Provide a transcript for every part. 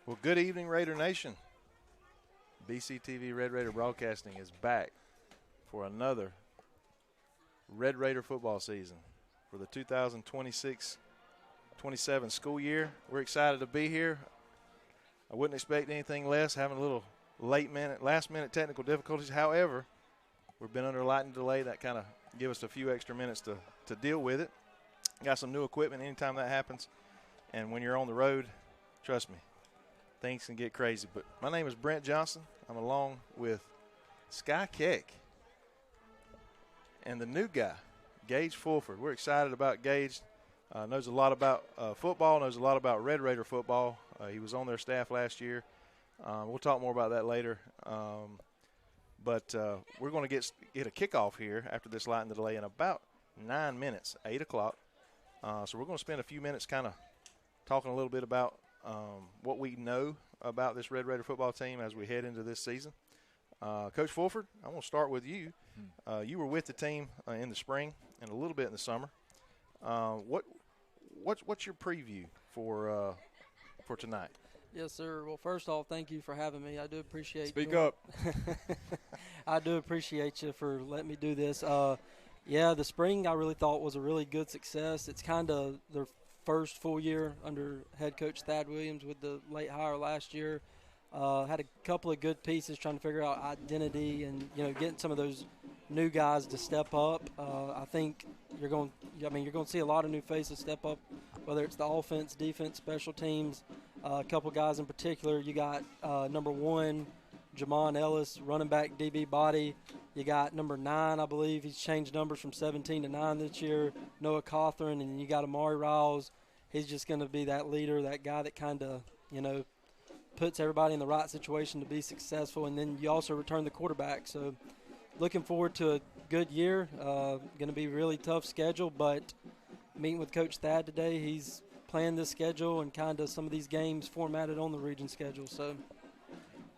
Well, good evening, Raider Nation. BCTV Red Raider Broadcasting is back for another Red Raider football season for the 2026-27 school year. We're excited to be here. I wouldn't expect anything less, having a little last-minute technical difficulties. However, we've been under a lightning delay. That kind of give us a few extra minutes to deal with it. Got some new equipment anytime that happens. And when you're on the road, trust me, things can get crazy. But my name is Brent Johnson. I'm along with Sky Keck and the new guy, Gage Fulford. We're excited about Gage. Knows a lot about football, knows a lot about Red Raider football. He was on their staff last year. We'll talk more about that later. But we're going to get a kickoff here after this lightning delay in about 9 minutes, 8 o'clock. So we're going to spend a few minutes kind of talking a little bit about what we know about this Red Raider football team as we head into this season. Coach Fulford, I want to start with you. You were with the team in the spring and a little bit in the summer. What's your preview for tonight? Yes, sir. Well, first off, thank you for having me. I do appreciate. Speak up. I do appreciate you for letting me do this. Yeah, the spring I really thought was a really good success. It's kind of their first full year under head coach Thad Williams with the late hire last year. Had a couple of good pieces trying to figure out identity and getting some of those new guys to step up. I think you're going to see a lot of new faces step up, whether it's the offense, defense, special teams. A couple guys in particular. You got number 1, Jamon Ellis, running back DB body. You got number 9, I believe. He's changed numbers from 17 to 9 this year. Noah Cawthorn, and you got Amari Riles. He's just going to be that leader, that guy that kind of, puts everybody in the right situation to be successful. And then you also return the quarterback. So looking forward to a good year. Going to be a really tough schedule, but meeting with Coach Thad today, he's playing this schedule and kind of some of these games formatted on the region schedule. So.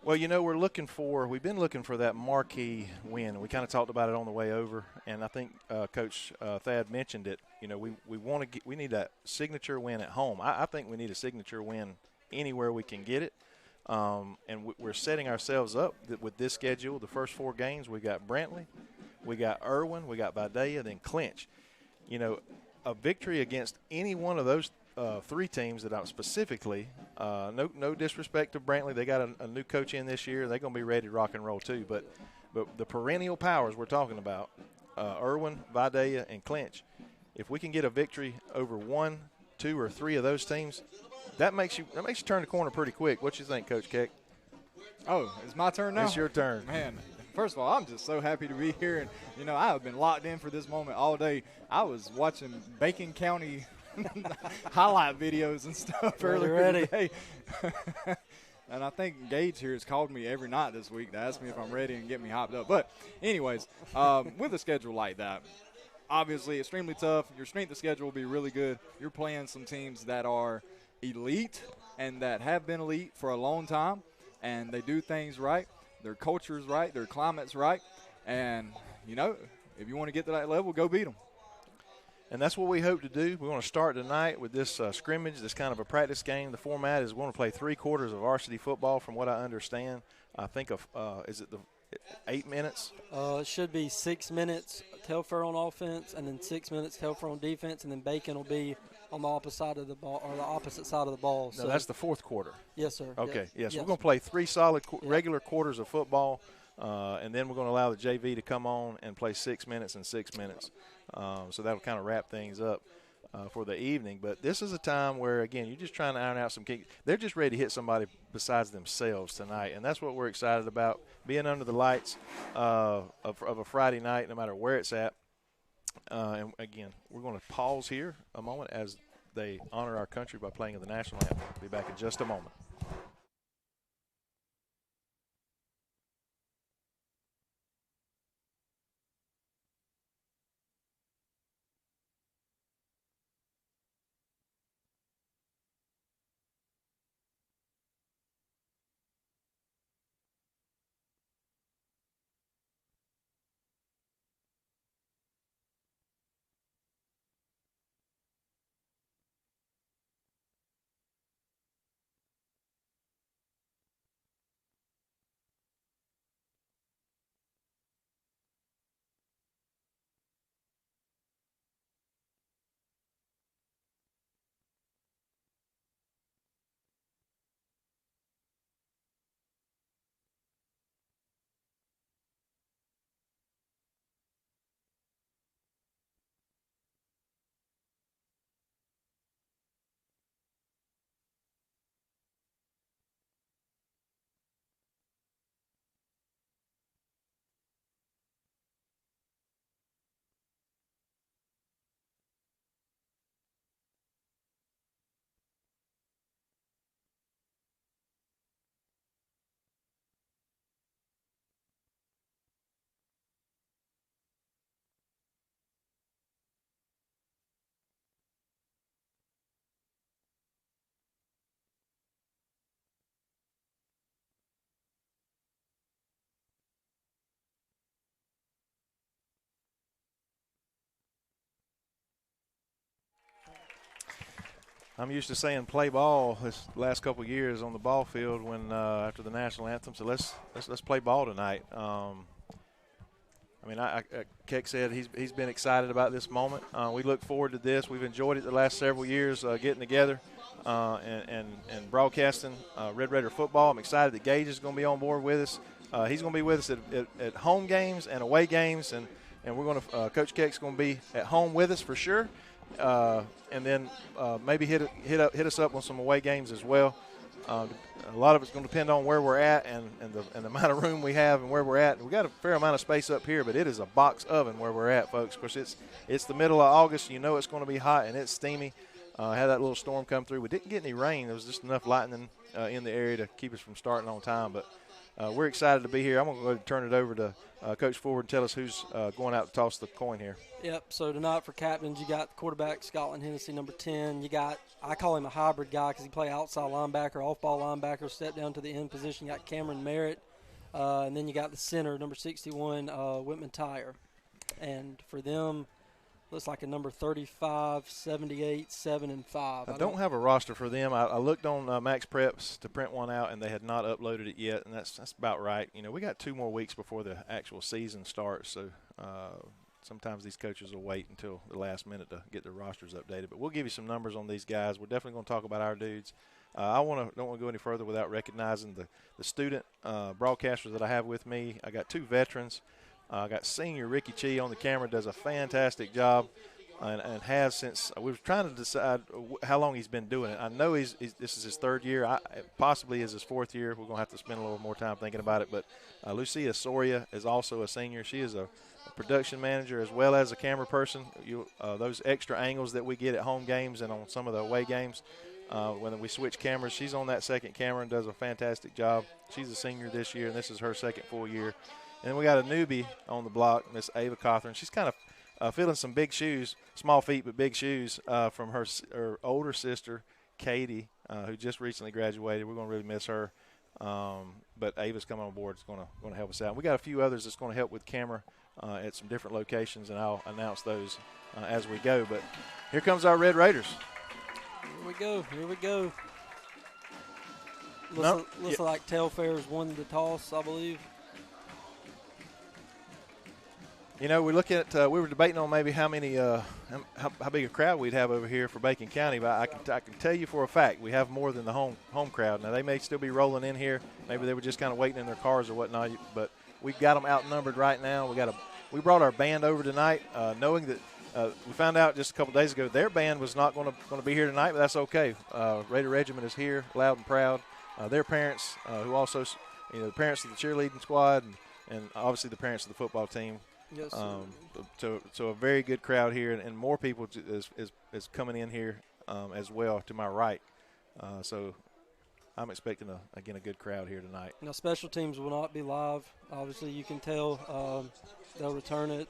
Well, we've been looking for that marquee win. We kind of talked about it on the way over, and I think Coach Thad mentioned it. We need that signature win at home. I think we need a signature win anywhere we can get it. And we're setting ourselves up with this schedule. The first 4 games, we got Brantley, we got Irwin, we got Vidalia, then Clinch. A victory against any one of those 3 teams that I'm specifically, no disrespect to Brantley. They got a new coach in this year. They're going to be ready to rock and roll too. But the perennial powers we're talking about, Irwin, Vidalia, and Clinch, if we can get a victory over 1, 2, or 3 of those teams, that makes you turn the corner pretty quick. What you think, Coach Keck? Oh, it's my turn now? It's your turn. Man, first of all, I'm just so happy to be here. And, I have been locked in for this moment all day. I was watching Bacon County highlight videos and stuff earlier today. And I think Gage here has called me every night this week to ask me if I'm ready and get me hopped up. But anyways, with a schedule like that, obviously extremely tough. Your strength of schedule will be really good. You're playing some teams that are elite and that have been elite for a long time, and they do things right. Their culture's right. Their climate's right. And, if you want to get to that level, go beat them. And that's what we hope to do. We want to start tonight with this scrimmage, this kind of a practice game. The format is we want to play 3 quarters of varsity football from what I understand. I think is it the 8 minutes? It should be 6 minutes Telfair on offense and then 6 minutes Telfair on defense, and then Bacon will be on the opposite side of the ball or the opposite side of the ball. No, that's the 4th quarter. Yes, sir. Okay, yes. Yes. We're going to play 3 solid regular quarters of football, and then we're going to allow the JV to come on and play 6 minutes and 6 minutes. So that'll kind of wrap things up for the evening. But this is a time where, again, you're just trying to iron out some kinks. They're just ready to hit somebody besides themselves tonight, and that's what we're excited about, being under the lights of a Friday night, no matter where it's at. And, again, we're going to pause here a moment as they honor our country by playing the national anthem. We'll be back in just a moment. I'm used to saying play ball this last couple of years on the ball field when after the national anthem. So let's play ball tonight. I mean, Keck said he's been excited about this moment. We look forward to this. We've enjoyed it the last several years getting together and broadcasting Red Raider football. I'm excited that Gage is going to be on board with us. He's going to be with us at home games and away games, and we're going to Coach Keck's going to be at home with us for sure, and then maybe hit us up on some away games as well. A lot of it's going to depend on where we're at and the amount of room we have and where we're at. We got a fair amount of space up here, but it is a box oven where we're at, folks. Of course, it's the middle of August. You know it's going to be hot and it's steamy. Had that little storm come through. We didn't get any rain. There was just enough lightning in the area to keep us from starting on time. But we're excited to be here. I'm going to go ahead and turn it over to Coach Ford and tell us who's going out to toss the coin here. Yep, so tonight for captains, you got quarterback Scotland Hennessy, number 10. You got, I call him a hybrid guy because he play outside linebacker, off-ball linebacker, step down to the end position. You got Cameron Merritt. And then you got the center, number 61, Whitman Tyre. And for them, looks like a number 35, 78, 7, and 5. I don't have a roster for them. I looked on Max Preps to print one out, and they had not uploaded it yet, and that's about right. You know, we got 2 more weeks before the actual season starts, so sometimes these coaches will wait until the last minute to get their rosters updated. But we'll give you some numbers on these guys. We're definitely going to talk about our dudes. I don't want to go any further without recognizing the student broadcasters that I have with me. I got 2 veterans. I got senior Ricky Chee on the camera, does a fantastic job, and has since we were trying to decide how long he's been doing it. I know this is his 3rd year. Possibly is his 4th year. We're going to have to spend a little more time thinking about it. But Lucia Soria is also a senior. She is a production manager as well as a camera person. Those extra angles that we get at home games and on some of the away games, when we switch cameras, she's on that second camera and does a fantastic job. She's a senior this year, and this is her 2nd full year. And then we got a newbie on the block, Miss Ava Cawthorn. She's kind of filling some big shoes, small feet but big shoes, from her older sister, Katie, who just recently graduated. We're going to really miss her. But Ava's coming on board. It's going to help us out. We got a few others that's going to help with camera at some different locations, and I'll announce those as we go. But here comes our Red Raiders. Here we go. Looks like Telfair's won the toss, I believe. You know, we were debating on maybe how many, how big a crowd we'd have over here for Bacon County, but I can tell you for a fact we have more than the home crowd. Now, they may still be rolling in here. Maybe they were just kind of waiting in their cars or whatnot, but we've got them outnumbered right now. We brought our band over tonight, knowing that we found out just a couple days ago their band was not going to be here tonight, but that's okay. Raider Regiment is here, loud and proud. Their parents, who also, the parents of the cheerleading squad, and obviously the parents of the football team. Yes. So a very good crowd here, and more people is coming in here as well to my right. So I'm expecting a good crowd here tonight. Now, special teams will not be live. Obviously, you can tell they'll return it.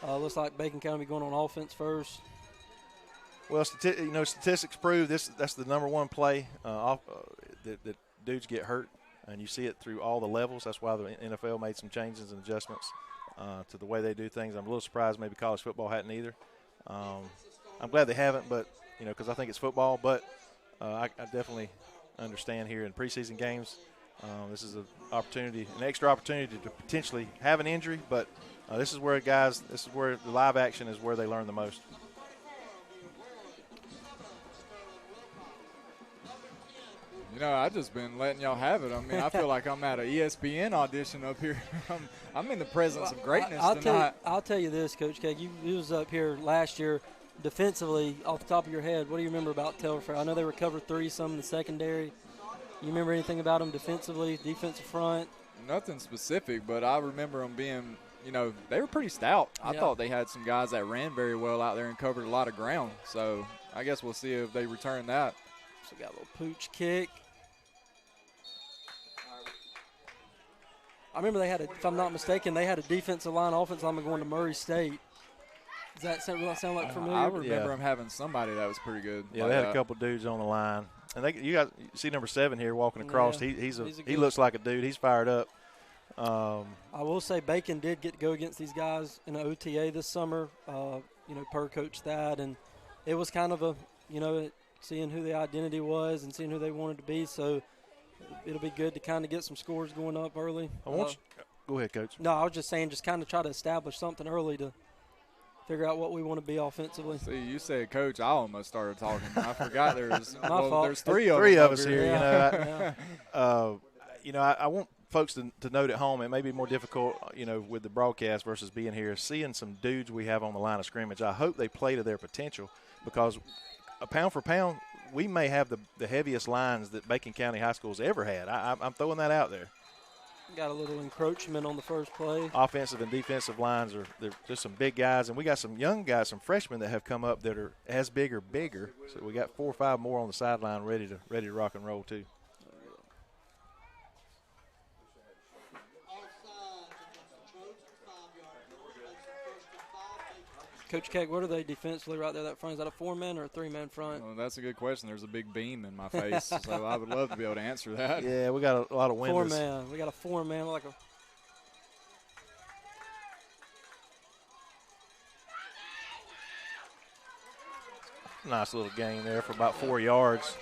Looks like Bacon County will be going on offense first. Well, statistics prove that's the number one play that dudes get hurt, and you see it through all the levels. That's why the NFL made some changes and adjustments to the way they do things. I'm a little surprised maybe college football hadn't either. I'm glad they haven't, but because I think it's football. But I definitely understand here in preseason games, this is an extra opportunity to potentially have an injury. But this is where the live action is where they learn the most. I've just been letting y'all have it. I mean, I feel like I'm at an ESPN audition up here. I'm in the presence of greatness tonight. I'll tell you this, Coach K. You was up here last year defensively. Off the top of your head, what do you remember about Telfair? I know they recovered 3 some in the secondary. You remember anything about them defensively, defensive front? Nothing specific, but I remember them being, they were pretty stout. I thought they had some guys that ran very well out there and covered a lot of ground. So I guess we'll see if they return that. So got a little pooch kick. I remember if I'm not mistaken, they had a defensive line, offensive lineman going to Murray State. Does that sound like familiar? I remember them having somebody that was pretty good. Yeah, they had a couple dudes on the line. And you see number 7 here walking across. Yeah, he looks like a dude. He's fired up. I will say Bacon did get to go against these guys in an OTA this summer, per Coach Thad. And it was kind of seeing who the identity was and seeing who they wanted to be. So it'll be good to kind of get some scores going up early. Go ahead, Coach. No, I was just saying just kind of try to establish something early to figure out what we want to be offensively. See, you said Coach, I almost started talking. I forgot there's three of us here. Yeah. I want folks to note at home, it may be more difficult, with the broadcast versus being here, seeing some dudes we have on the line of scrimmage. I hope they play to their potential, because pound for pound, we may have the heaviest lines that Bacon County High School's ever had. I'm throwing that out there. Got a little encroachment on the first play. Offensive and defensive lines there's some big guys, and we got some young guys, some freshmen that have come up that are as big or bigger. So we got 4 or 5 more on the sideline ready to rock and roll too. Coach Keck, what are they defensively right there? That front, is that a 4-man or a 3-man front? Well, that's a good question. There's a big beam in my face, so I would love to be able to answer that. Yeah, we got a lot of windows. 4-man. We got a 4-man like a. Nice little gain there for about 4 yards.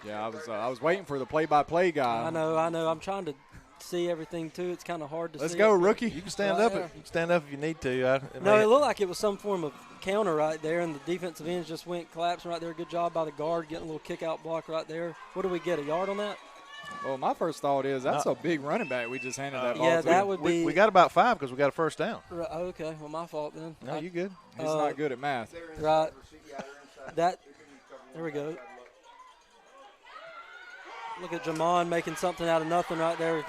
Yeah, I was waiting for the play-by-play guy. I know. I'm trying to see everything too. It's kind of hard to see. Let's go, rookie. You can stand up. You can stand up if you need to. It looked like it was some form of counter right there, and the defensive ends just went collapsing right there. Good job by the guard getting a little kick-out block right there. What do we get, a yard on that? Well, my first thought is that's a big running back we just handed that ball yeah, to. that would be. We got about 5 because we got a first down. Right, okay, well, my fault then. No, you good. He's not good at math. Right. There we go. Look at Jamon making something out of nothing right there.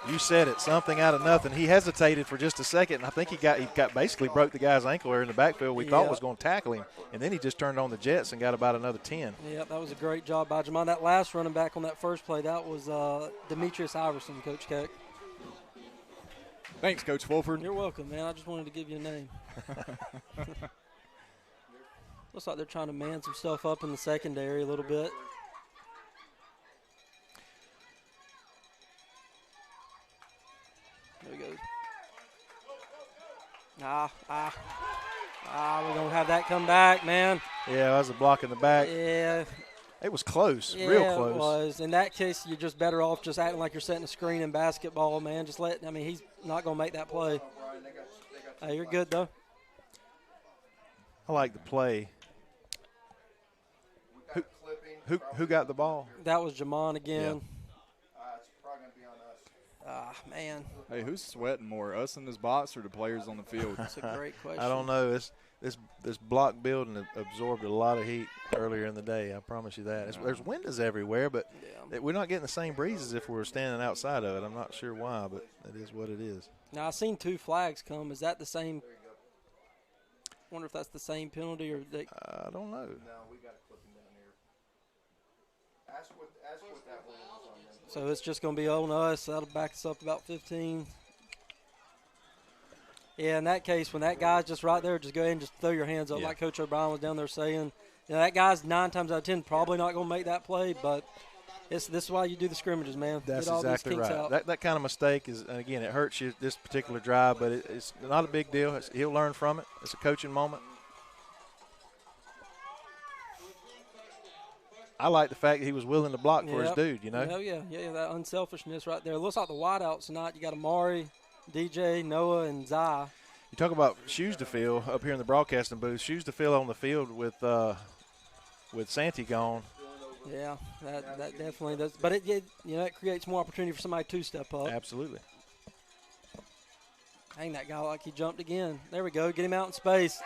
You said it, something out of nothing. He hesitated for just a second, and I think he got basically broke the guy's ankle there in the backfield. We thought was going to tackle him, and then he just turned on the jets and got about another 10. Yep, that was a great job by Jamon. That last running back on that first play, that was Demetrius Iverson, Coach Keck. Thanks, Coach Fulford. You're welcome, man. I just wanted to give you a name. Looks like they're trying to man some stuff up in the secondary a little bit. There we go. We're going to have that come back, man. Yeah, that was a block in the back. Yeah. It was close, yeah, real close. It was. In that case, you're just better off just acting like you're setting a screen in basketball, man. He's not going to make that play. Hey, you're good, though. I like the play. Who got the ball? That was Jamon again. Yeah. It's probably going to be on us. Man. Hey, who's sweating more, us in this box or the players on the field? That's a great question. I don't know. This block building absorbed a lot of heat earlier in the day. I promise you that. There's windows everywhere, but we're not getting the same breezes if we were standing outside of it. I'm not sure why, but it is what it is. Now, I've seen 2 flags come. Is that the same? I wonder if that's the same penalty or I don't know. No, we got to clip him down here. Ask what that one was on them. So it's just going to be on us. That'll back us up about 15. Yeah, in that case, when that guy's just right there, just go ahead and just throw your hands up like Coach O'Brien was down there saying. That guy's 9 times out of 10 probably not going to make that play, but this is why you do the scrimmages, man. That's Get all exactly these kinks right. out. That kind of mistake is, and again, it hurts you this particular drive, but it's not a big deal. He'll learn from it. It's a coaching moment. I like the fact that he was willing to block for his dude, you know? Yeah, that unselfishness right there. It looks like the wideouts tonight. You got Amari, DJ, Noah, and Zai. You talk about shoes to fill up here in the broadcasting booth. Shoes to fill on the field with Santee gone. Yeah, that definitely does. But it creates more opportunity for somebody to step up. Absolutely. Dang, that guy like he jumped again. There we go. Get him out in space.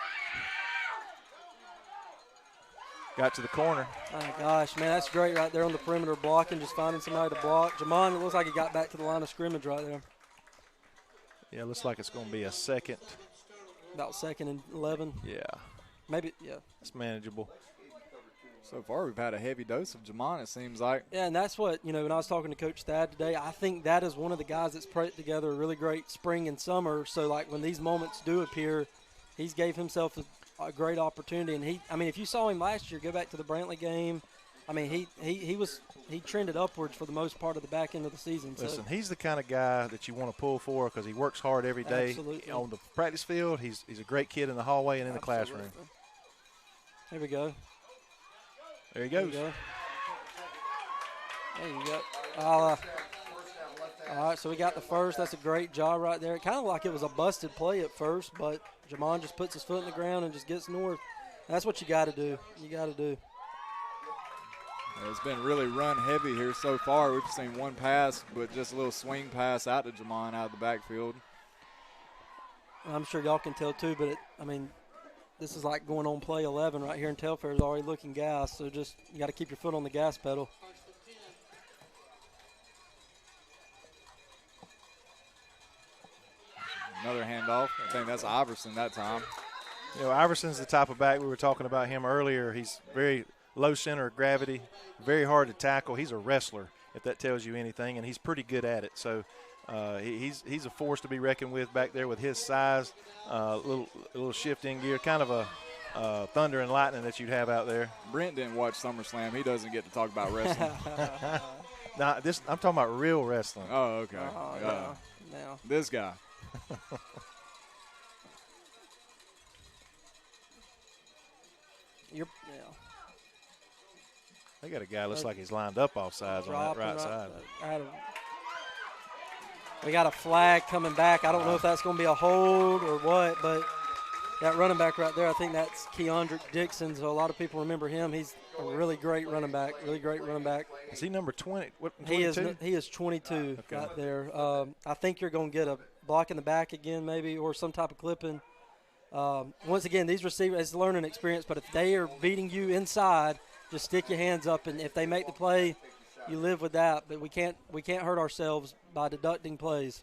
Got to the corner. My gosh, man, that's great right there on the perimeter blocking, just finding somebody to block. Jamon, it looks like he got back to the line of scrimmage right there. Yeah, looks like it's going to be a second. About 2nd and 11. Yeah. Maybe, yeah. It's manageable. So far, we've had a heavy dose of Jamon, it seems like. Yeah, and that's what, when I was talking to Coach Thad today, I think that is one of the guys that's put together a really great spring and summer. So, like, when these moments do appear, he's gave himself a great opportunity. And if you saw him last year, go back to the Brantley game, he trended upwards for the most part of the back end of the season. Listen, he's the kind of guy that you want to pull for because he works hard every day. Absolutely. On the practice field. He's a great kid in the hallway and in the classroom. Here we go. There he goes. There you go. All right, so we got the first. That's a great job right there. It kind of like it was a busted play at first, but Jamon just puts his foot in the ground and just gets north. That's what you got to do. You got to do. It's been really run heavy here so far. We've seen one pass, but just a little swing pass out to Jamon out of the backfield. I'm sure y'all can tell too, but this is like going on play 11 right here in Telfair. Is already looking gas, so just you got to keep your foot on the gas pedal. Another handoff. I think that's Iverson that time. You know, Iverson's the type of back, we were talking about him earlier. He's very low center of gravity, very hard to tackle. He's a wrestler, if that tells you anything, and he's pretty good at it. So he's a force to be reckoned with back there with his size, a little shift in gear, kind of a thunder and lightning that you'd have out there. Brent didn't watch SummerSlam. He doesn't get to talk about wrestling. Nah, I'm talking about real wrestling. Oh, okay. No. This guy. They got a guy looks like he's lined up off sides on that right side. We got a flag coming back. I don't know if that's going to be a hold or what, but that running back right there, I think that's Keandrick Dixon. So a lot of people remember him. He's a really great running back. Is he number 20? What, he is 22 right there. I think you're going to get a block in the back again maybe or some type of clipping. Once again, these receivers, it's a learning experience, but if they are beating you inside, just stick your hands up, and if they make the play, you live with that. But we can't hurt ourselves by deducting plays.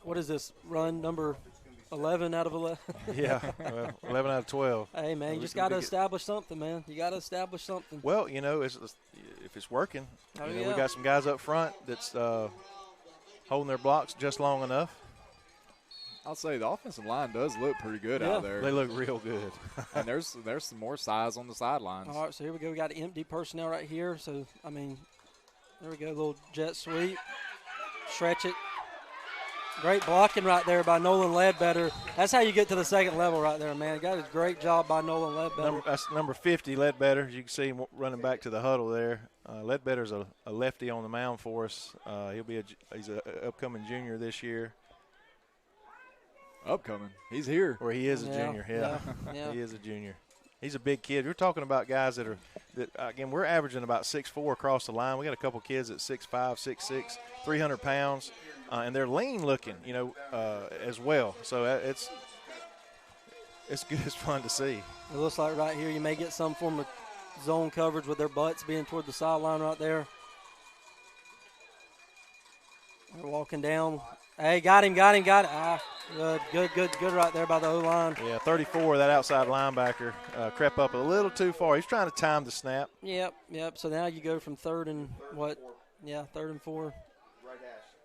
What is this run number 11 out of 11? Yeah, well, 11 out of 12. Hey, man, you just got to establish something, man. You got to establish something. Well, you know, if it's working, we got some guys up front that's holding their blocks just long enough. I'll say the offensive line does look pretty good out there. They look real good. And there's some more size on the sidelines. All right, so here we go. We got empty personnel right here. So, there we go, a little jet sweep. Stretch it. Great blocking right there by Nolan Ledbetter. That's how you get to the second level right there, man. Got a great job by Nolan Ledbetter. That's number 50, Ledbetter. As you can see him running back to the huddle there. Ledbetter's a lefty on the mound for us. He's an upcoming junior this year. Upcoming. He's here. Or he is a junior, yeah. He is a junior. He's a big kid. We're talking about guys that again, we're averaging about 6'4" across the line. We got a couple kids at 6'5", 6'6", 300 pounds, and they're lean looking, as well. So it's good. It's fun to see. It looks like right here you may get some form of zone coverage with their butts being toward the sideline right there. They're walking down. Hey, got him. Good right there by the O-line. Yeah, 34, that outside linebacker crept up a little too far. He's trying to time the snap. Yep. So now you go from third and 4.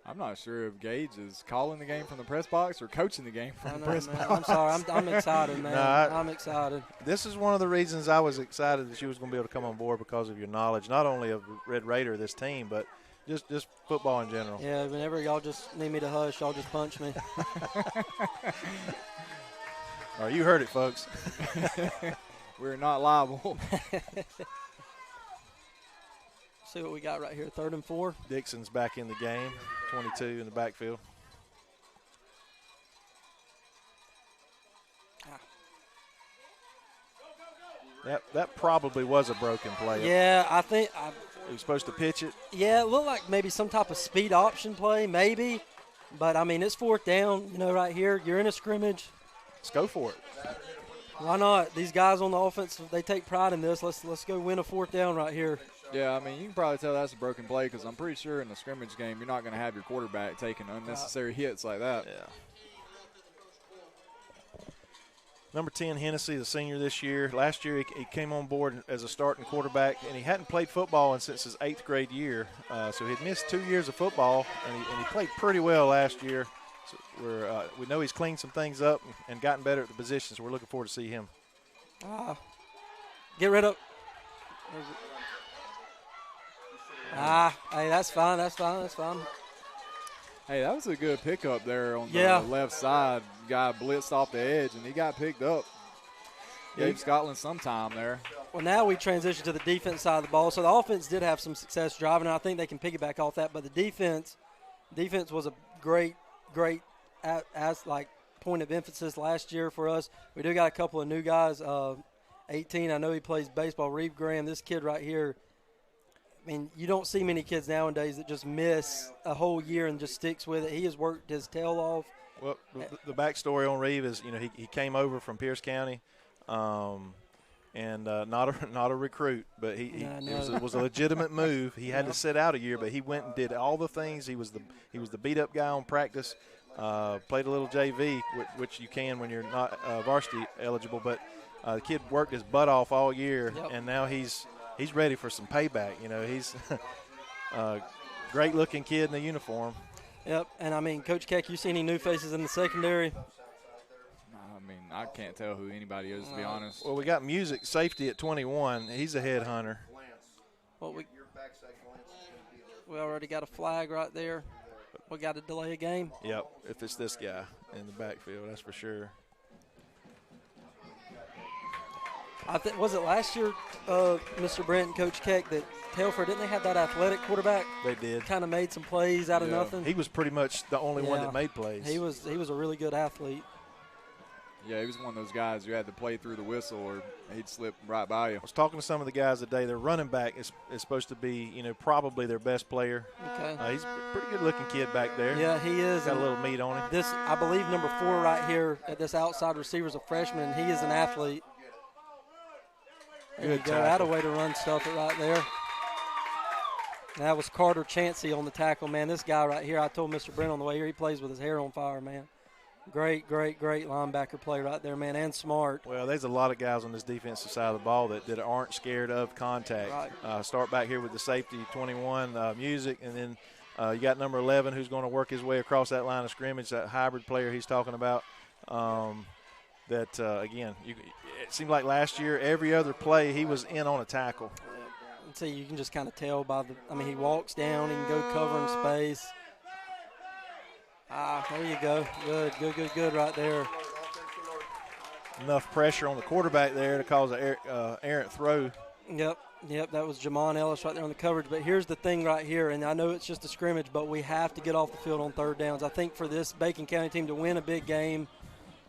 I'm not sure if Gage is calling the game from the press box or coaching the game from the press box. I'm sorry. I'm excited, man. I'm excited. This is one of the reasons I was excited that you was going to be able to come on board because of your knowledge, not only of Red Raider, this team, but just football in general. Yeah, whenever y'all just need me to hush, y'all just punch me. All right, you heard it, folks. We're not liable. See what we got right here, 3rd and 4. Dixon's back in the game, 22 in the backfield. That probably was a broken play. Yeah, I think he was supposed to pitch it. Yeah, it looked like maybe some type of speed option play, maybe. But, it's 4th down, right here. You're in a scrimmage. Let's go for it. Why not? These guys on the offense, they take pride in this. Let's go win a 4th down right here. Yeah, you can probably tell that's a broken play because I'm pretty sure in the scrimmage game you're not going to have your quarterback taking unnecessary hits like that. Yeah. Number 10, Hennessy, the senior this year. Last year he came on board as a starting quarterback, and he hadn't played football since his 8th grade year. So he'd missed 2 years of football, and he played pretty well last year. So we know he's cleaned some things up and gotten better at the position, so we're looking forward to see him. Get rid of – hey, that's fine. Hey, that was a good pickup there on the left side. guy blitzed off the edge, and he got picked up. Gave Scotland some time there. Well, now we transition to the defense side of the ball. So the offense did have some success driving, and I think they can piggyback off that. But the defense was a great point of emphasis last year for us. We do got a couple of new guys. 18, I know he plays baseball. Reeve Graham, this kid right here. I mean, you don't see many kids nowadays that just miss a whole year and just sticks with it. He has worked his tail off. Well, the backstory on Reeve is, he came over from Pierce County, and not a recruit, but it was a legitimate move. He had to sit out a year, but he went and did all the things. He was the beat up guy on practice. Played a little JV, which you can when you're not varsity eligible, but the kid worked his butt off all year, and now he's ready for some payback. He's a great-looking kid in the uniform. Yep, and, I mean, Coach Keck, you see any new faces in the secondary? I mean, I can't tell who anybody is, to be honest. Well, we got music safety at 21. He's a headhunter. Well, we already got a flag right there. We got to delay a game. Yep, if it's this guy in the backfield, that's for sure. Was it last year, Mr. Brent and Coach Keck, that Telfair, didn't they have that athletic quarterback? They did. Kind of made some plays out of nothing. He was pretty much the only one that made plays. He was a really good athlete. Yeah, he was one of those guys who had to play through the whistle or he'd slip right by you. I was talking to some of the guys today. Their running back is supposed to be, probably their best player. Okay. He's a pretty good-looking kid back there. Yeah, he is. Got a little meat on him. This, I believe, number 4 right here at this outside receiver is a freshman, and he is an athlete. There you go. That a way to run stuff it right there. That was Carter Chansey on the tackle, man. This guy right here, I told Mr. Brent on the way here, he plays with his hair on fire, man. Great linebacker play right there, man, and smart. Well, there's a lot of guys on this defensive side of the ball that aren't scared of contact. Right. Start back here with the safety, 21, Music, and then you got number 11 who's going to work his way across that line of scrimmage, that hybrid player he's talking about. Again, it seemed like last year every other play he was in on a tackle. So you can just kind of tell by he walks down, he can go cover in space. There you go. Good right there. Enough pressure on the quarterback there to cause an errant throw. Yep, that was Jamon Ellis right there on the coverage. But here's the thing right here, and I know it's just a scrimmage, but we have to get off the field on third downs. I think for this Bacon County team to win a big game,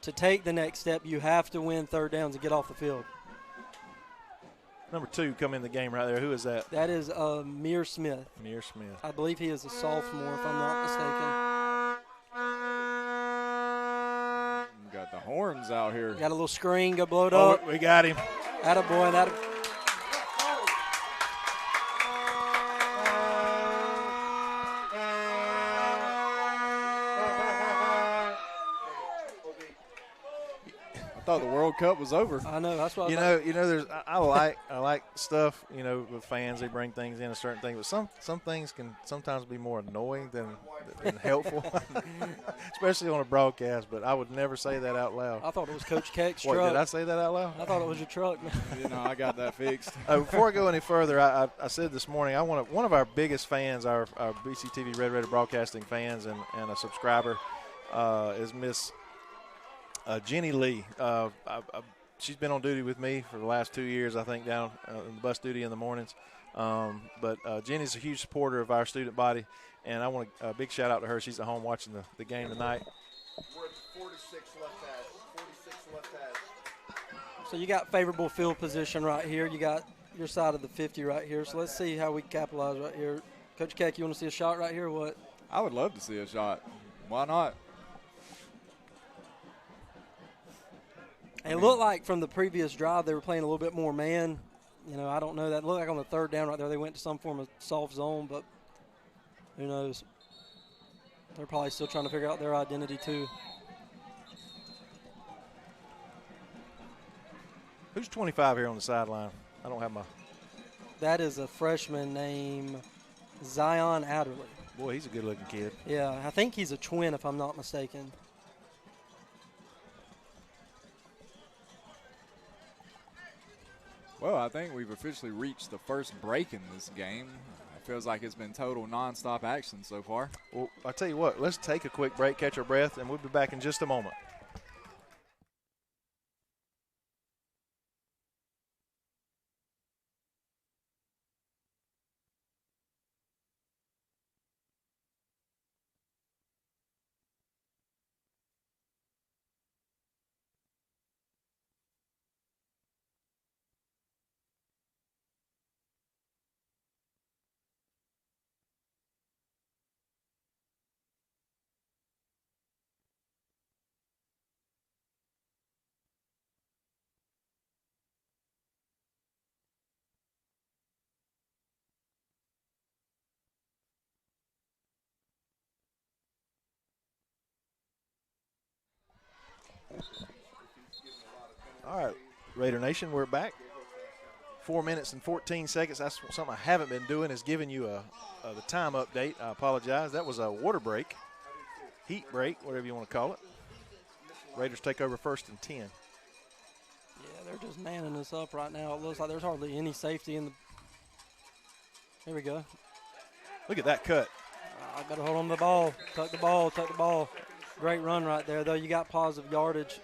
to take the next step, you have to win third downs and get off the field. Number 2 come in the game right there. Who is that? That is Mir Smith. Mir Smith. I believe he is a sophomore, if I'm not mistaken. Got the horns out here. Got a little screen, go blow it up. We got him. Attaboy. I thought the World Cup was over. I know, that's what there's I like stuff, with fans. They bring things in, a certain thing, but some things can sometimes be more annoying than helpful, especially on a broadcast, but I would never say that out loud. I thought it was Coach Keck's truck. Did I say that out loud? I thought it was your truck, man. I got that fixed. Before I go any further, I said this morning, one of our biggest fans, our BCTV Red Raider Broadcasting fans and a subscriber, is Miss Jenny Lee. She's been on duty with me for the last 2 years, I think, down in bus duty in the mornings. But Jenny's a huge supporter of our student body, and I want a big shout out to her. She's at home watching the game tonight. We're at 46 left half. So you got favorable field position right here. You got your side of the 50 right here. So let's see how we capitalize right here. Coach Keck, you want to see a shot right here or what? I would love to see a shot. Why not? It looked like from the previous drive they were playing a little bit more man. I don't know. That looked like on the third down right there they went to some form of soft zone, but who knows? They're probably still trying to figure out their identity too. Who's 25 here on the sideline? I don't have my. That is a freshman named Zion Adderley. Boy, he's a good-looking kid. Yeah, I think he's a twin if I'm not mistaken. Well, I think we've officially reached the first break in this game. It feels like it's been total nonstop action so far. Well, I'll tell you what, let's take a quick break, catch our breath, and we'll be back in just a moment. All right, Raider Nation, we're back. 4 minutes and 14 seconds. That's something I haven't been doing, is giving you the time update. I apologize. That was a water break, heat break, whatever you want to call it. Raiders take over 1st and 10. Yeah, they're just manning us up right now. It looks like there's hardly any safety in the. Here we go. Look at that cut. I got to hold on to the ball. Tuck the ball. Tuck the ball. Great run right there, though. You got positive yardage.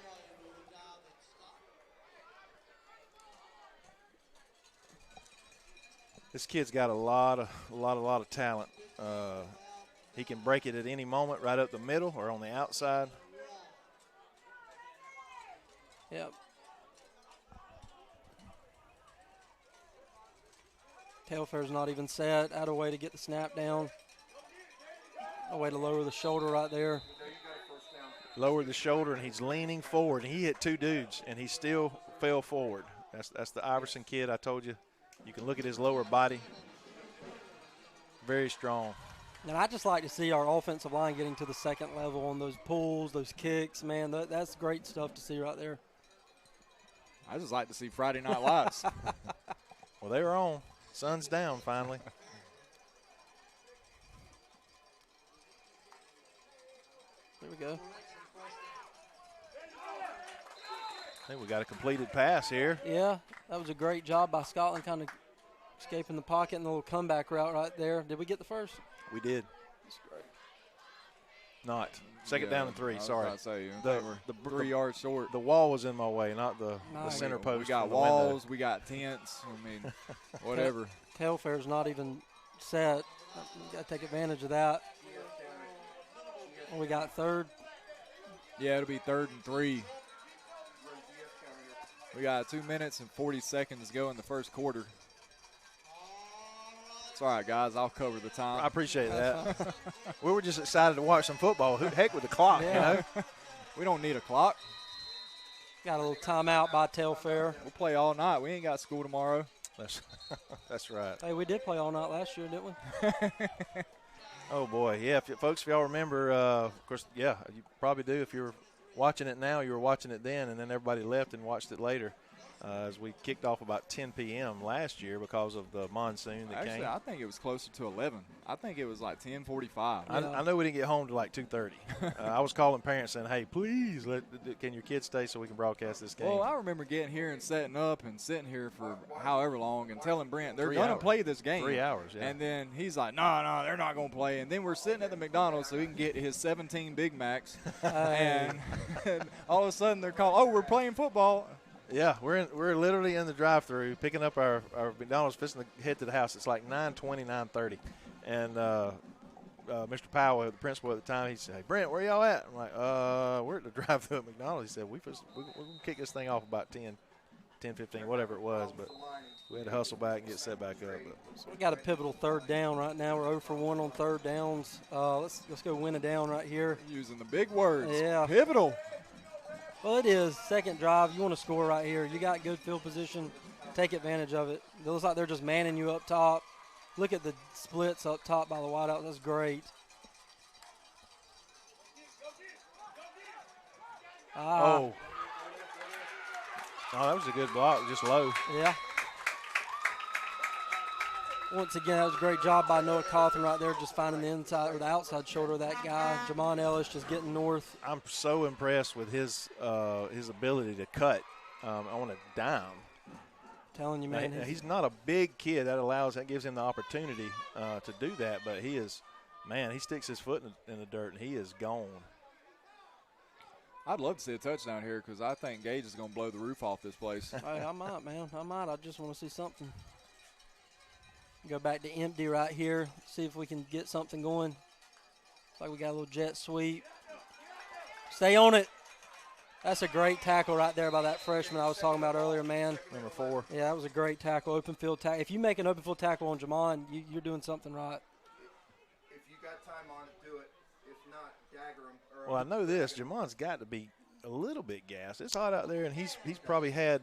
This kid's got a lot of talent. He can break it at any moment, right up the middle or on the outside. Yep. Telfair's not even set. Out of way to get the snap down. A way to lower the shoulder right there. Lowered the shoulder, and he's leaning forward. He hit 2 dudes, and he still fell forward. That's the Iverson kid I told you. You can look at his lower body. Very strong. And I just like to see our offensive line getting to the second level on those pulls, those kicks. Man, that's great stuff to see right there. I just like to see Friday Night Lights. Well, they were on. Sun's down finally. There we go. I think we got a completed pass here. Yeah, that was a great job by Scotland, kind of escaping the pocket and the little comeback route right there. Did we get the first? We did. That's great. Not. Second down and 3, sorry. I was about to say, The 3 yards short. The wall was in my way, not the Nice. center post. We got from the walls, window. we got tents. I mean, whatever. Telfair's not even set. You got to take advantage of that. We got 3rd. Yeah, it'll be 3rd and 3. We got 2 minutes and 40 seconds to go in the first quarter. It's all right, guys. I'll cover the time. I appreciate that. We were just excited to watch some football. Who the heck with the clock, Yeah. you know? We don't need a clock. Got a little timeout by Telfair. We'll play all night. We ain't got school tomorrow. That's right. Hey, we did play all night last year, didn't we? Oh, boy. Yeah, folks, if y'all remember, of course, yeah, you probably do. If you're watching it now, you were watching it then, and then everybody left and watched it later. As we kicked off about 10 p.m. last year because of the monsoon that Actually, came. I think it was closer to 11. I think it was like 10:45. I know we didn't get home till like 2:30. I was calling parents saying, hey, please, can your kids stay so we can broadcast this game? Well, I remember getting here and setting up and sitting here for however long and telling Brent they're 3 going to hours. play this game. 3 hours, yeah. And then he's like, no, they're not going to play. And then we're sitting at the McDonald's so he can get his 17 Big Macs. and all of a sudden they're calling, oh, we're playing football. Yeah, we're literally in the drive-thru picking up our McDonald's, fixing to head to the house. It's like 9:20, 9:30. And Mr. Powell, the principal at the time, he said, hey, Brent, where y'all at? I'm like, we're at the drive-thru at McDonald's. He said, we're going to kick this thing off about 10, 15, whatever it was. But we had to hustle back and get set back up. So we got a pivotal 3rd down right now. We're 0 for 1 on 3rd downs. Let's go win a down right here. Using the big words. Yeah. Pivotal. Well, it is. Second drive, you want to score right here. You got good field position. Take advantage of it. It looks like they're just manning you up top. Look at the splits up top by the wideout. That's great. Oh, that was a good block, just low. Yeah. Once again, that was a great job by Noah Cawthon right there, just finding the inside or the outside shoulder of that guy. Jamon Ellis just getting north. I'm so impressed with his ability to cut on a dime. Telling you, man. He's not a big kid. That gives him the opportunity to do that. But he is, man, he sticks his foot in the dirt, and he is gone. I'd love to see a touchdown here because I think Gage is going to blow the roof off this place. Hey, I might, man. I might. I just want to see something. Go back to empty right here. See if we can get something going. Looks like we got a little jet sweep. Stay on it. That's a great tackle right there by that freshman I was talking about earlier, man. Number 4. Yeah, that was a great tackle, open field tackle. If you make an open field tackle on Jamon, you're doing something right. If you got time on it, do it. If not, dagger him. Well, I know this. Jamon's got to be a little bit gassed. It's hot out there, and he's probably had,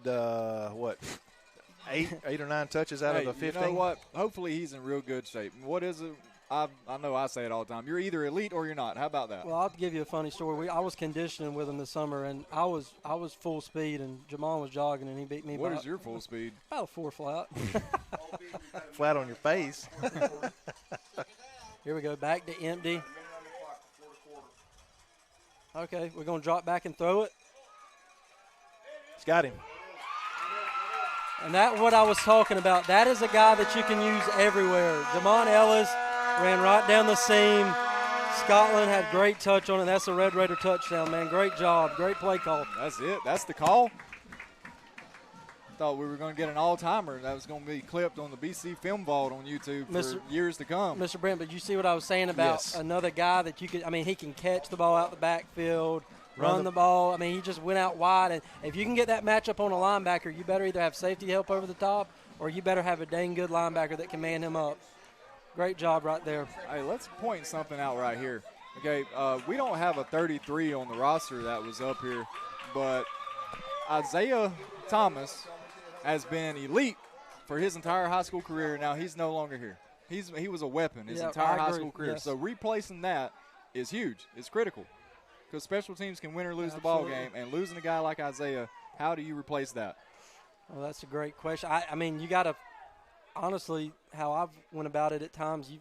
8 or 9 touches out of the 15. You know what? Hopefully he's in real good shape. What is it? I know I say it all the time. You're either elite or you're not. How about that? Well, I'll give you a funny story. I was conditioning with him this summer, and I was full speed, and Jamon was jogging, and he beat me. What is your full speed? About a 4 flat. Flat on your face. Here we go, back to empty. Okay, we're going to drop back and throw it. It's got him. And that's what I was talking about. That is a guy that you can use everywhere. Jamon Ellis ran right down the seam. Scotland had great touch on it. That's a Red Raider touchdown, man. Great job. Great play call. That's it. That's the call. Thought we were going to get an all-timer that was going to be clipped on the BC Film Vault on YouTube for years to come. Mr. Brent, but you see what I was saying about another guy that you could – I mean, he can catch the ball out the backfield, run the ball. I mean, he just went out wide. And if you can get that matchup on a linebacker, you better either have safety help over the top or you better have a dang good linebacker that can man him up. Great job right there. Hey, let's point something out right here. Okay, we don't have a 33 on the roster that was up here, but Isaiah Thomas – has been elite for his entire high school career. Now he's no longer here. He was a weapon his entire high school career. Yes. So replacing that is huge. It's critical because special teams can win or lose the ball game, and losing a guy like Isaiah, how do you replace that? Well, that's a great question. I mean, you got to honestly, how I've went about it at times. You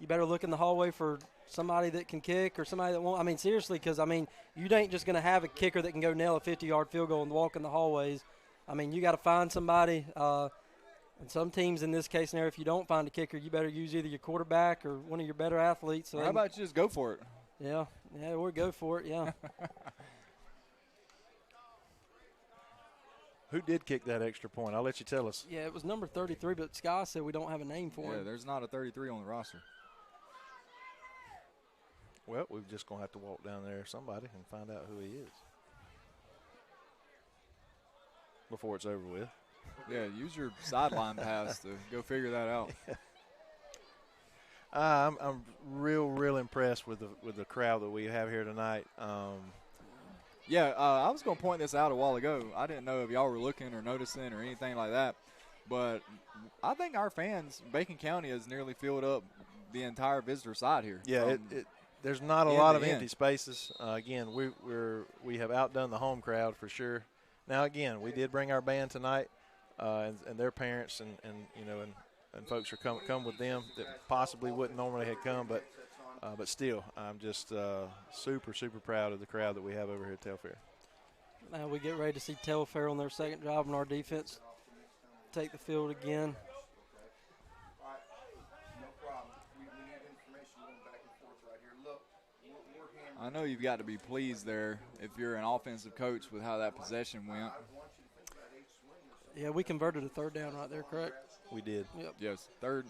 you better look in the hallway for somebody that can kick or somebody that won't. I mean, seriously, because I mean, you ain't just going to have a kicker that can go nail a 50-yard field goal and walk in the hallways. I mean, you got to find somebody. And some teams in this case scenario, if you don't find a kicker, you better use either your quarterback or one of your better athletes. So how about you just go for it? Yeah, or go for it, yeah. Who did kick that extra point? I'll let you tell us. Yeah, it was number 33, but Sky said we don't have a name for him. Yeah, there's not a 33 on the roster. Well, we're just going to have to walk down there, somebody, and find out who he is before it's over with. Yeah, use your sideline pass to go figure that out. I'm real impressed with the crowd that we have here tonight. I was going to point this out a while ago. I didn't know if y'all were looking or noticing or anything like that, but I think our fans, Bacon County, has nearly filled up the entire visitor side here. Yeah, there's not a lot of empty spaces. Again, we have outdone the home crowd for sure. Now, again, we did bring our band tonight, and their parents and folks are come with them that possibly wouldn't normally have come, but still, I'm just super proud of the crowd that we have over here at Telfair. Now we get ready to see Telfair on their second drive, and our defense take the field again. I know you've got to be pleased there if you're an offensive coach with how that possession went. Yeah, we converted a third down right there, correct? We did. Yep. Yes, I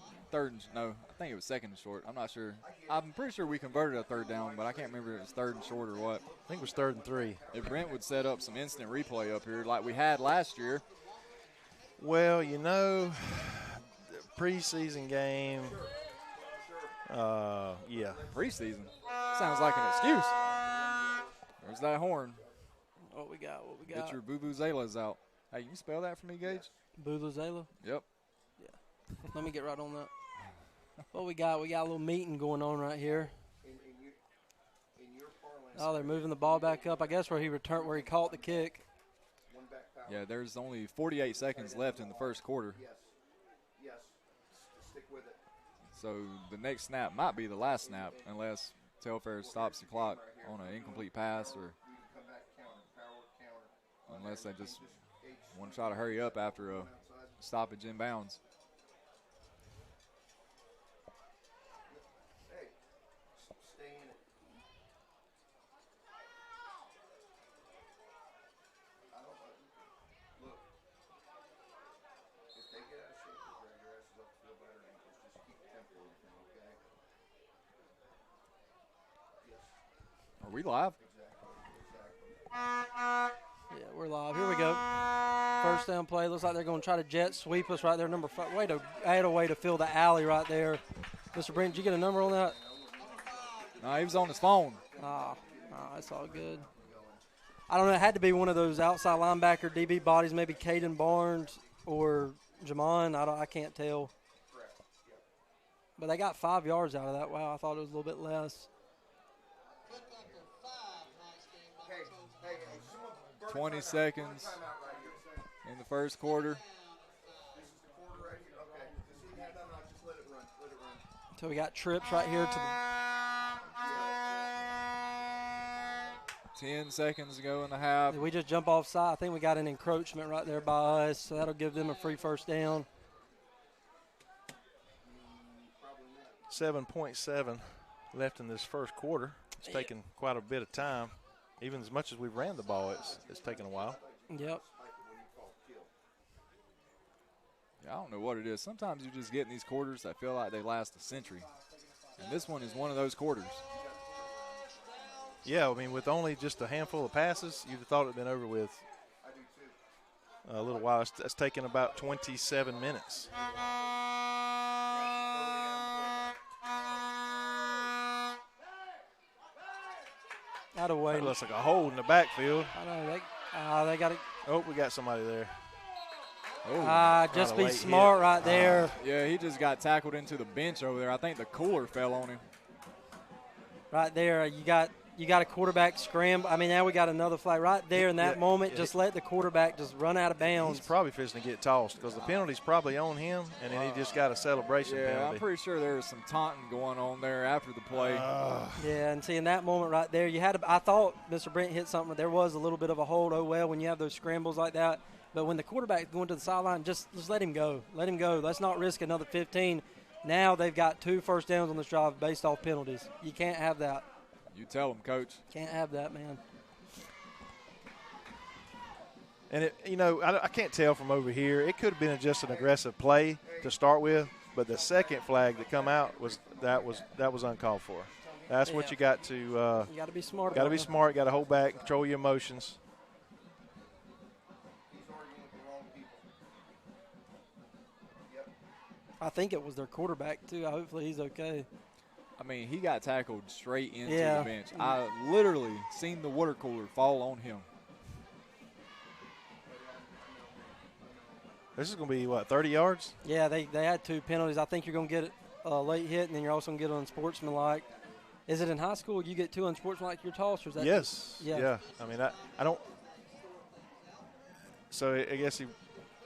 think it was second and short. I'm not sure. I'm pretty sure we converted a third down, but I can't remember if it was third and short or what. I think it was 3rd and 3. If Brent would set up some instant replay up here like we had last year. Well, the preseason game, yeah. Preseason? Sounds like an excuse. There's that horn. What we got? Get your vuvuzelas out. Hey, you spell that for me, Gage? Vuvuzela? Yep. Yeah. Let me get right on that. What we got? We got a little meeting going on right here. Oh, they're moving the ball back up. I guess where he caught the kick. Yeah, there's only 48 seconds left in the first quarter. Yes. Stick with it. So the next snap might be the last snap unless Telfair stops the clock on an incomplete pass or unless they just want to try to hurry up after a stoppage in bounds. Hey, stay in it. Look, if they get out of shape, they'll drag your asses up the field by their ankles. Just keep tempo with them, okay? Yes. Are we live? Yeah, we're live. Here we go. First down play. Looks like they're going to try to jet sweep us right there. Number 5. I had a way to fill the alley right there. Mr. Brent, did you get a number on that? No, he was on his phone. That's all good. I don't know. It had to be one of those outside linebacker DB bodies, maybe Caden Barnes or Jamon. I can't tell. But they got 5 yards out of that. Wow, I thought it was a little bit less. 20 seconds in the first quarter. So we got trips right here to the 10 seconds to go in the half. Did we just jump off side? I think we got an encroachment right there by us, so that'll give them a free first down. 7.7 left in this first quarter. It's taken quite a bit of time. Even as much as we've ran the ball, it's taken a while. Yep. Yeah, I don't know what it is. Sometimes you just get in these quarters that feel like they last a century. And this one is one of those quarters. Yeah, I mean, with only just a handful of passes, you'd have thought it had been over with a little while. It's taken about 27 minutes. Out of way. That looks like a hole in the backfield. I know. They got it. Oh, we got somebody there. Just be smart right there. Yeah, he just got tackled into the bench over there. I think the cooler fell on him. Right there, you got a quarterback scramble. I mean, now we got another flag right there in that moment. Just let the quarterback just run out of bounds. He's probably fishing to get tossed because the penalty's probably on him, and then he just got a celebration penalty. Yeah, I'm pretty sure there was some taunting going on there after the play. Yeah, and see, in that moment right there, I thought Mr. Brent hit something, but there was a little bit of a hold. Oh, well, when you have those scrambles like that. But when the quarterback's going to the sideline, just let him go. Let him go. Let's not risk another 15. Now they've got 2 first downs on this drive based off penalties. You can't have that. You tell them, Coach. Can't have that, man. And, I can't tell from over here. It could have been just an aggressive play to start with, but the second flag that come out was uncalled for. That's what you got to you got to be smart. Got to be smart. Got to hold back, control your emotions. I think it was their quarterback, too. Hopefully he's okay. I mean, he got tackled straight into the bench. I literally seen the water cooler fall on him. This is going to be, 30 yards? Yeah, they had 2 penalties. I think you're going to get a late hit, and then you're also going to get unsportsmanlike. Is it in high school you get 2 unsportsmanlike you're tossed? Or is that yes. Yeah. I mean, I don't – so I guess he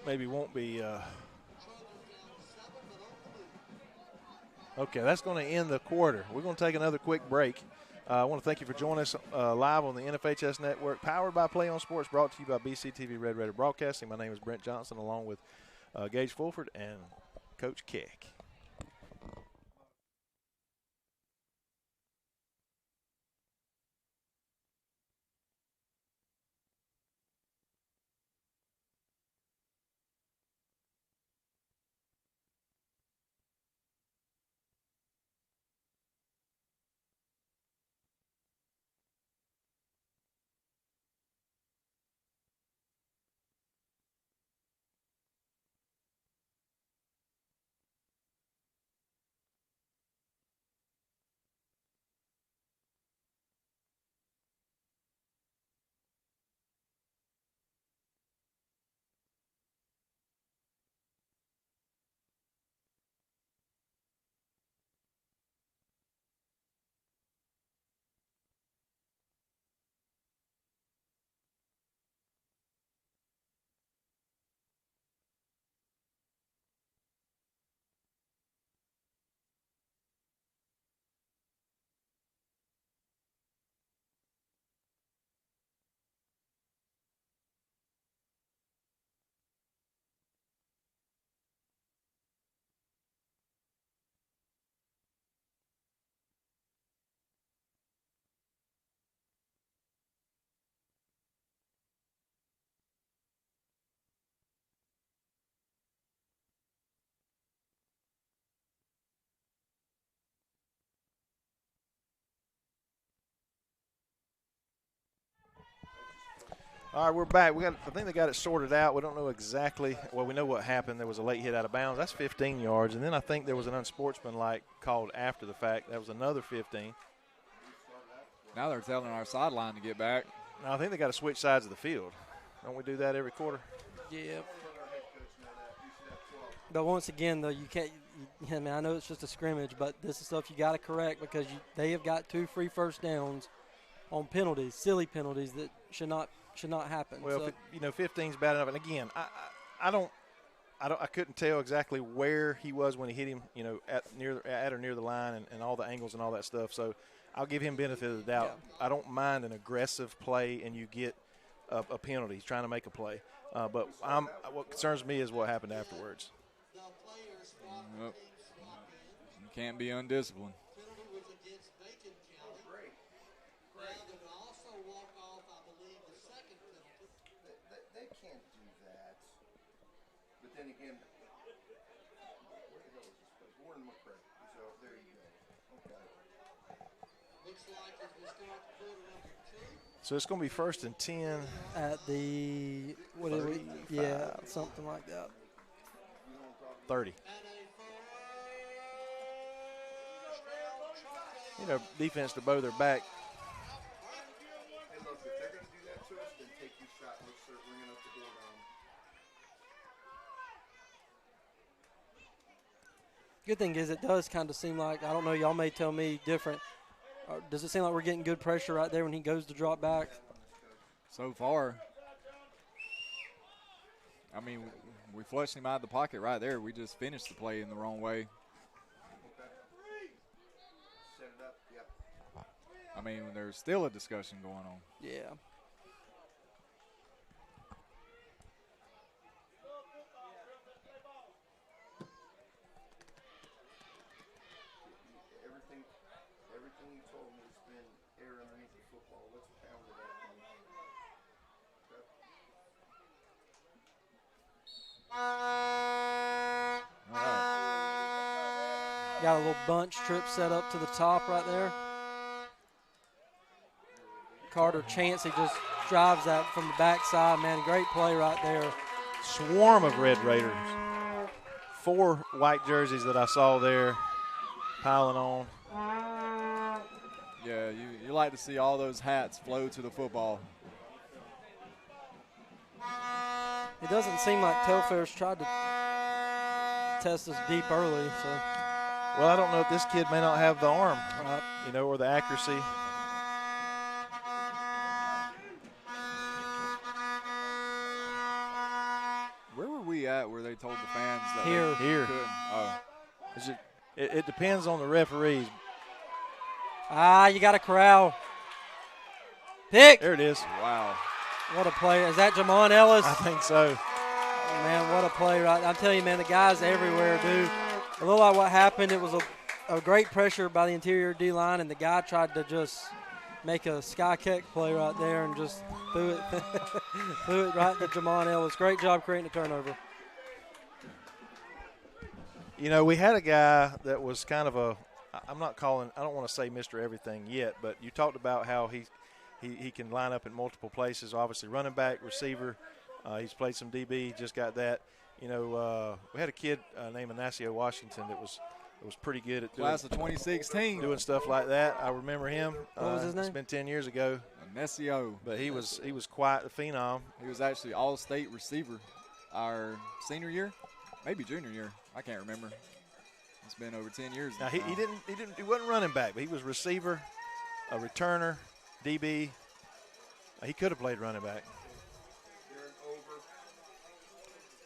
maybe won't be okay, that's going to end the quarter. We're going to take another quick break. I want to thank you for joining us live on the NFHS Network, powered by Play on Sports, brought to you by BCTV Red Raider Broadcasting. My name is Brent Johnson, along with Gage Fulford and Coach Keck. All right, we're back. I think they got it sorted out. We don't know exactly. Well, we know what happened. There was a late hit out of bounds. That's 15 yards. And then I think there was an unsportsmanlike called after the fact. That was another 15. Now they're telling our sideline to get back. No, I think they got to switch sides of the field. Don't we do that every quarter? Yep. But once again, though, you can't. I mean, I know it's just a scrimmage, but this is stuff you got to correct because they have got 2 free first downs on penalties, silly penalties that should not happen. Well, so, 15's bad enough. And again, I couldn't tell exactly where he was when he hit him, at or near the line and all the angles and all that stuff. So I'll give him benefit of the doubt. Yeah. I don't mind an aggressive play and you get a penalty. He's trying to make a play. But what concerns me is what happened afterwards. Yep. You can't be undisciplined. They can't do that. But then again, where the hell is this place? Warren McCray. So there you go. Okay. So it's going to be 1st and 10 at the something like that. 30. Defense to bow their back. Hey, look, if they're going to do that to us, then take your shot. Let's start ringing up the doorbell. Good thing is it does kind of seem like, I don't know, y'all may tell me different. Does it seem like we're getting good pressure right there when he goes to drop back? So far. I mean, we flushed him out of the pocket right there. We just finished the play in the wrong way. Set it up, yep. I mean, there's still a discussion going on. Yeah. Everything you told me has been air underneath the football. Let's pound it out. Got a little bunch trip set up to the top right there. Carter Chancey just drives that from the backside, man. Great play right there. Swarm of Red Raiders. 4 white jerseys that I saw there piling on. Yeah, you like to see all those hats flow to the football. It doesn't seem like Telfair's tried to test us deep early. So. Well, I don't know if this kid may not have the arm, or the accuracy. Where were we at where they told the fans that Here. they couldn't? Oh. It depends on the referees. You got a corral. Pick. There it is. Wow. What a play. Is that Jamon Ellis? I think so. Man, what a play. Right. I'm telling you, man, the guys everywhere, dude. A little like what happened. It was a great pressure by the interior D-line, and the guy tried to just make a sky kick play right there and just threw it right to Jamon Ellis. Great job creating a turnover. We had a guy that was kind of I don't want to say Mr. Everything yet, but you talked about how he can line up in multiple places, obviously running back, receiver. He's played some DB, just got that. We had a kid named Ignacio Washington that was pretty good at Class of 2016. doing stuff like that. I remember him. What was his name? It's been 10 years ago. Ignacio. But he was quite a phenom. He was actually all-state receiver our senior year, maybe junior year. I can't remember. It's been over 10 years now. He wasn't running back, but he was receiver, a returner, DB. He could have played running back.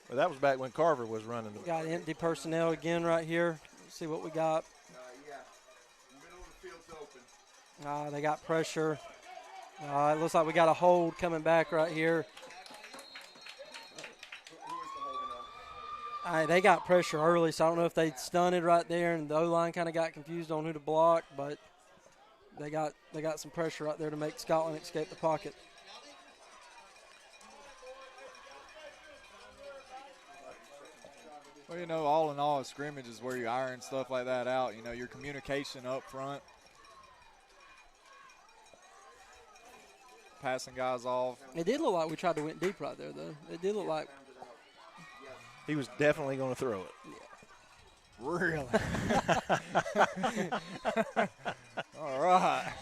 Well, that was back when Carver was running. Got empty personnel again right here. Let's see what we got. Middle of the field's open. They got pressure. It looks like we got a hold coming back right here. They got pressure early, so I don't know if they stunted right there and the O-line kind of got confused on who to block, but they got some pressure right there to make Scotland escape the pocket. Well, all in all, a scrimmage is where you iron stuff like that out. Your communication up front. Passing guys off. It did look like we tried to went deep right there, though. It did look like. He was definitely going to throw it. Yeah. Really? All right.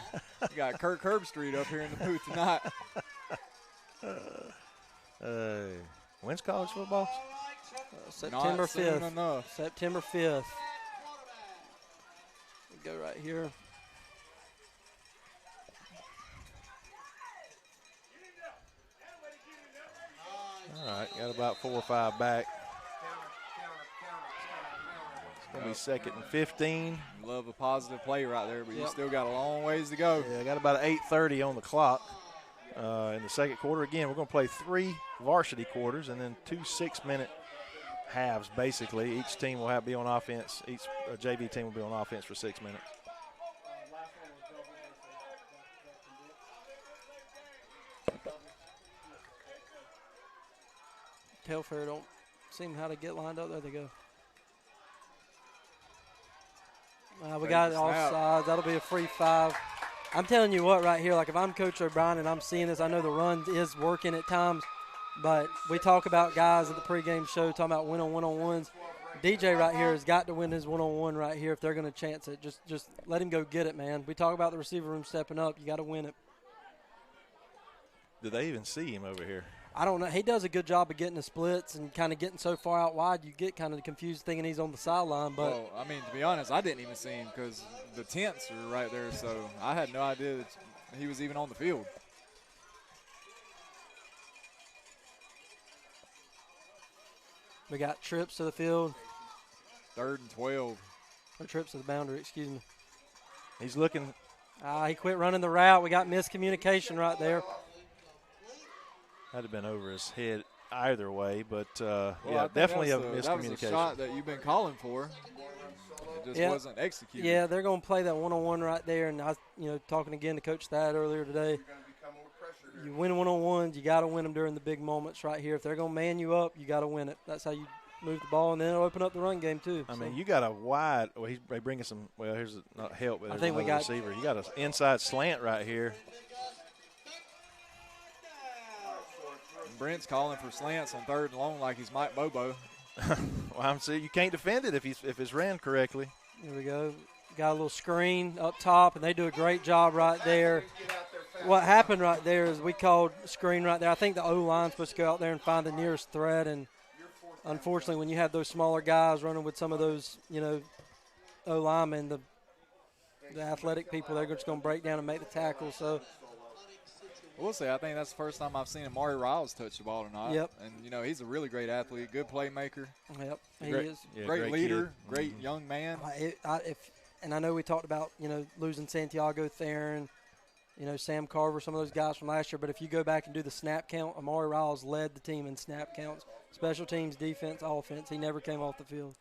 You got Kirk Herbstreit up here in the booth tonight. When's college football? September Not soon 5th. enough. September 5th. Go right here. All right, got about 4 or 5 back. It's going to be second and 15. Love a positive play right there, but Yep. you still got a long ways to go. Yeah, got about 8:30 on the clock in the second quarter. Again, we're going to play 3 varsity quarters and then 2 6-minute halves, basically. Each team will be on offense. Each JV team will be on offense for 6 minutes. Telfair don't seem how to get lined up. There they go. We got it offside. That'll be a free 5. I'm telling you what right here, like if I'm Coach O'Brien and I'm seeing this, I know the run is working at times, but we talk about guys at the pregame show talking about win on one-on-ones. DJ right here has got to win his one-on-one right here if they're going to chance it. Just let him go get it, man. We talk about the receiver room stepping up. You got to win it. Do they even see him over here? I don't know. He does a good job of getting the splits and kind of getting so far out wide, you get kind of confused thinking he's on the sideline. But well, I mean, to be honest, I didn't even see him because the tents are right there, so I had no idea that he was even on the field. We got trips to the field. 3rd and 12. Or trips to the boundary, excuse me. He's looking. He quit running the route. We got miscommunication right there. That'd have been over his head either way, but Well, definitely a that was miscommunication. a shot that you've been calling for. It just wasn't executed. Yeah, they're going to play that one-on-one right there. And I, talking again to Coach Thad earlier today, you win one-on-ones, you got to win them during the big moments right here. If they're going to man you up, you got to win it. That's how you move the ball, and then it'll open up the run game too. I mean, you got a wide. Well, he's bringing some. Well, here's not help, but I think we another got receiver. You got an inside slant right here. Brent's calling for slants on 3rd and long like he's Mike Bobo. Well, I'm saying you can't defend it if it's ran correctly. Here we go. Got a little screen up top, and they do a great job right there. What happened right there is we called screen right there. I think the O-line's supposed to go out there and find the nearest thread, and unfortunately when you have those smaller guys running with some of those, O-linemen, the athletic people, they're just going to break down and make the tackle. So We'll say I think that's the first time I've seen Amari Riles touch the ball tonight. Yep. And, he's a really great athlete, good playmaker. Yep, he great, is. Yeah, great leader, kid. great young man. And I know we talked about, losing Santiago Theron, Sam Carver, some of those guys from last year. But if you go back and do the snap count, Amari Riles led the team in snap counts. Special teams, defense, offense. He never came off the field.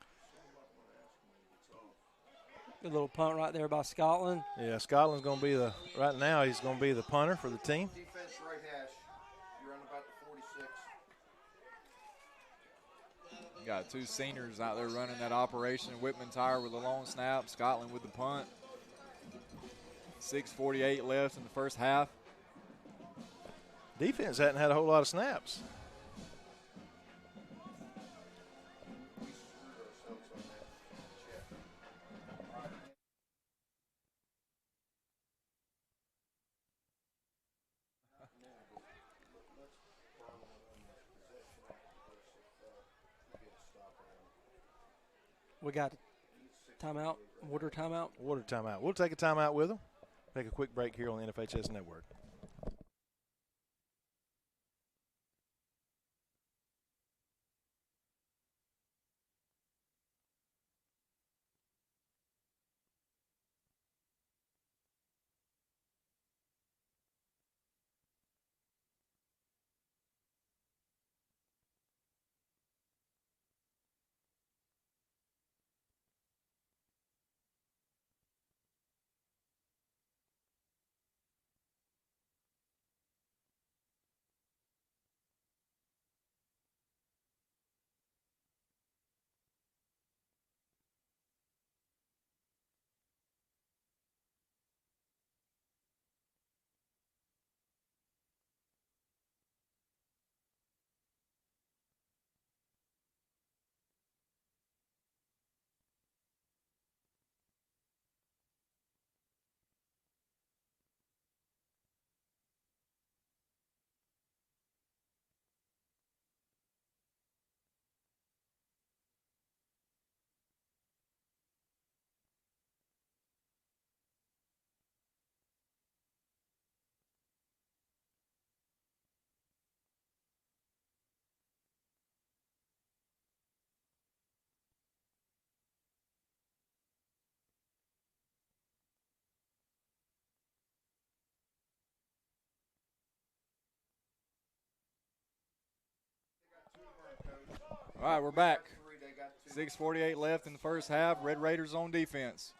Good little punt right there by Scotland. Yeah, Scotland's going to be right now he's going to be the punter for the team. Defense right hash. You're on about the 46. You got 2 seniors out there running that operation. Whitman Tire with a long snap, Scotland with the punt. 6:48 left in the first half. Defense hadn't had a whole lot of snaps. We got timeout, water timeout. Water timeout. We'll take a timeout with them. Take a quick break here on the NFHS Network. All right, we're back. 6:48 left in the first half. Red Raiders on defense.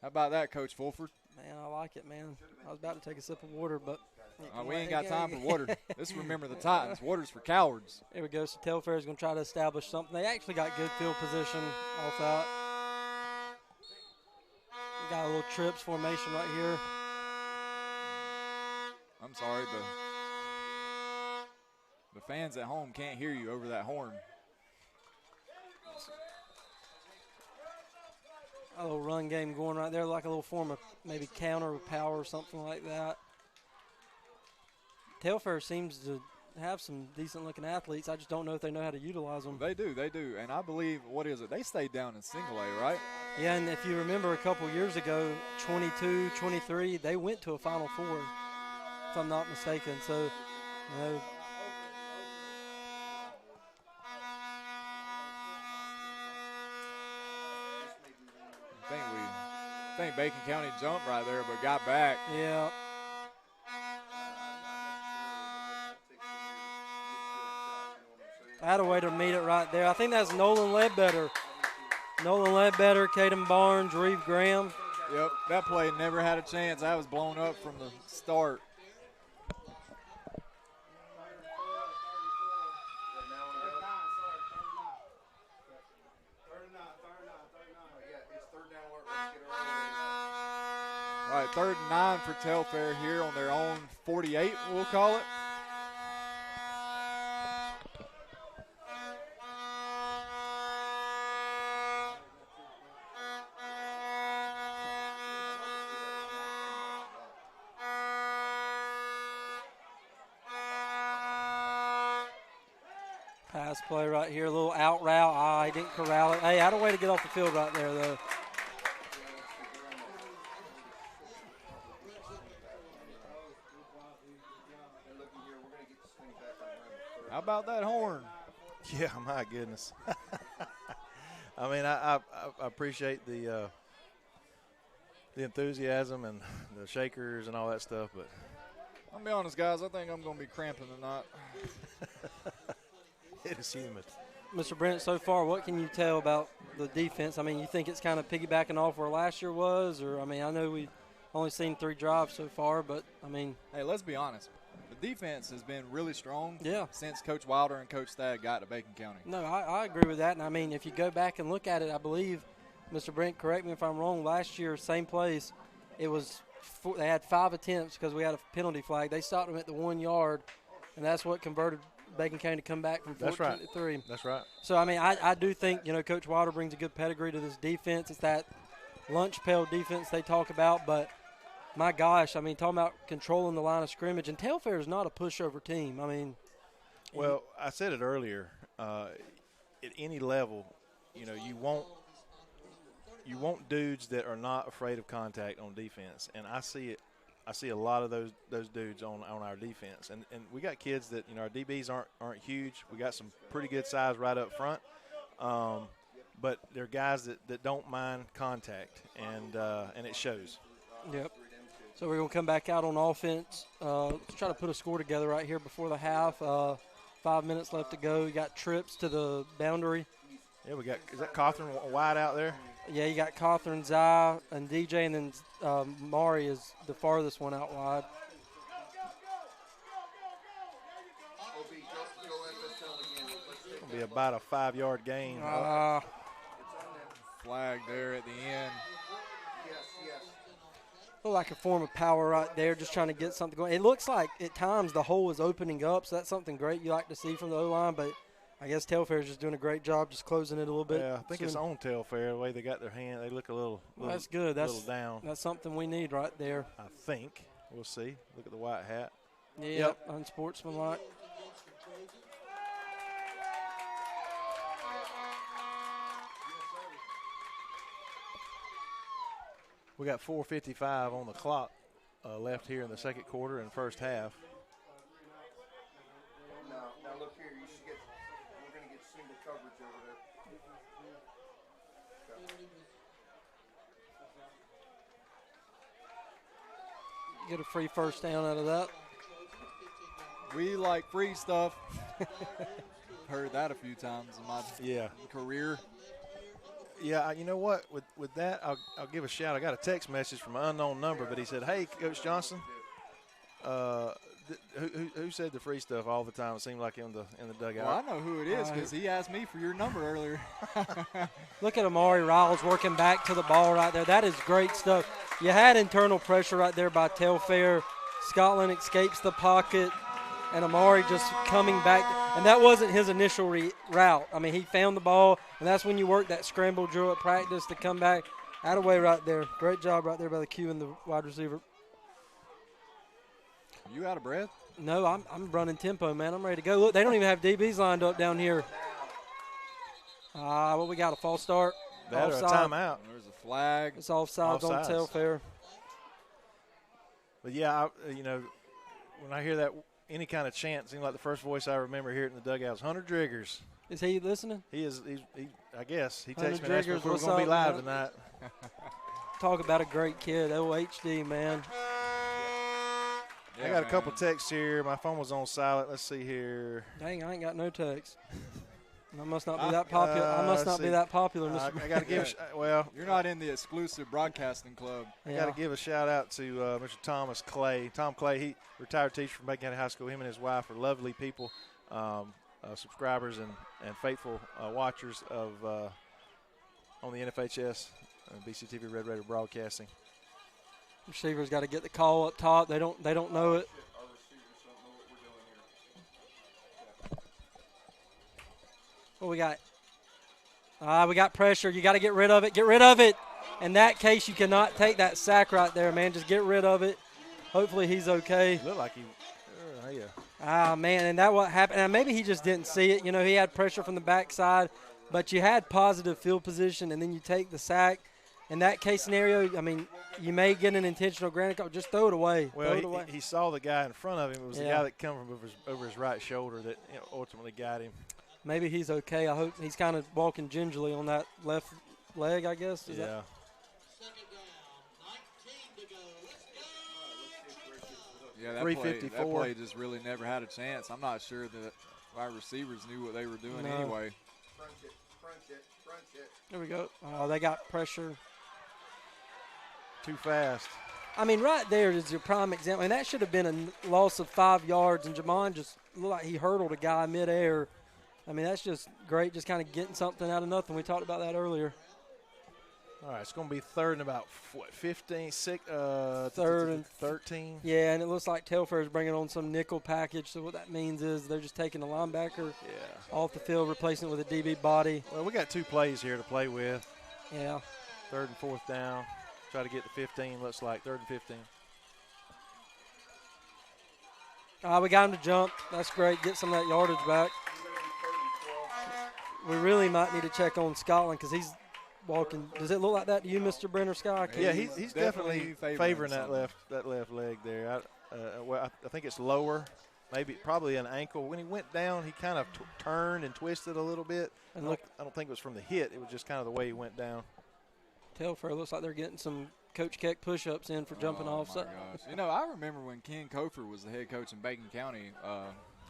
How about that, Coach Fulford? Man, I like it, man. I was about to take a sip of water, but we ain't got time for water. This is Remember the Titans. Water's for cowards. Here we go. So Telfair is going to try to establish something. They actually got good field position off that. We got a little trips formation right here. I'm sorry, the fans at home can't hear you over that horn. A little run game going right there, like a little form of maybe counter or power or something like that. Telfair seems to have some decent-looking athletes. I just don't know if they know how to utilize them. They do. And I believe, they stayed down in single A, right? Yeah, and if you remember a couple years ago, 22, 23, they went to a Final Four, if I'm not mistaken. So, you know, I think Bacon County jumped right there, but got back. Yeah. I had a way to meet it right there. I think that's Nolan Ledbetter. Caden Barnes, Reeve Graham. Yep, that play never had a chance. That was blown up from the start. All right, 3rd and 9 for Telfair here on their own 48, we'll call it. Pass play right here, a little out route. He didn't corral it. Hey, had a way to get off the field right there, though. How about that horn? Yeah, my goodness. I mean, I appreciate the enthusiasm and the shakers and all that stuff, but I'll be honest, guys. I think I'm going to be cramping tonight. it is humid. Mr. Brent, so far, what can you tell about the defense? I mean, you think it's kind of piggybacking off where last year was? Or, I mean, I know we've only seen 3 drives so far, but, I mean. Hey, let's be honest. The defense has been really strong since Coach Wilder and Coach Thad got to Bacon County. No, I agree with that. And, I mean, if you go back and look at it, I believe, Mr. Brent, correct me if I'm wrong, last year, same place, it was they had 5 attempts because we had a penalty flag. They stopped them at the 1 yard, and that's what converted Bacon County to come back from 14 to 3. That's right. So, I mean, I do think, Coach Wilder brings a good pedigree to this defense. It's that lunch pail defense they talk about, but – my gosh, I mean, talking about controlling the line of scrimmage, and Telfair is not a pushover team. I mean, well, I said it earlier. At any level, you want dudes that are not afraid of contact on defense, and I see it. I see a lot of those dudes on our defense, and we got kids that our DBs aren't huge. We got some pretty good size right up front, but they're guys that don't mind contact, and it shows. Yep. So we're going to come back out on offense. Let's try to put a score together right here before the half. 5 minutes left to go. You got trips to the boundary. Yeah, is that Cawthorn wide out there? Yeah, you got Cawthorn, Zai, and DJ, and then Mari is the farthest one out wide. It'll be about a 5-yard gain. Flag there at the end. Look like a form of power right there, just trying to get something going. It looks like at times the hole is opening up, so that's something great you like to see from the O-line, but I guess Telfair is just doing a great job just closing it a little bit. Yeah, I think it's on Telfair, the way they got their hand. They look a little that's good. That's little down. That's something we need right there. I think. We'll see. Look at the white hat. Yep. Unsportsmanlike. We got 4:55 on the clock left here in the second quarter and first half. Now look here, we're going to get single coverage over there. Get a free first down out of that. We like free stuff. heard that a few times in my career. Yeah, you know what? With that, I'll give a shout. I got a text message from an unknown number, but he said, "Hey, Coach Johnson, who said the free stuff all the time? It seemed like in the dugout." Well, I know who it is because he asked me for your number earlier. Look at Amari Riles working back to the ball right there. That is great stuff. You had internal pressure right there by Telfair. Scotland escapes the pocket, and Amari just coming back. And that wasn't his initial route. I mean, he found the ball, and that's when you work that scramble drill at practice to come back. Out of way right there. Great job right there by the Q and the wide receiver. You out of breath? No, I'm running tempo, man. I'm ready to go. Look, they don't even have DBs lined up down here. What we got, a false start? That or a timeout. There's a flag. It's offsides on Telfair. But, yeah, when I hear that any kind of chant, it seems like the first voice I remember hearing in the dugout is Hunter Driggers. Is he listening? He is. I guess. He Hunter texted me and asked me if we were Driggers, going to be live what's tonight. Talk about a great kid. OHD, man. I got a couple texts here. My phone was on silent. Let's see here. Dang, I ain't got no text. I must not be that popular. I must not be that popular, Mr. I got to give well. You're not in the exclusive broadcasting club. I got to give a shout out to Mr. Thomas Clay. Tom Clay, he retired teacher from Bacon County High School. Him and his wife are lovely people, subscribers and faithful watchers of on the NFHS, BCTV Red Raider Broadcasting. Receivers got to get the call up top. They don't know it. What we got? We got pressure. You got to get rid of it. Get rid of it. In that case, you cannot take that sack right there, man. Just get rid of it. Hopefully he's okay. Looked like he man, and that what happened. And maybe he just didn't see it. You know, he had pressure from the backside, but you had positive field position, and then you take the sack. In that case scenario, I mean, you may get an intentional granted call. Just throw it away. Well, he saw the guy in front of him. It was the guy that came from over his right shoulder that ultimately got him. Maybe he's okay. I hope he's kind of walking gingerly on that left leg, I guess. Is that? Yeah, that play just really never had a chance. I'm not sure that our receivers knew what they were doing anyway. Front it. There we go. Oh, they got pressure. Too fast. I mean, right there is your prime example. And that should have been a loss of 5 yards, and Jamon just looked like he hurdled a guy midair. I mean, that's just great, just kind of getting something out of nothing. We talked about that earlier. All right, it's going to be third and about, 15, third and 13. Yeah, and it looks like Telfair is bringing on some nickel package. So what that means is they're just taking the linebacker off the field, replacing it with a DB body. Well, we got 2 plays here to play with. Yeah. Third and fourth down. Try to get to 15, looks like. Third and 15. We got him to jump. That's great. Get some of that yardage back. We really might need to check on Scotland because he's walking. Does it look like that to you, Mr. Brenner Scott? Yeah, he's definitely favoring that left leg there. I think it's lower, probably an ankle. When he went down, he kind of turned and twisted a little bit. And I don't think it was from the hit. It was just kind of the way he went down. Telfair looks like they're getting some Coach Keck push-ups in for jumping off. Oh, my gosh. You know, I remember when Ken Kofer was the head coach in Bacon County.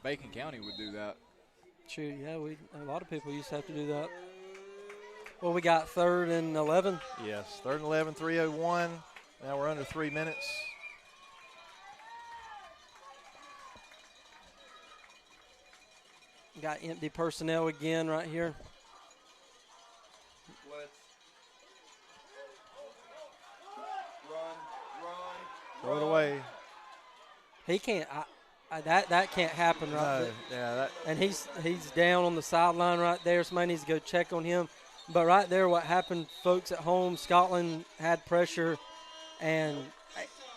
Bacon County would do that. Shoot, yeah, a lot of people used to have to do that. Well, we got 3rd and 11. Yes, 3rd and 11, 3:01. Now we're under 3 minutes. Got empty personnel again right here. Throw it away. He can't. That can't happen right there. Yeah, and he's down on the sideline right there. Somebody needs to go check on him. But right there, what happened, folks at home, Scotland had pressure, and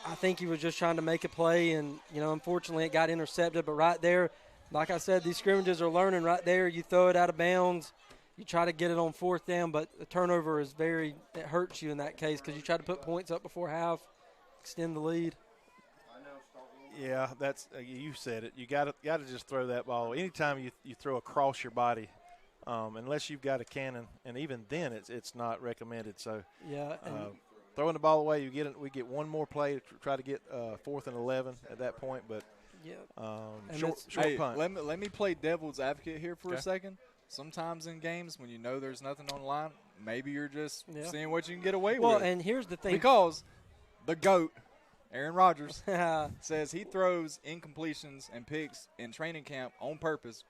I think he was just trying to make a play, and, unfortunately it got intercepted. But right there, like I said, these scrimmages are learning right there. You throw it out of bounds. You try to get it on 4th down, but the turnover is it hurts you in that case because you try to put points up before half, extend the lead. Yeah, that's you said it. You got to just throw that ball. Anytime you throw across your body, unless you've got a cannon, and even then it's not recommended. So throwing the ball away, we get one more play to try to get 4th and 11 at that point. But Short punt. Let me play devil's advocate here for a Okay. second. Sometimes in games when you know there's nothing on the line, maybe you're just seeing what you can get away with. Well, and here's the thing. Because the GOAT, Aaron Rodgers, says he throws incompletions and picks in training camp on purpose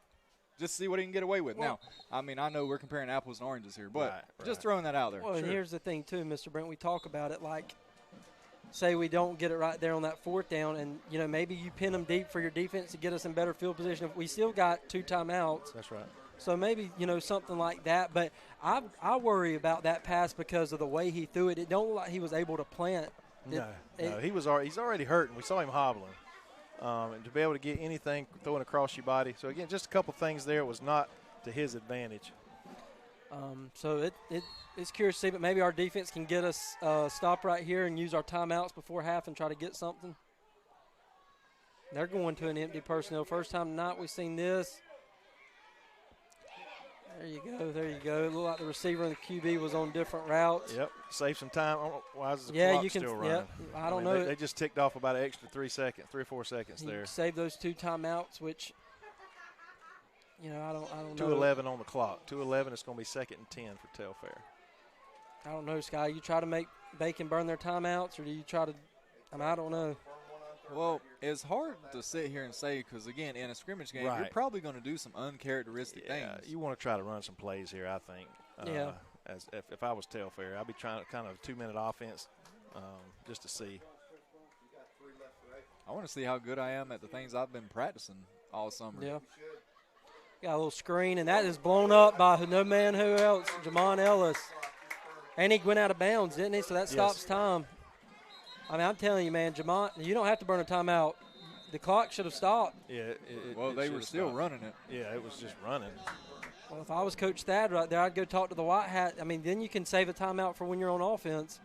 just to see what he can get away with. Well, now, I mean, I know we're comparing apples and oranges here, but Right. just throwing that out there. Well, and here's the thing, too, Mr. Brent. We talk about it like, say we don't get it right there on that fourth down, and, maybe you pin them deep for your defense to get us in better field position. If we still got 2 timeouts. That's right. So maybe, something like that. But I worry about that pass because of the way he threw it. It don't look like he was able to plant. No, he's already hurt, and we saw him hobbling. And to be able to get anything throwing across your body. So, again, just a couple things there. It was not to his advantage. So it's curious to see, but maybe our defense can get us stop right here and use our timeouts before half and try to get something. They're going to an empty personnel. First time tonight we've seen this. There you go. It looked like the receiver and the QB was on different routes. Yep, save some time. Why is the clock still running? Yep, I don't know. They just ticked off about an extra 3 or 4 seconds there. Save those 2 timeouts, which I don't know. 2:11 on the clock. 2:11. It's going to be 2nd and 10 for Telfair. I don't know, Sky. You try to make Bacon burn their timeouts, or do you try to? I don't know. Well, it's hard to sit here and say because, again, in a scrimmage game, you're probably going to do some uncharacteristic things. You want to try to run some plays here, I think. As if I was Telfair, I'd be trying to kind of a 2-minute offense just to see. I want to see how good I am at the things I've been practicing all summer. Yeah. Got a little screen, and that is blown up by no man who else, Jamon Ellis. And he went out of bounds, didn't he? So that stops time. I mean, I'm telling you, man, Jamon, you don't have to burn a timeout. The clock should have stopped. Yeah. They were still running it. Yeah, it was just running. Well, if I was Coach Thad right there, I'd go talk to the white hat. I mean, then you can save a timeout for when you're on offense.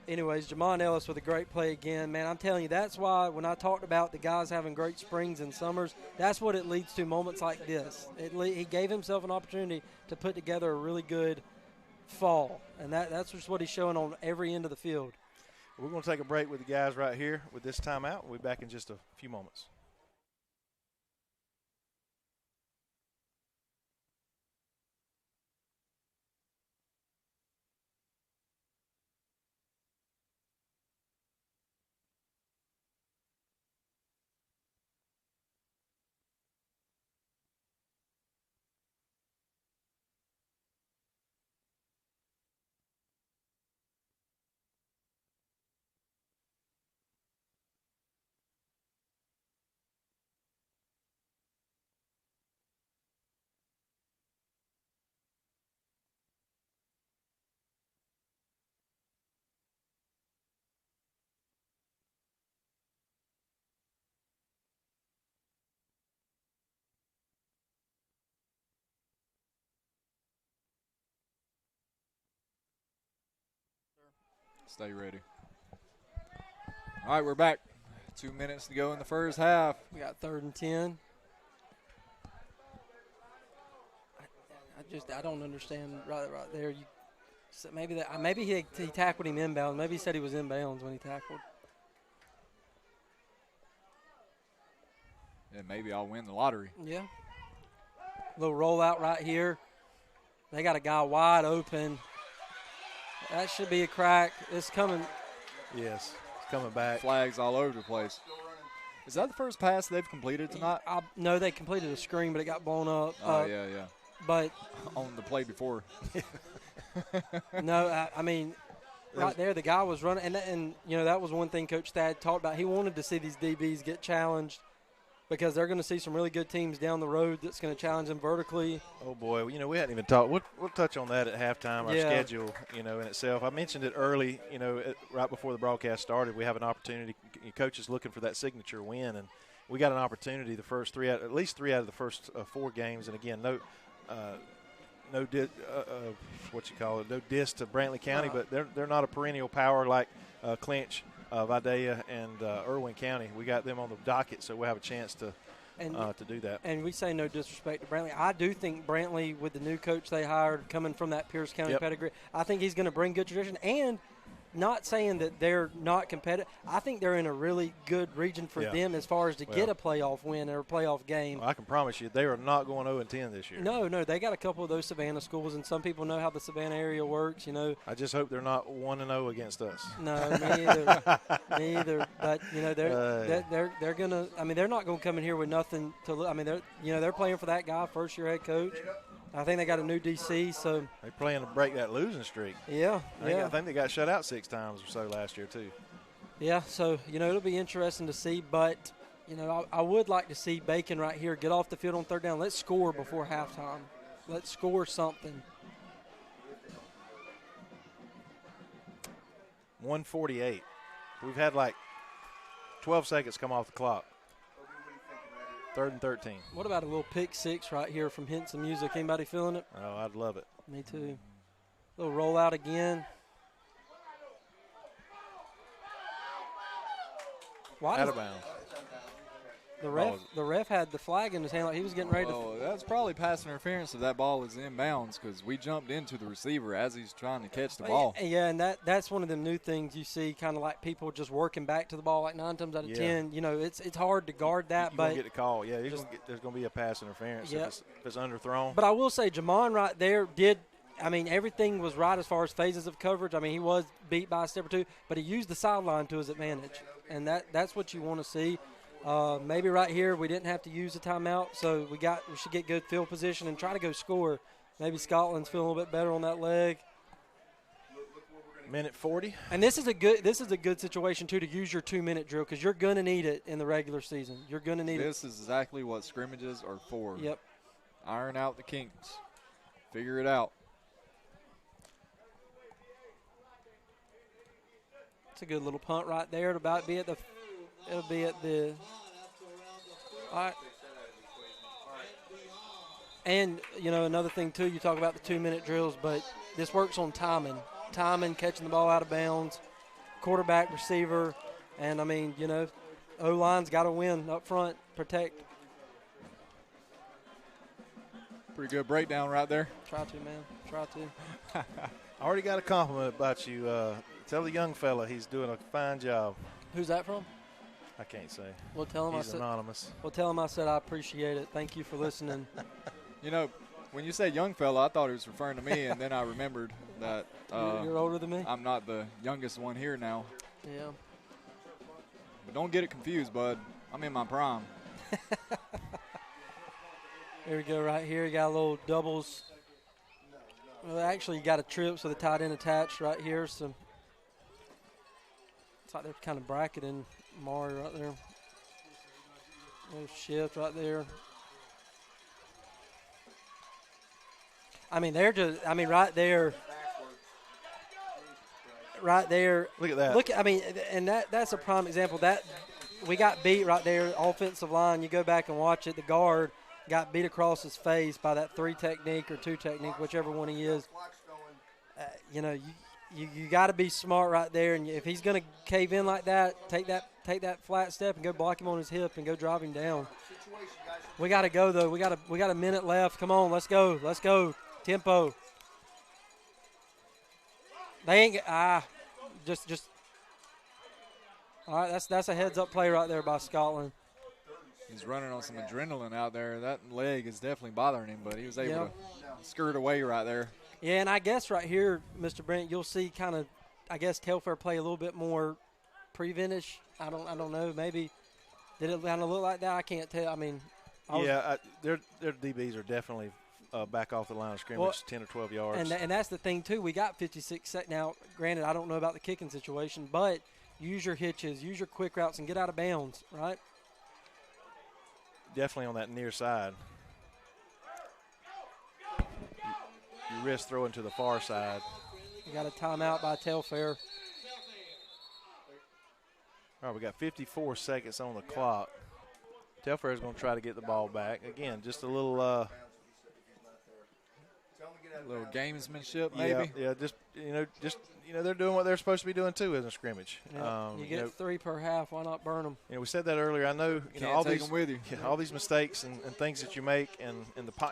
Anyways, Jamon Ellis with a great play again. Man, I'm telling you, that's why when I talked about the guys having great springs and summers, that's what it leads to, moments like this. He gave himself an opportunity to put together a really good fall, and that's just what he's showing on every end of the field. We're going to take a break with the guys right here with this timeout. We'll be back in just a few moments. Stay ready. All right, we're back. 2 minutes to go in the first half. We got 3rd and 10. I don't understand right there. Maybe he tackled him inbound. Maybe he said he was inbounds when he tackled. And maybe I'll win the lottery. Yeah. Little rollout right here. They got a guy wide open. That should be a crack. It's coming. Yes, it's coming back. Flags all over the place. Is that the first pass they've completed tonight? No, they completed a screen, but it got blown up. Oh, yeah. But on the play before. No, I mean, right there, the guy was running. And that was one thing Coach Thad talked about. He wanted to see these DBs get challenged because they're going to see some really good teams down the road that's going to challenge them vertically. Oh, boy. We hadn't even talked. We'll touch on that at halftime, our schedule, in itself. I mentioned it early, right before the broadcast started. We have an opportunity. Coach is looking for that signature win, and we got an opportunity the first at least three out of the first 4 games. And, again, no diss to Brantley County, but they're not a perennial power like Clinch, Vidalia, and Irwin County. We got them on the docket, so we'll have a chance to do that. And we say no disrespect to Brantley. I do think Brantley, with the new coach they hired, coming from that Pierce County pedigree, I think he's going to bring good tradition. And not saying that they're not competitive. I think they're in a really good region for them as far as to get a playoff win or a playoff game. Well, I can promise you they are not going 0-10 this year. No, they got a couple of those Savannah schools, and some people know how the Savannah area works. I just hope they're not 1-0 against us. No, me either. Me either. But they're gonna. I mean, they're not gonna come in here with nothing to look. I mean, they're playing for that guy, first year head coach. I think they got a new DC, so they're playing to break that losing streak. Yeah, I think they got shut out 6 times or so last year too. Yeah, so it'll be interesting to see, but I would like to see Bacon right here get off the field on 3rd down. Let's score before halftime. Let's score something. 148. We've had like 12 seconds come off the clock. 3rd and 13. What about a little pick 6 right here from Hints and Music? Anybody feeling it? Oh, I'd love it. Me too. Little rollout again. Out of bounds. The ref had the flag in his hand like he was getting ready to. That's probably pass interference if that ball was inbounds because we jumped into the receiver as he's trying to catch the ball. Yeah, and that's one of the new things you see, kind of like people just working back to the ball like 9 times out of 10. It's hard to guard that. You're but going to get the call. Yeah, there's going to be a pass interference if it's underthrown. But I will say Jamon right there did – I mean, everything was right as far as phases of coverage. I mean, he was beat by a step or two, but he used the sideline to his advantage, and that's what you want to see. Maybe right here we didn't have to use a timeout, so we should get good field position and try to go score. Maybe Scotland's feeling a little bit better on that leg. Minute 40. And this is a good situation too to use your 2-minute drill because you're going to need it in the regular season. You're going to need it. This is exactly what scrimmages are for. Yep. Iron out the kinks. Figure it out. It's a good little punt right there. It'll be at the. All right. And, another thing, too, you talk about the 2-minute drills, but this works on timing. Timing, catching the ball out of bounds, quarterback, receiver, and, O-line's got to win up front, protect. Pretty good breakdown right there. Try to, man. Try to. I already got a compliment about you. Tell the young fella he's doing a fine job. Who's that from? I can't say. Well, tell him he's anonymous. Well, tell him I said I appreciate it. Thank you for listening. When you said young fella, I thought he was referring to me, and then I remembered that you're older than me. I'm not the youngest one here now. Yeah. But don't get it confused, bud. I'm in my prime. There we go right here. You got a little doubles. Well, actually, you got a trip, so the tight end attached right here. So it's like they're kind of bracketing Mari right there. Little shift right there. They're just, right there. Right there. Look at that. And that's a prime example. That we got beat right there, offensive line. You go back and watch it. The guard got beat across his face by that 3 technique or 2 technique, whichever one he is. You got to be smart right there. And if he's going to cave in like that, take that flat step and go block him on his hip and go drive him down. We got to go though. We got a minute left. Come on, let's go. Let's go. Tempo. They ain't just. All right, that's a heads-up play right there by Scotland. He's running on some adrenaline out there. That leg is definitely bothering him, but he was able to skirt away right there. Yeah, and I guess right here, Mr. Brent, you'll see kind of, Telfair play a little bit more preventish. I don't know. Maybe did it kind of look like that? I can't tell. Their DBs are definitely back off the line of scrimmage, 10 or 12 yards. And that's the thing, too. We got 56 set. Now, granted, I don't know about the kicking situation, but use your hitches, use your quick routes, and get out of bounds, right? Definitely on that near side. You risk throwing to the far side. We got a timeout by Telfair. All right, we got 54 seconds on the clock. Telfair is going to try to get the ball back. Again, just a little gamesmanship, maybe. Yeah. They're doing what they're supposed to be doing too in a scrimmage. Yeah. You get 3 per half. Why not burn them? We said that earlier. I know all these with you. All these mistakes and things that you make, and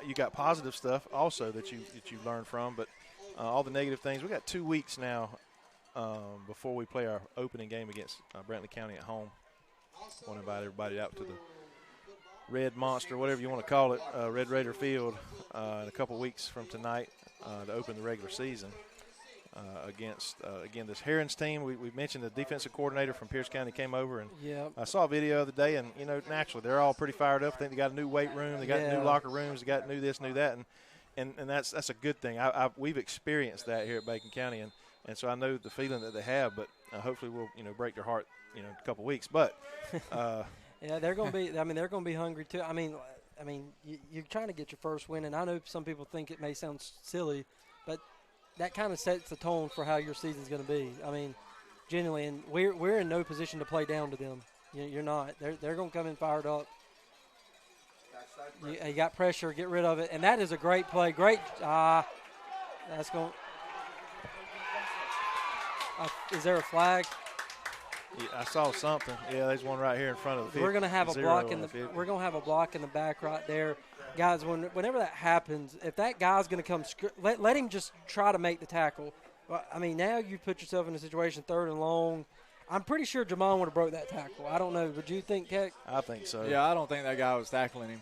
you got positive stuff also that you learn from, but all the negative things. We got 2 weeks now before we play our opening game against Brantley County at home. I want to invite everybody out to the Red Monster, whatever you want to call it, Red Raider Field in a couple weeks from tonight to open the regular season against, again, this Herons team. We mentioned the defensive coordinator from Pierce County came over, and I saw a video the other day, and, you know, naturally they're all pretty fired up. I think they got a new weight room. They got new locker rooms. They got new this, new that, and that's a good thing. We've experienced that here at Bacon County, and so I know the feeling that they have, but hopefully we'll, you know, break their heart, you know, in a couple weeks. But yeah, they're going to be. I mean, they're going to be hungry too. I mean, you're trying to get your first win, and I know some people think it may sound silly, but that kind of sets the tone for how your season's going to be. I mean, genuinely, and we're in no position to play down to them. You're not. They're going to come in fired up. You got pressure, get rid of it, and that is a great play. Great. That's going. Is there a flag? Yeah, I saw something. Yeah, there's one right here in front of the field. We're going to have a block in the. We're going to have a block in the back right there, guys. Whenever that happens, if that guy's going to come, let him just try to make the tackle. Well, I mean, now you put yourself in a situation 3rd and long. I'm pretty sure Jamon would have broke that tackle. I don't know. Would you think, Keck? I think so. Yeah, I don't think that guy was tackling him.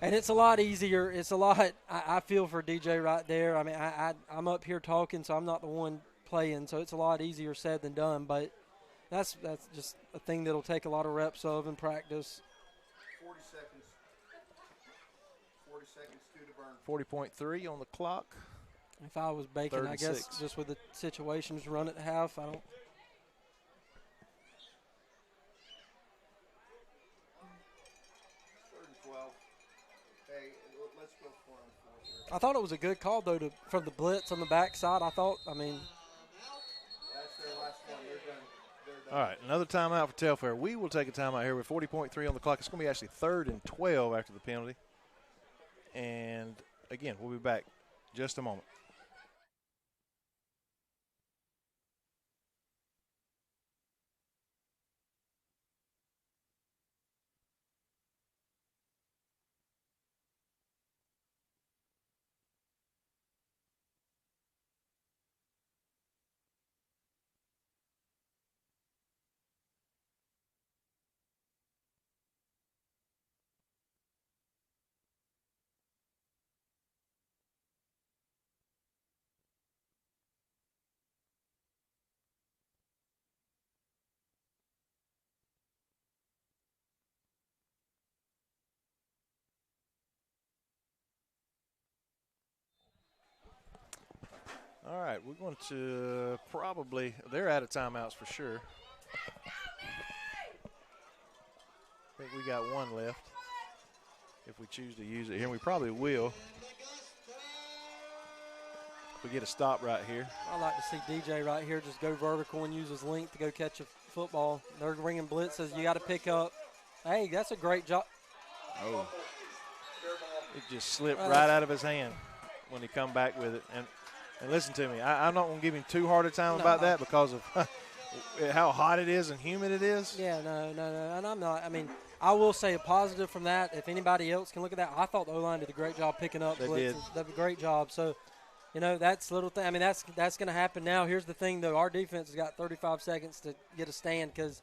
And it's a lot easier. It's a lot. I feel for DJ right there. I mean, I'm up here talking, so I'm not the one playing, so it's a lot easier said than done. But that's just a thing that'll take a lot of reps of in practice. 40 seconds. 40 seconds, 2 to burn. 40.3 on the clock. If I was Bacon, I guess 36. just with the situations, run at half. I don't. 3rd and 12. Hey, let's go 4 on 4 here. I thought it was a good call though from the blitz on the backside. I mean. That's their last one. They're done. All right, another timeout for Telfair. We will take a timeout here with 40.3 on the clock. It's going to be actually 3rd and 12 after the penalty. And, again, we'll be back just a moment. All right, we're going to probably – they're out of timeouts for sure. I think we got one left if we choose to use it here. We probably will. If we get a stop right here. I like to see DJ right here just go vertical and use his length to go catch a football. They're ringing blitzes. You got to pick up. Hey, that's a great job. Oh. It just slipped right out of his hand when he come back with it. And listen to me, I'm not going to give him too hard a time about that because of how hot it is and humid it is. Yeah, no. And I'm not. I mean, I will say a positive from that. If anybody else can look at that, I thought the O-line did a great job picking up blitzes. They did a great job. So, you know, that's little thing. I mean, that's going to happen now. Here's the thing, though. Our defense has got 35 seconds to get a stand because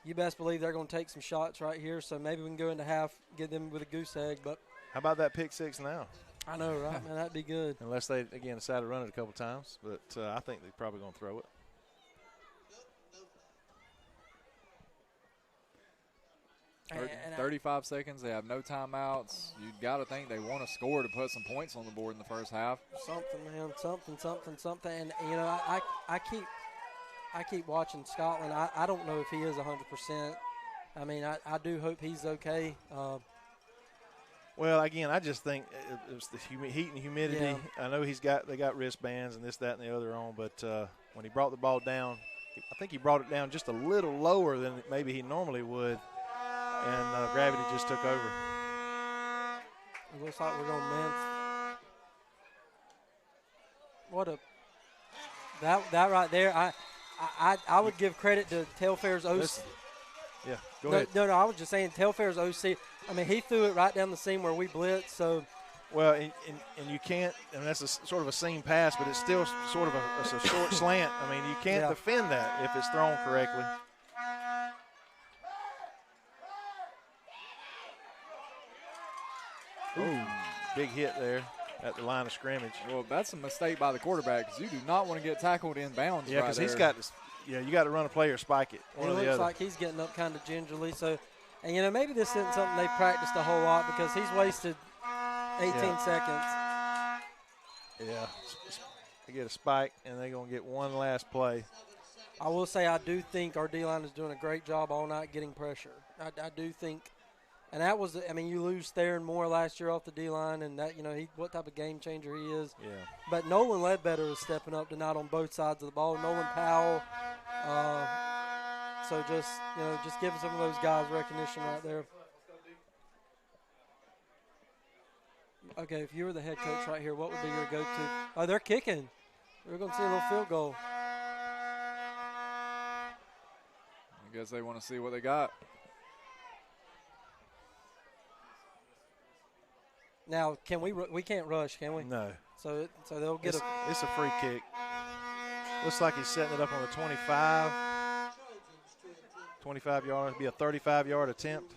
you best believe they're going to take some shots right here. So maybe we can go into half, get them with a goose egg. But how about that pick six now? I know, right, man? That'd be good. Unless they, again, decide to run it a couple times. But I think they're probably going to throw it. And 35 seconds. They have no timeouts. You've got to think they want to score to put some points on the board in the first half. Something, man. Something. And, you know, I keep watching Scotland. I don't know if he is 100%. I mean, I do hope he's okay. Well, again, I just think it's the heat and humidity. Yeah. I know they got wristbands and this, that, and the other on, but when he brought the ball down, I think he brought it down just a little lower than maybe he normally would, and gravity just took over. It looks like we're going to man. What a that right there. I would give credit to Telfair's OC. Yeah, go ahead. No, I was just saying Telfair's OC. I mean, he threw it right down the seam where we blitzed. So, Well, and you can't, and that's sort of a seam pass, but it's still sort of it's a short slant. I mean, you can't defend that if it's thrown correctly. Ooh, big hit there at the line of scrimmage. Well, that's a mistake by the quarterback because you do not want to get tackled in bounds. Yeah, because he's got, you got to run a play or spike it. It looks like he's getting up kind of gingerly. So, and maybe this isn't something they've practiced a whole lot because he's wasted 18 seconds. Yeah, they get a spike and they're going to get one last play. I will say I do think our D-line is doing a great job all night getting pressure. I do think. And that was, you lose Thayer and Moore last year off the D-line, and that, what type of game changer he is. Yeah. But Nolan Ledbetter is stepping up tonight on both sides of the ball. Nolan Powell. So just giving some of those guys recognition right there. Okay, if you were the head coach right here, what would be your go-to? Oh, they're kicking. We're going to see a little field goal. I guess they want to see what they got. Now, can we can't rush, can we? No. So they'll get it's a free kick. Looks like he's setting it up on the 25. 25 yard. It'll be a 35-yard attempt.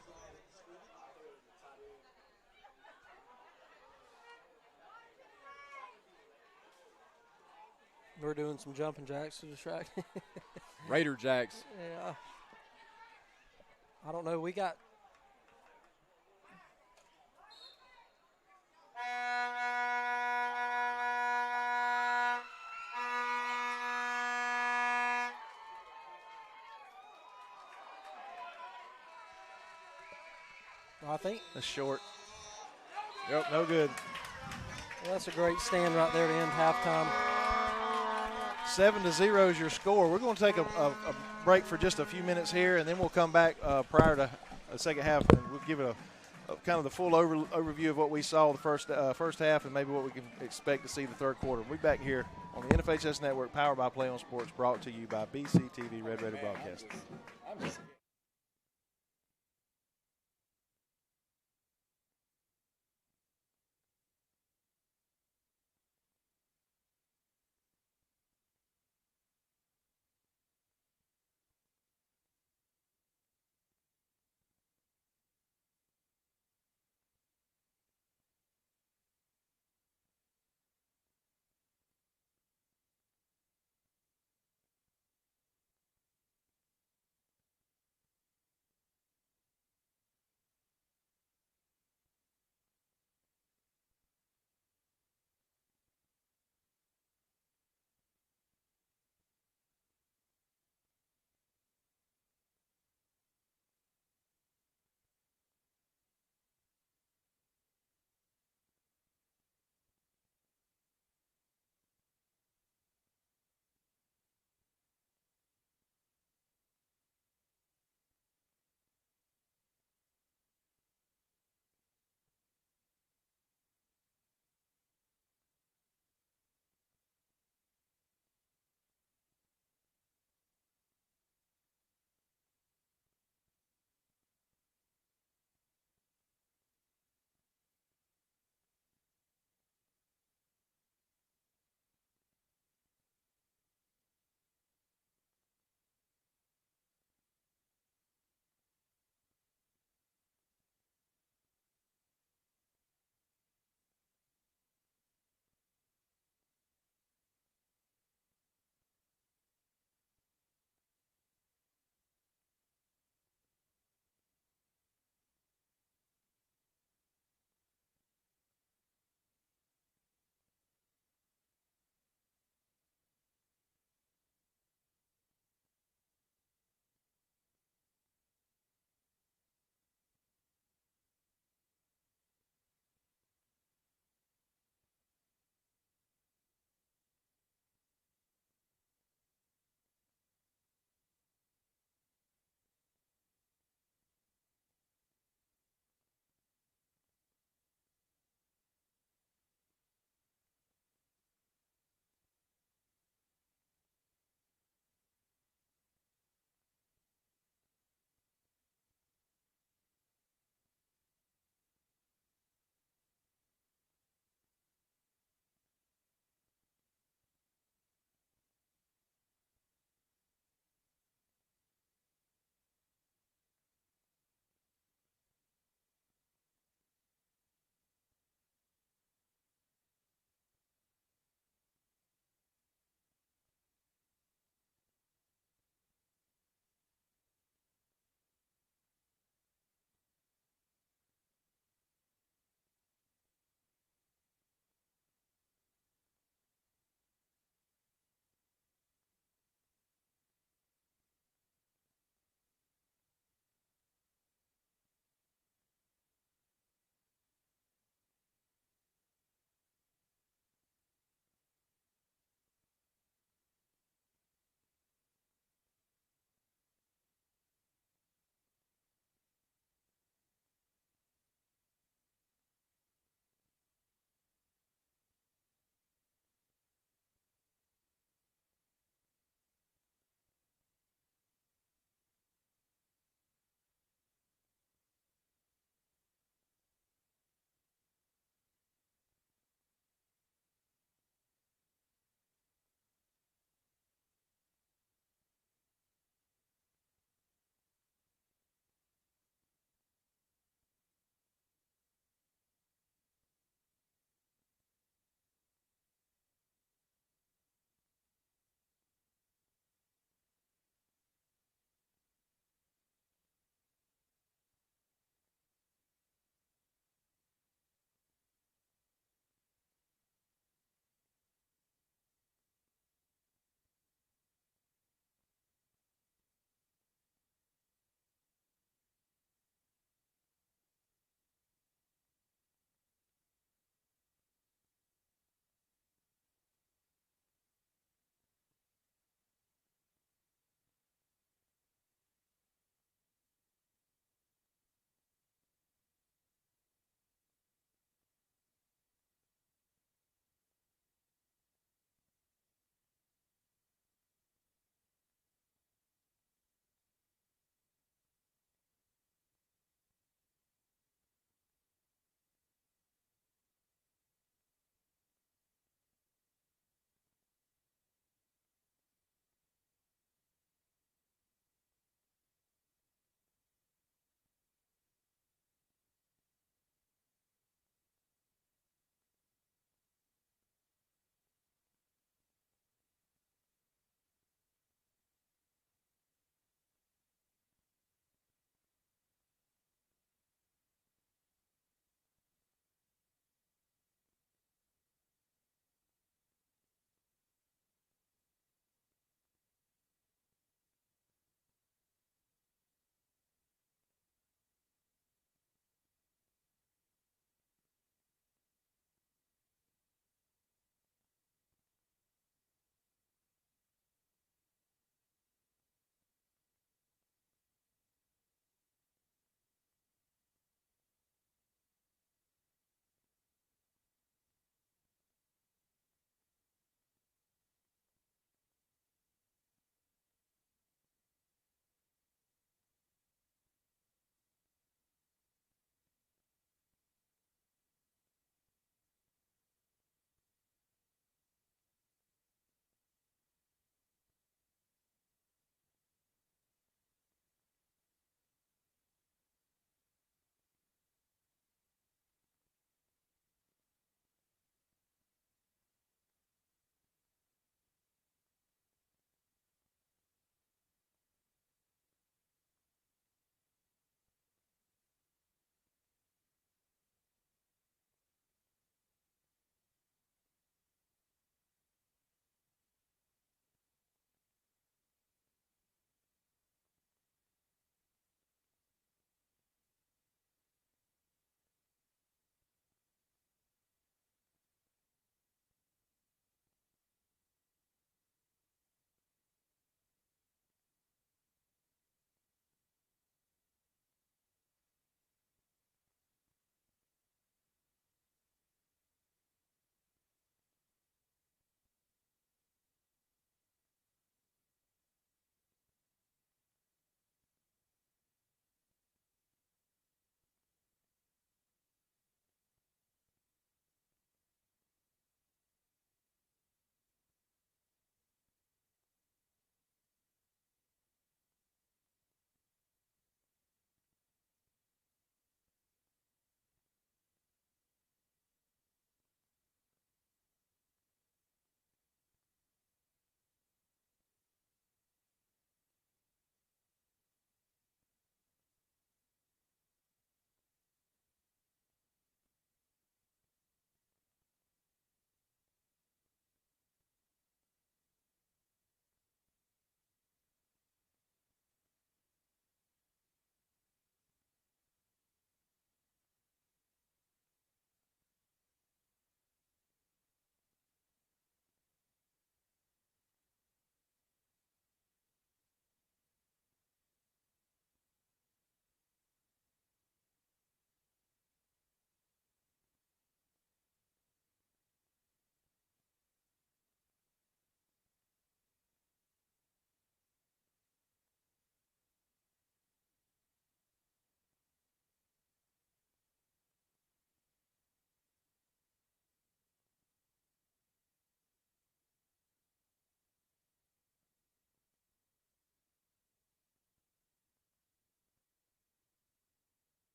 We're doing some jumping jacks to distract. Raider jacks. Yeah. I don't know. We got. I think that's short. Yep, no good. Well, that's a great stand right there to end halftime. 7-0 is your score. We're going to take a break for just a few minutes here, and then we'll come back prior to the second half, and we'll give it a kind of the full overview of what we saw the first half and maybe what we can expect to see the third quarter. We'll be back here on the NFHS Network, powered by Play on Sports, brought to you by BCTV Red Raider Broadcasting.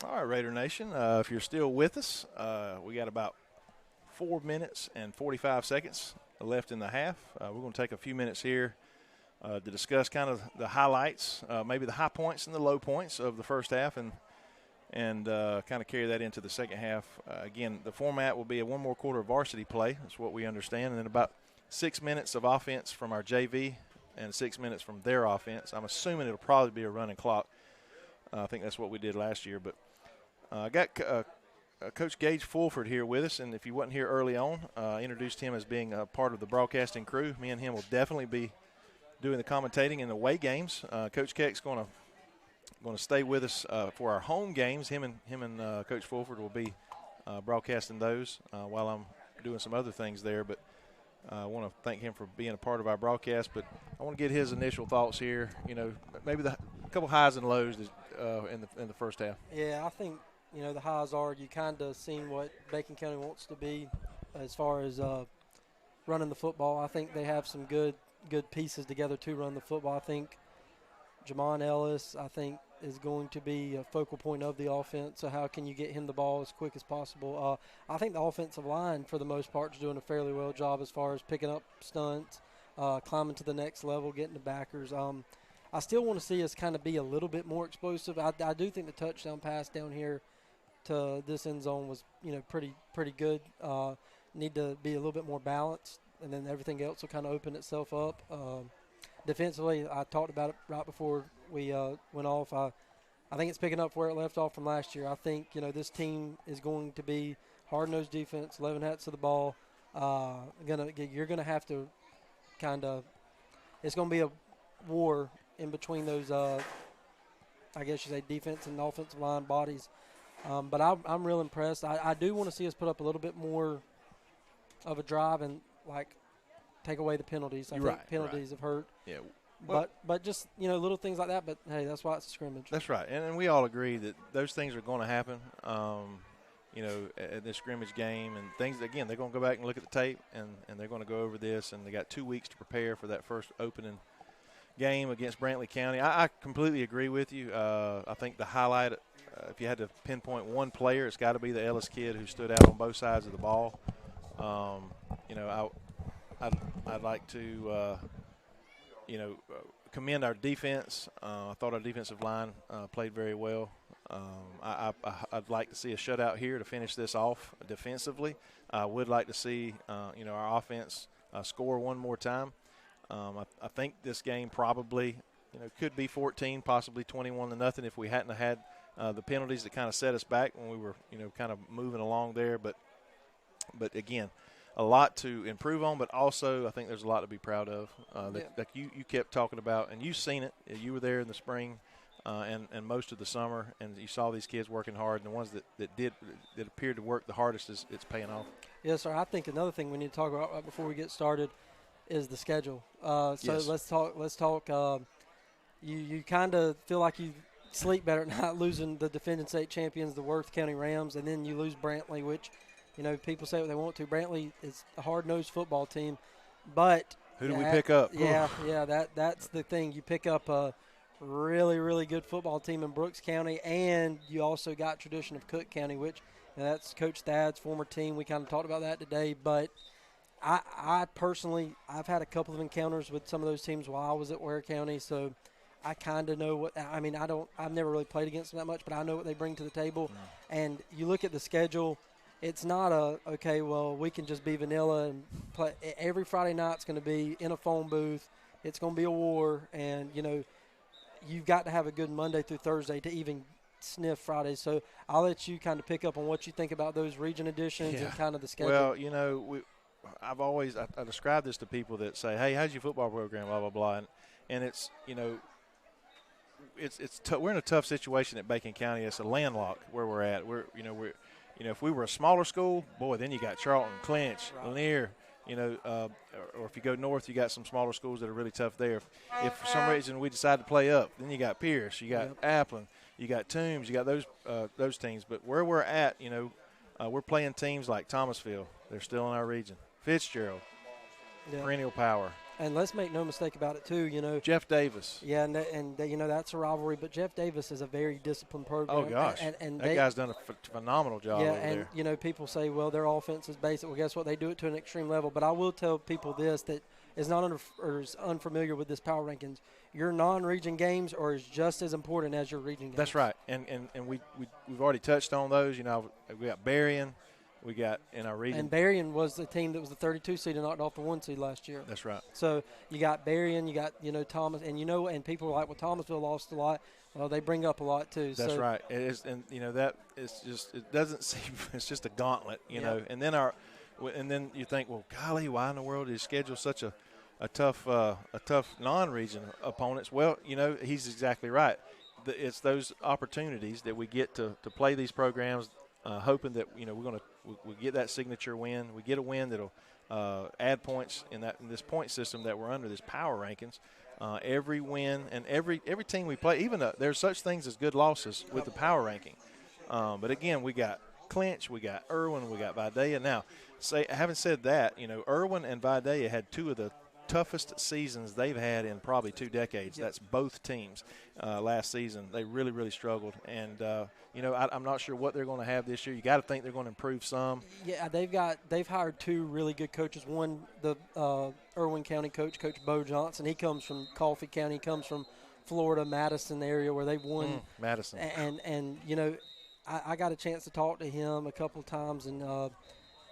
All right, Raider Nation, if you're still with us, we got about 4 minutes and 45 seconds left in the half. We're going to take a few minutes here to discuss kind of the highlights, maybe the high points and the low points of the first half, and kind of carry that into the second half. Again, the format will be a one more quarter of varsity play. That's what we understand, and then about 6 minutes of offense from our JV and 6 minutes from their offense. I'm assuming it'll probably be a running clock. I think that's what we did last year, but I got Coach Gage Fulford here with us, and if you wasn't here early on, I introduced him as being a part of the broadcasting crew. Me and him will definitely be doing the commentating in the away games. Coach Keck's going to stay with us for our home games. Him and Coach Fulford will be broadcasting those while I'm doing some other things there. But I want to thank him for being a part of our broadcast. But I want to get his initial thoughts here. You know, maybe a couple highs and lows in the first half. Yeah, I think the highs are you kind of seen what Bacon County wants to be as far as running the football. I think they have some good pieces together to run the football. I think Jamon Ellis, is going to be a focal point of the offense. So how can you get him the ball as quick as possible? I think the offensive line, for the most part, is doing a fairly well job as far as picking up stunts, climbing to the next level, getting the backers. I still want to see us kind of be a little bit more explosive. I do think the touchdown pass down here to this end zone was, pretty good. Need to be a little bit more balanced, and then everything else will kind of open itself up. Defensively, I talked about it right before we went off. I think it's picking up where it left off from last year. I think, this team is going to be hard-nosed defense, 11 hats to the ball. You're going to have to kind of – it's going to be a war in between those, I guess you say, defense and offensive line bodies. But I'm real impressed. I do want to see us put up a little bit more of a drive and, take away the penalties. I think penalties have hurt. Yeah. Well, but just, little things like that. But, hey, that's why it's a scrimmage. That's right. And we all agree that those things are going to happen, at this scrimmage game. And things, again, they're going to go back and look at the tape, and they're going to go over this. And they got 2 weeks to prepare for that first opening game against Brantley County. I completely agree with you. I think the highlight, if you had to pinpoint one player, it's got to be the Ellis kid who stood out on both sides of the ball. I'd like to, commend our defense. I thought our defensive line played very well. I'd like to see a shutout here to finish this off defensively. I would like to see, our offense score one more time. I think this game probably, could be 14, possibly 21-0 if we hadn't had the penalties that kind of set us back when we were, kind of moving along there. But again, a lot to improve on, but also I think there's a lot to be proud of that you kept talking about, and you've seen it. You were there in the spring and most of the summer, and you saw these kids working hard, and the ones that appeared to work the hardest it's paying off. Yes, sir. I think another thing we need to talk about right before we get started is the schedule. Yes. Let's talk. You kind of feel like you sleep better at night losing the defending state champions, the Worth County Rams, and then you lose Brantley, which – people say what they want to. Brantley is a hard-nosed football team, but who do we pick up? Yeah, that's the thing. You pick up a really, really good football team in Brooks County, and you also got tradition of Cook County, which that's Coach Thad's former team. We kind of talked about that today, but I personally, I've had a couple of encounters with some of those teams while I was at Ware County, so I kind of know what – I've never really played against them that much, but I know what they bring to the table. And you look at the schedule – it's not we can just be vanilla and play. Every Friday night's going to be in a phone booth. It's going to be a war, and, you've got to have a good Monday through Thursday to even sniff Friday. So I'll let you kind of pick up on what you think about those region editions and kind of the schedule. Well, I describe this to people that say, hey, how's your football program, blah, blah, blah. And it's, we're in a tough situation at Bacon County. It's a landlocked where we're at. If we were a smaller school, boy, then you got Charlton, Clinch, Lanier, or if you go north, you got some smaller schools that are really tough there. If for some reason we decide to play up, then you got Pierce, you got Applin, you got Toombs, you got those teams. But where we're at, we're playing teams like Thomasville. They're still in our region. Fitzgerald, perennial power. And let's make no mistake about it, too. Jeff Davis. Yeah, and that's a rivalry. But Jeff Davis is a very disciplined program. Oh, gosh. And that guy's done a phenomenal job over there. Yeah, and, people say, well, their offense is basic. Well, guess what? They do it to an extreme level. But I will tell people this, that is not is unfamiliar with this power rankings. Your non-region games are just as important as your region games. That's right. And we've already touched on those. We got Berrien. We got in our region. And Berrien was the team that was the 32 seed and knocked off the 1 seed last year. That's right. So you got Berrien, you got, Thomas, and and people are like, well, Thomasville lost a lot. Well, they bring up a lot too. That's right. It is, and that is just, it doesn't seem, it's just a gauntlet, And then you think, well, golly, why in the world did he schedule such a tough non-region opponents? Well, he's exactly right. It's those opportunities that we get to play these programs, hoping that we get that signature win. We get a win that'll add points in this point system that we're under, this power rankings. Every win and every team we play, even there's such things as good losses with the power ranking. But again, we got Clinch, we got Irwin, we got Vidalia. Now, having said that, Irwin and Vidalia had two of the toughest seasons they've had in probably 2 decades. Yep. That's both teams. Last season, they really, really struggled. And, I'm not sure what they're going to have this year. You got to think they're going to improve some. Yeah, they've hired 2 really good coaches. One, the Irwin County coach, Coach Bo Johnson. He comes from Coffee County. He comes from Florida, Madison area where they've won. Madison. And I got a chance to talk to him a couple of times, and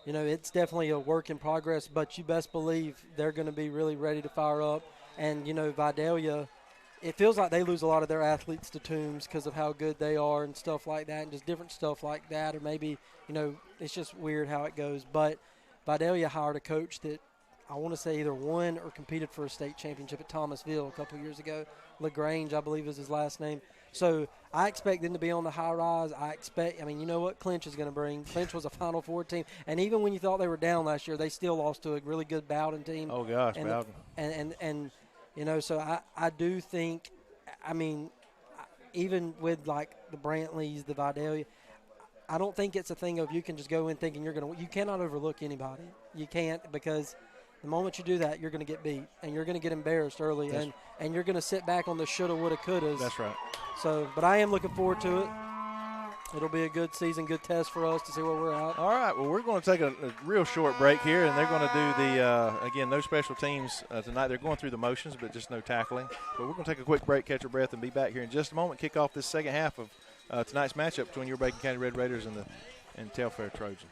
it's definitely a work in progress, but you best believe they're going to be really ready to fire up. And, Vidalia, it feels like they lose a lot of their athletes to Toombs because of how good they are and stuff like that, and just different stuff like that. Or maybe, it's just weird how it goes. But Vidalia hired a coach that I want to say either won or competed for a state championship at Thomasville a couple years ago. LaGrange, I believe, is his last name. So I expect them to be on the high rise. You know what Clinch is going to bring. Clinch was a Final Four team. And even when you thought they were down last year, they still lost to a really good Bowden team. Oh, gosh, Bowden. So I do think, even with, like, the Brantleys, the Vidalia, I don't think it's a thing of you can just go in thinking you're going to – you cannot overlook anybody. You can't, because – the moment you do that, you're going to get beat, and you're going to get embarrassed early, and you're going to sit back on the shoulda, woulda, couldas. That's right. So, but I am looking forward to it. It'll be a good season, good test for us to see where we're at. All right. Well, we're going to take a real short break here, and they're going to do again, no special teams tonight. They're going through the motions, but just no tackling. But we're going to take a quick break, catch our breath, and be back here in just a moment. Kick off this second half of tonight's matchup between your Bacon County Red Raiders and Telfair Trojans.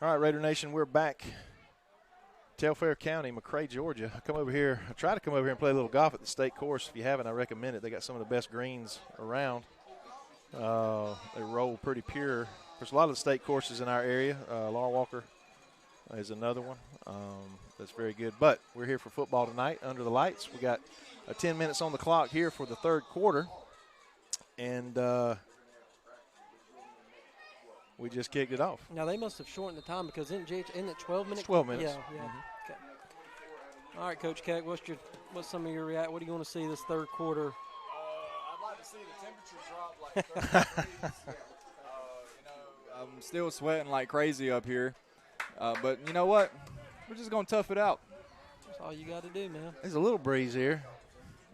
All right, Raider Nation, we're back. Telfair County, McRae, Georgia. I try to come over here and play a little golf at the state course. If you haven't, I recommend it. They got some of the best greens around. They roll pretty pure. There's a lot of the state courses in our area. Laura Walker is another one that's very good. But we're here for football tonight under the lights. We got 10 minutes on the clock here for the third quarter. And we just kicked it off. Now, they must have shortened the time because isn't it 12 minutes? 12 minutes. Yeah. Mm-hmm. Okay. All right, Coach Keck, what's some of your reaction? What do you want to see this third quarter? I'd like to see the temperature drop like 30 degrees. I'm still sweating like crazy up here. But you know what? We're just going to tough it out. That's all you got to do, man. There's a little breeze here.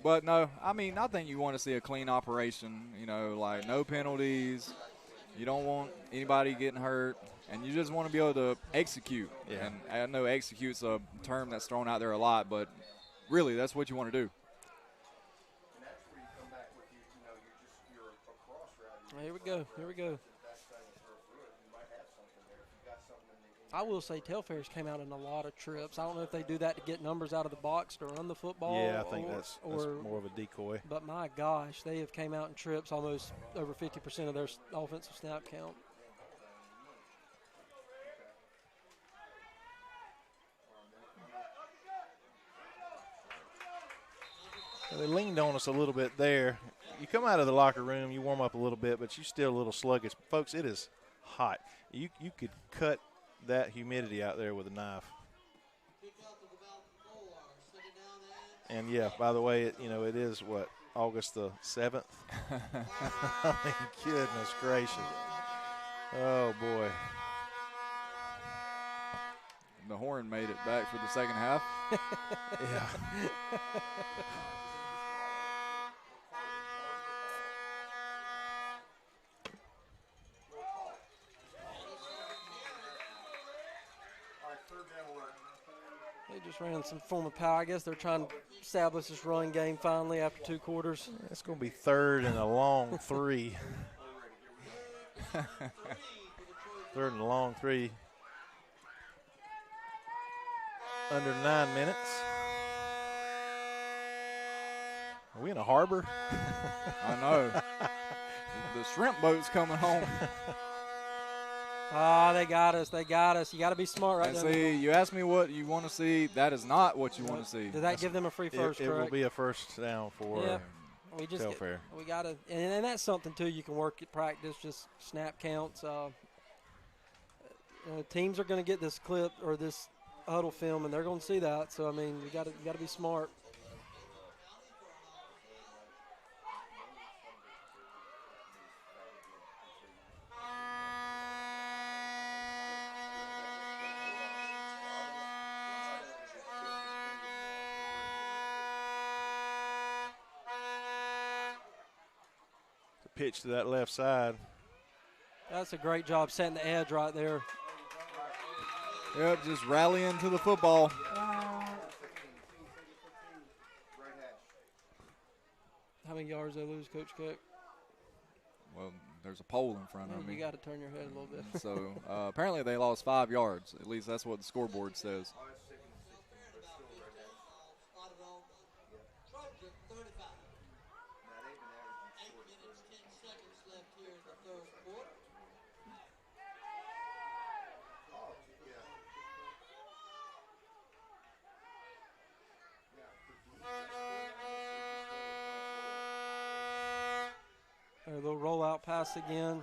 But, no, I think you want to see a clean operation, like no penalties. You don't want anybody getting hurt, and you just want to be able to execute. Yeah. And I know execute's a term that's thrown out there a lot, but really that's what you want to do. And that's where you come back with you're a cross route. Here we go. The best thing for a foot. You might have something there. If you got something in the I will say Telfair's came out in a lot of trips. I don't know if they do that to get numbers out of the box to run the football. Yeah, I think that's more of a decoy. But my gosh, they have came out in trips almost over 50% of their offensive snap count. They leaned on us a little bit there. You come out of the locker room, you warm up a little bit, but you're still a little sluggish. Folks, it is hot. You could cut that humidity out there with a knife. And, yeah, by the way, it is, what, August the 7th? I mean, goodness gracious. Oh, boy. The horn made it back for the second half. Yeah. They just ran some form of power. I guess they're trying to establish this run game finally after 2 quarters. It's going to be 3rd and a long 3. 3rd and a long 3. Under 9 minutes. Are we in a harbor? I know. The shrimp boat's coming home. They got us. They got us. You got to be smart right now. See, you asked me what you want to see. That is not what you want to see. Did that give them a free first, It will be a first down for Telfair. We got to, and that's something, too, you can work at practice, just snap counts. Teams are going to get this clip or this huddle film, and they're going to see that. So, I mean, you got to be smart. Pitch to that left side. That's a great job setting the edge right there. Yep, just rallying to the football. How many yards they lose, Coach Cook? Well, there's a pole in front of me. You got to turn your head a little bit. So apparently they lost 5 yards. At least that's what the scoreboard says. A little rollout pass again.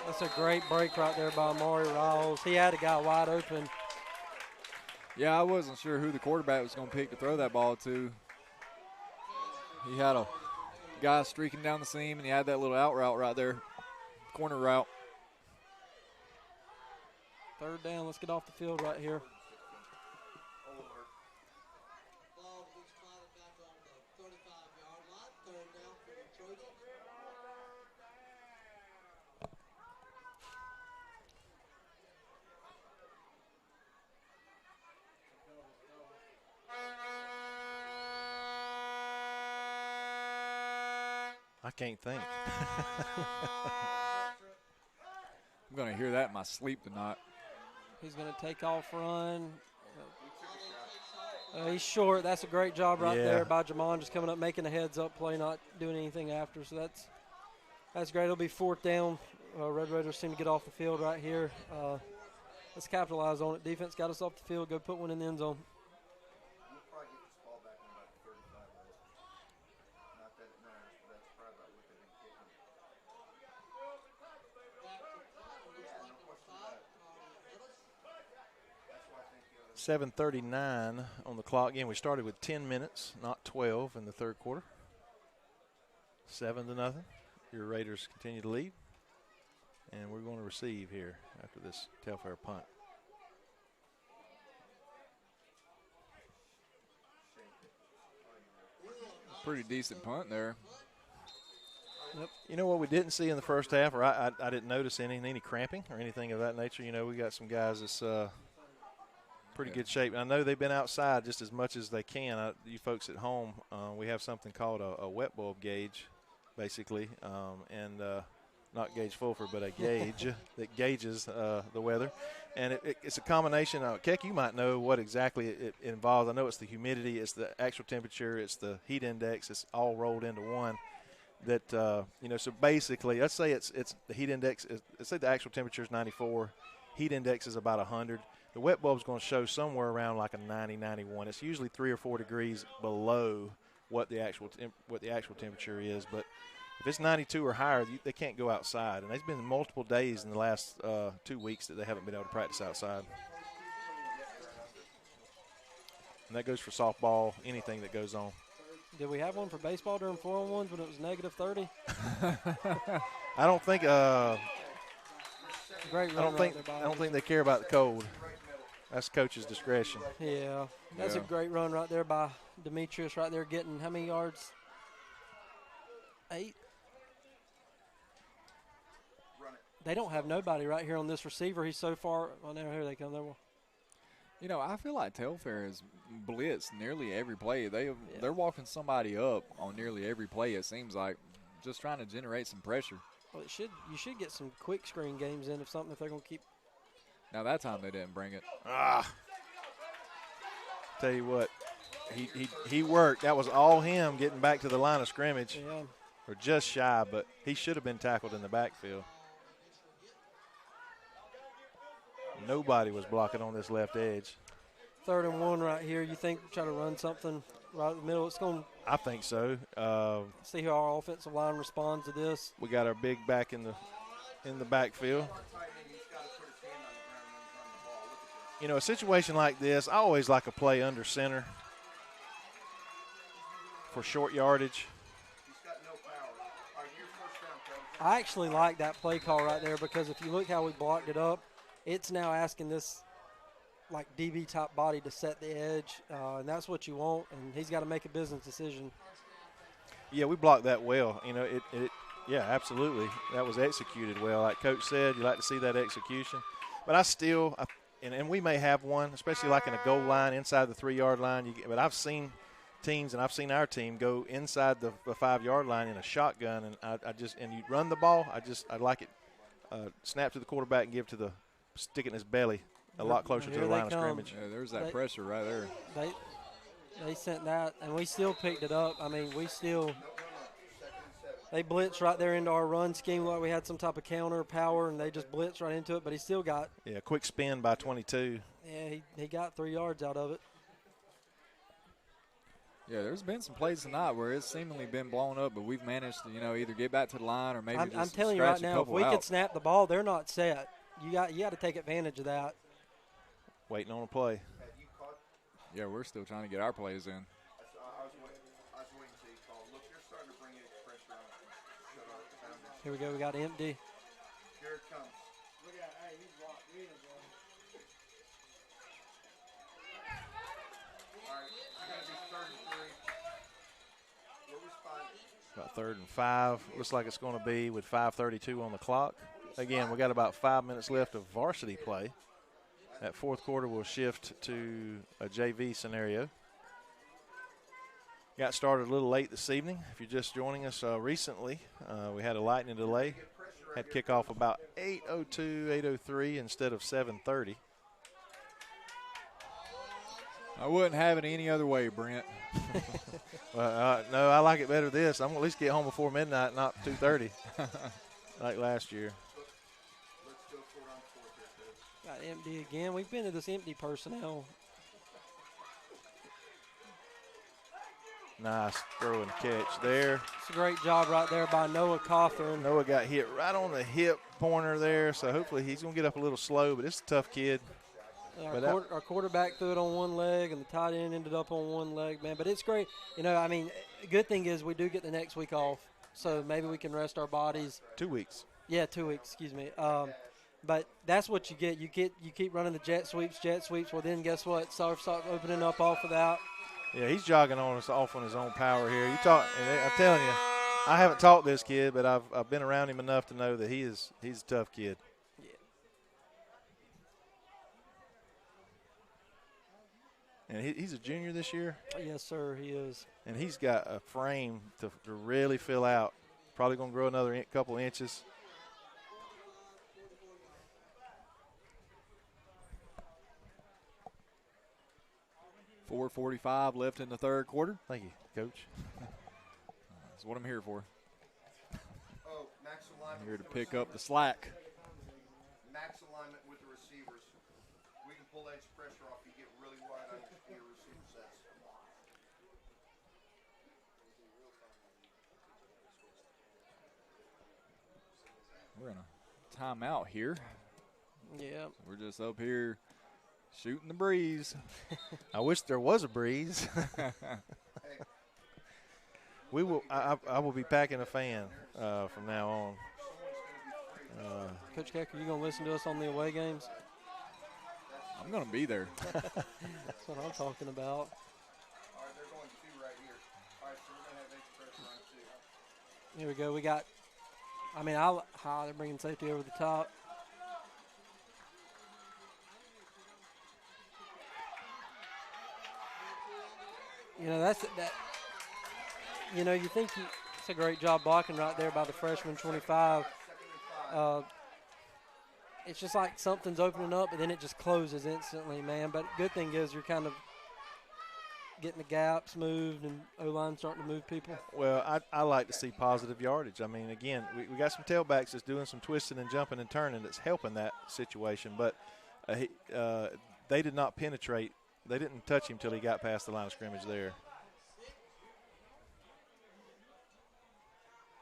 That's a great break right there by Amari Riles. He had a guy wide open. Yeah, I wasn't sure who the quarterback was going to pick to throw that ball to. He had a guy streaking down the seam, and he had that little out route right there, corner route. 3rd down. Let's get off the field right here. I can't think. I'm going to hear that in my sleep tonight. He's going to take off run. He's short. That's a great job right there by Jamon, just coming up, making a heads-up play, not doing anything after. So that's great. It'll be 4th down. Red Raiders seem to get off the field right here. Let's capitalize on it. Defense got us off the field. Go put one in the end zone. .7:39 on the clock. Again, we started with 10 minutes, not 12 in the 3rd quarter. 7-0. Your Raiders continue to lead. And we're going to receive here after this Telfair punt. Pretty decent punt there. Yep. You know what we didn't see in the first half, or I didn't notice any cramping or anything of that nature. You know, we got some guys that's pretty good shape. I know they've been outside just as much as they can. You folks at home, we have something called a wet bulb gauge, basically, and not Gage Fulford, but a gauge that gauges the weather. And it's a combination of, Keck, you might know what exactly it involves. I know it's the humidity, it's the actual temperature, it's the heat index, it's all rolled into one. That, so basically, let's say it's the heat index, let's say the actual temperature is 94, heat index is about 100. The wet bulb's going to show somewhere around like a 90, 91. It's usually 3 or 4 degrees below what the actual temperature is. But if it's 92 or higher, they can't go outside. And there's been multiple days in the last 2 weeks that they haven't been able to practice outside. And that goes for softball, anything that goes on. Did we have one for baseball during 4-on-1s when it was negative 30? I don't think. Great run I don't think they care about the cold. That's coach's discretion. Yeah, that's a great run right there by Demetrius right there getting how many yards? 8. They don't have nobody right here on this receiver. He's so far. Oh, now here they come. I feel like Telfair has blitzed nearly every play. They're walking somebody up on nearly every play, it seems like, just trying to generate some pressure. Well, you should get some quick screen games in if they're going to keep. Now, that time they didn't bring it. Tell you what, he worked. That was all him getting back to the line of scrimmage. Yeah. Or just shy, but he should have been tackled in the backfield. Nobody was blocking on this left edge. 3rd and 1 right here. You think try to run something right in the middle? It's going. I think so. See how our offensive line responds to this. We got our big back in the backfield. A situation like this, I always like a play under center for short yardage. I actually like that play call right there because if you look how we blocked it up, it's now asking this like DB top body to set the edge, and that's what you want, and he's got to make a business decision. Yeah, we blocked that well. Yeah, absolutely. That was executed well. Like Coach said, you like to see that execution. But and we may have one, especially like in a goal line inside the 3-yard line. But I've seen teams, and I've seen our team go inside the 5-yard line in a shotgun, and and you run the ball. I like it. Snap to the quarterback and give to the stick it in his belly a lot closer to the line of scrimmage. Yeah, there's that pressure right there. They sent that, and we still picked it up. I mean, they blitzed right there into our run scheme like we had some type of counter power, and they just blitzed right into it, but he still got. Yeah, quick spin by 22. Yeah, he got 3 yards out of it. Yeah, there's been some plays tonight where it's seemingly been blown up, but we've managed to, either get back to the line or maybe I'm telling you right now, if we could snap the ball, they're not set. You got to take advantage of that. Waiting on a play. Yeah, we're still trying to get our plays in. I was waiting until you called. Look, you're starting to bring pressure on. Here we go. We got empty. Here it comes. Look at hey, he's locked in, bro. All right, it's going to be 3rd and 3. Where we find About 3rd and 5. Looks like it's going to be with 5:32 on the clock. Again, we got about 5 minutes left of varsity play. That 4th quarter will shift to a JV scenario. Got started a little late this evening. If you're just joining us recently, we had a lightning delay. Had kickoff about 8:02, 8:03 instead of 7:30. I wouldn't have it any other way, Brent. Well, no, I like it better this. I'm going to at least get home before midnight, not 2:30 like last year. Got empty again. We've been to this empty personnel. Nice throw and catch there. It's a great job right there by Noah Cawthorn. Noah got hit right on the hip pointer there, so hopefully he's going to get up a little slow, but it's a tough kid. Our quarterback threw it on one leg, and the tight end ended up on one leg, man. But it's great. The good thing is we do get the next week off, so maybe we can rest our bodies. 2 weeks. Yeah, 2 weeks, excuse me. But that's what you get. You keep running the jet sweeps. Well, then guess what? Start opening up off of that. Yeah, he's jogging off on his own power here. I'm telling you, I haven't taught this kid, but I've been around him enough to know that he's a tough kid. Yeah. And he's a junior this year. Yes, sir, he is. And he's got a frame to really fill out. Probably going to grow another couple inches. 4:45 left in the third quarter. Thank you, Coach. That's what I'm here for. Oh, max alignment. I'm here to pick up the slack. Max alignment with the receivers. We can pull edge pressure off. You get really wide on your receiver sets. We're in a timeout here. Yeah. We're just up here shooting the breeze. I wish there was a breeze. We will. I will be packing a fan from now on. Coach Keck, are you going to listen to us on the away games? I'm going to be there. That's what I'm talking about. All right, they're going 2 right here. All right, so we're going to have edge pressure on 2. Here we go. We got, they're bringing safety over the top. You know, you think it's a great job blocking right there by the freshman 25. It's just like something's opening up, and then it just closes instantly, man. But good thing is you're kind of getting the gaps moved and O-line starting to move people. Well, I like to see positive yardage. I mean, again, we got some tailbacks that's doing some twisting and jumping and turning that's helping that situation. But they did not penetrate. They didn't touch him until he got past the line of scrimmage there.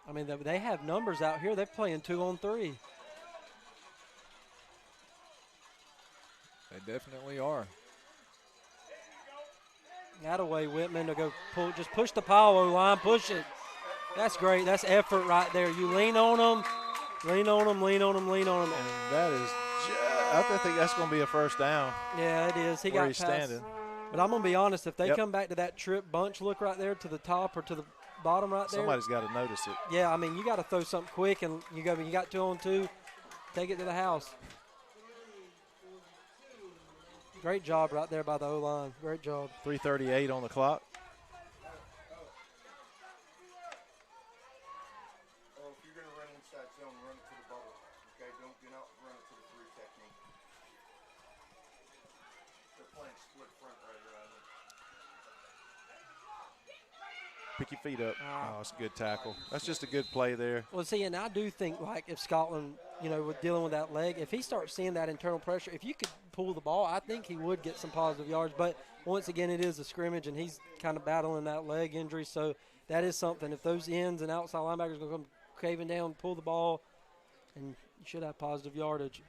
I mean, they have numbers out here. They're playing 2-on-3. They definitely are. That away, Whitman, to go just push the pile, O-line, push it. That's great. That's effort right there. You lean on them, lean on them, lean on them, lean on them. And that is I think that's going to be a first down. Yeah, it is. He where got he's past. standing. But I'm going to be honest, if they Yep. come back to that trip bunch look right there to the top or to the bottom right there. Somebody's got to notice it. Yeah, I mean, you got to throw something quick, and you got 2-on-2, take it to the house. Great job right there by the O-line. Great job. 3:38 on the clock. Oh, if you're going to run inside zone, run it to the bubble. Okay, do not run it to the 3 technique. They're playing split front right here. Pick your feet up. Oh, it's a good tackle. That's just a good play there. Well, see, and I do think, like, if Scotland, with dealing with that leg, if he starts seeing that internal pressure, if you could pull the ball, I think he would get some positive yards. But once again, it is a scrimmage, and he's kind of battling that leg injury. So that is something. If those ends and outside linebackers are going to come caving down, pull the ball, and you should have positive yardage.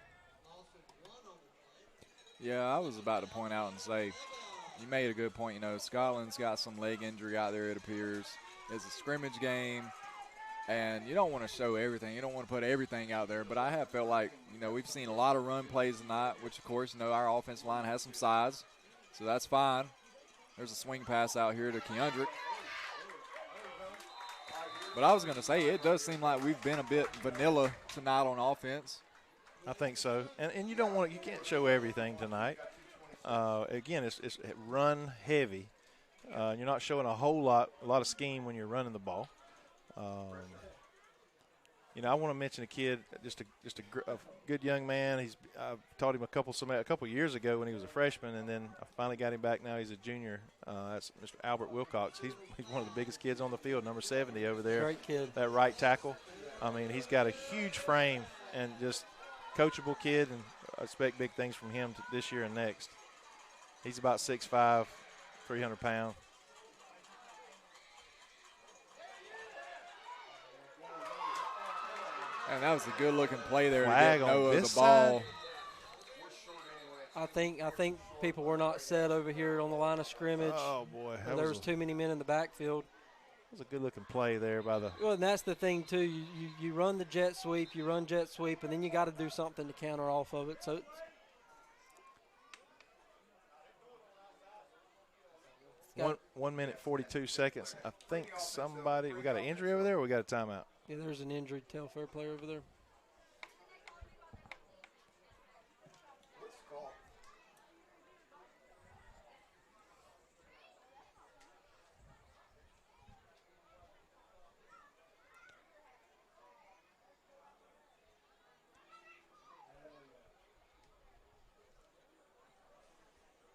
Yeah, I was about to point out and say, you made a good point. Scotland's got some leg injury out there, it appears. It's a scrimmage game, and you don't want to show everything. You don't want to put everything out there. But I have felt like, we've seen a lot of run plays tonight, which, of course, our offensive line has some size, so that's fine. There's a swing pass out here to Keandrick. But I was going to say, it does seem like we've been a bit vanilla tonight on offense. I think so. And you can't show everything tonight. Again, it's run heavy. You're not showing a lot of scheme when you're running the ball. I want to mention a kid, just a good young man. I've taught him a couple years ago when he was a freshman, and then I finally got him back. Now he's a junior. That's Mr. Albert Wilcox. He's one of the biggest kids on the field, number 70 over there. Great kid. That right tackle. I mean, he's got a huge frame and just coachable kid, and I expect big things from him this year and next. He's about 6'5", 300 pounds. And that was a good-looking play there Flag to on get Noah this the ball. side. I think people were not set over here on the line of scrimmage. Oh, boy. There was too many men in the backfield. That was a good-looking play there by the – Well, and that's the thing, too. You run the jet sweep, and then you got to do something to counter off of it. So it's 1 minute, 42 seconds. I think we got an injury over there, or we got a timeout? yeah, there's an injured Telfair player over there.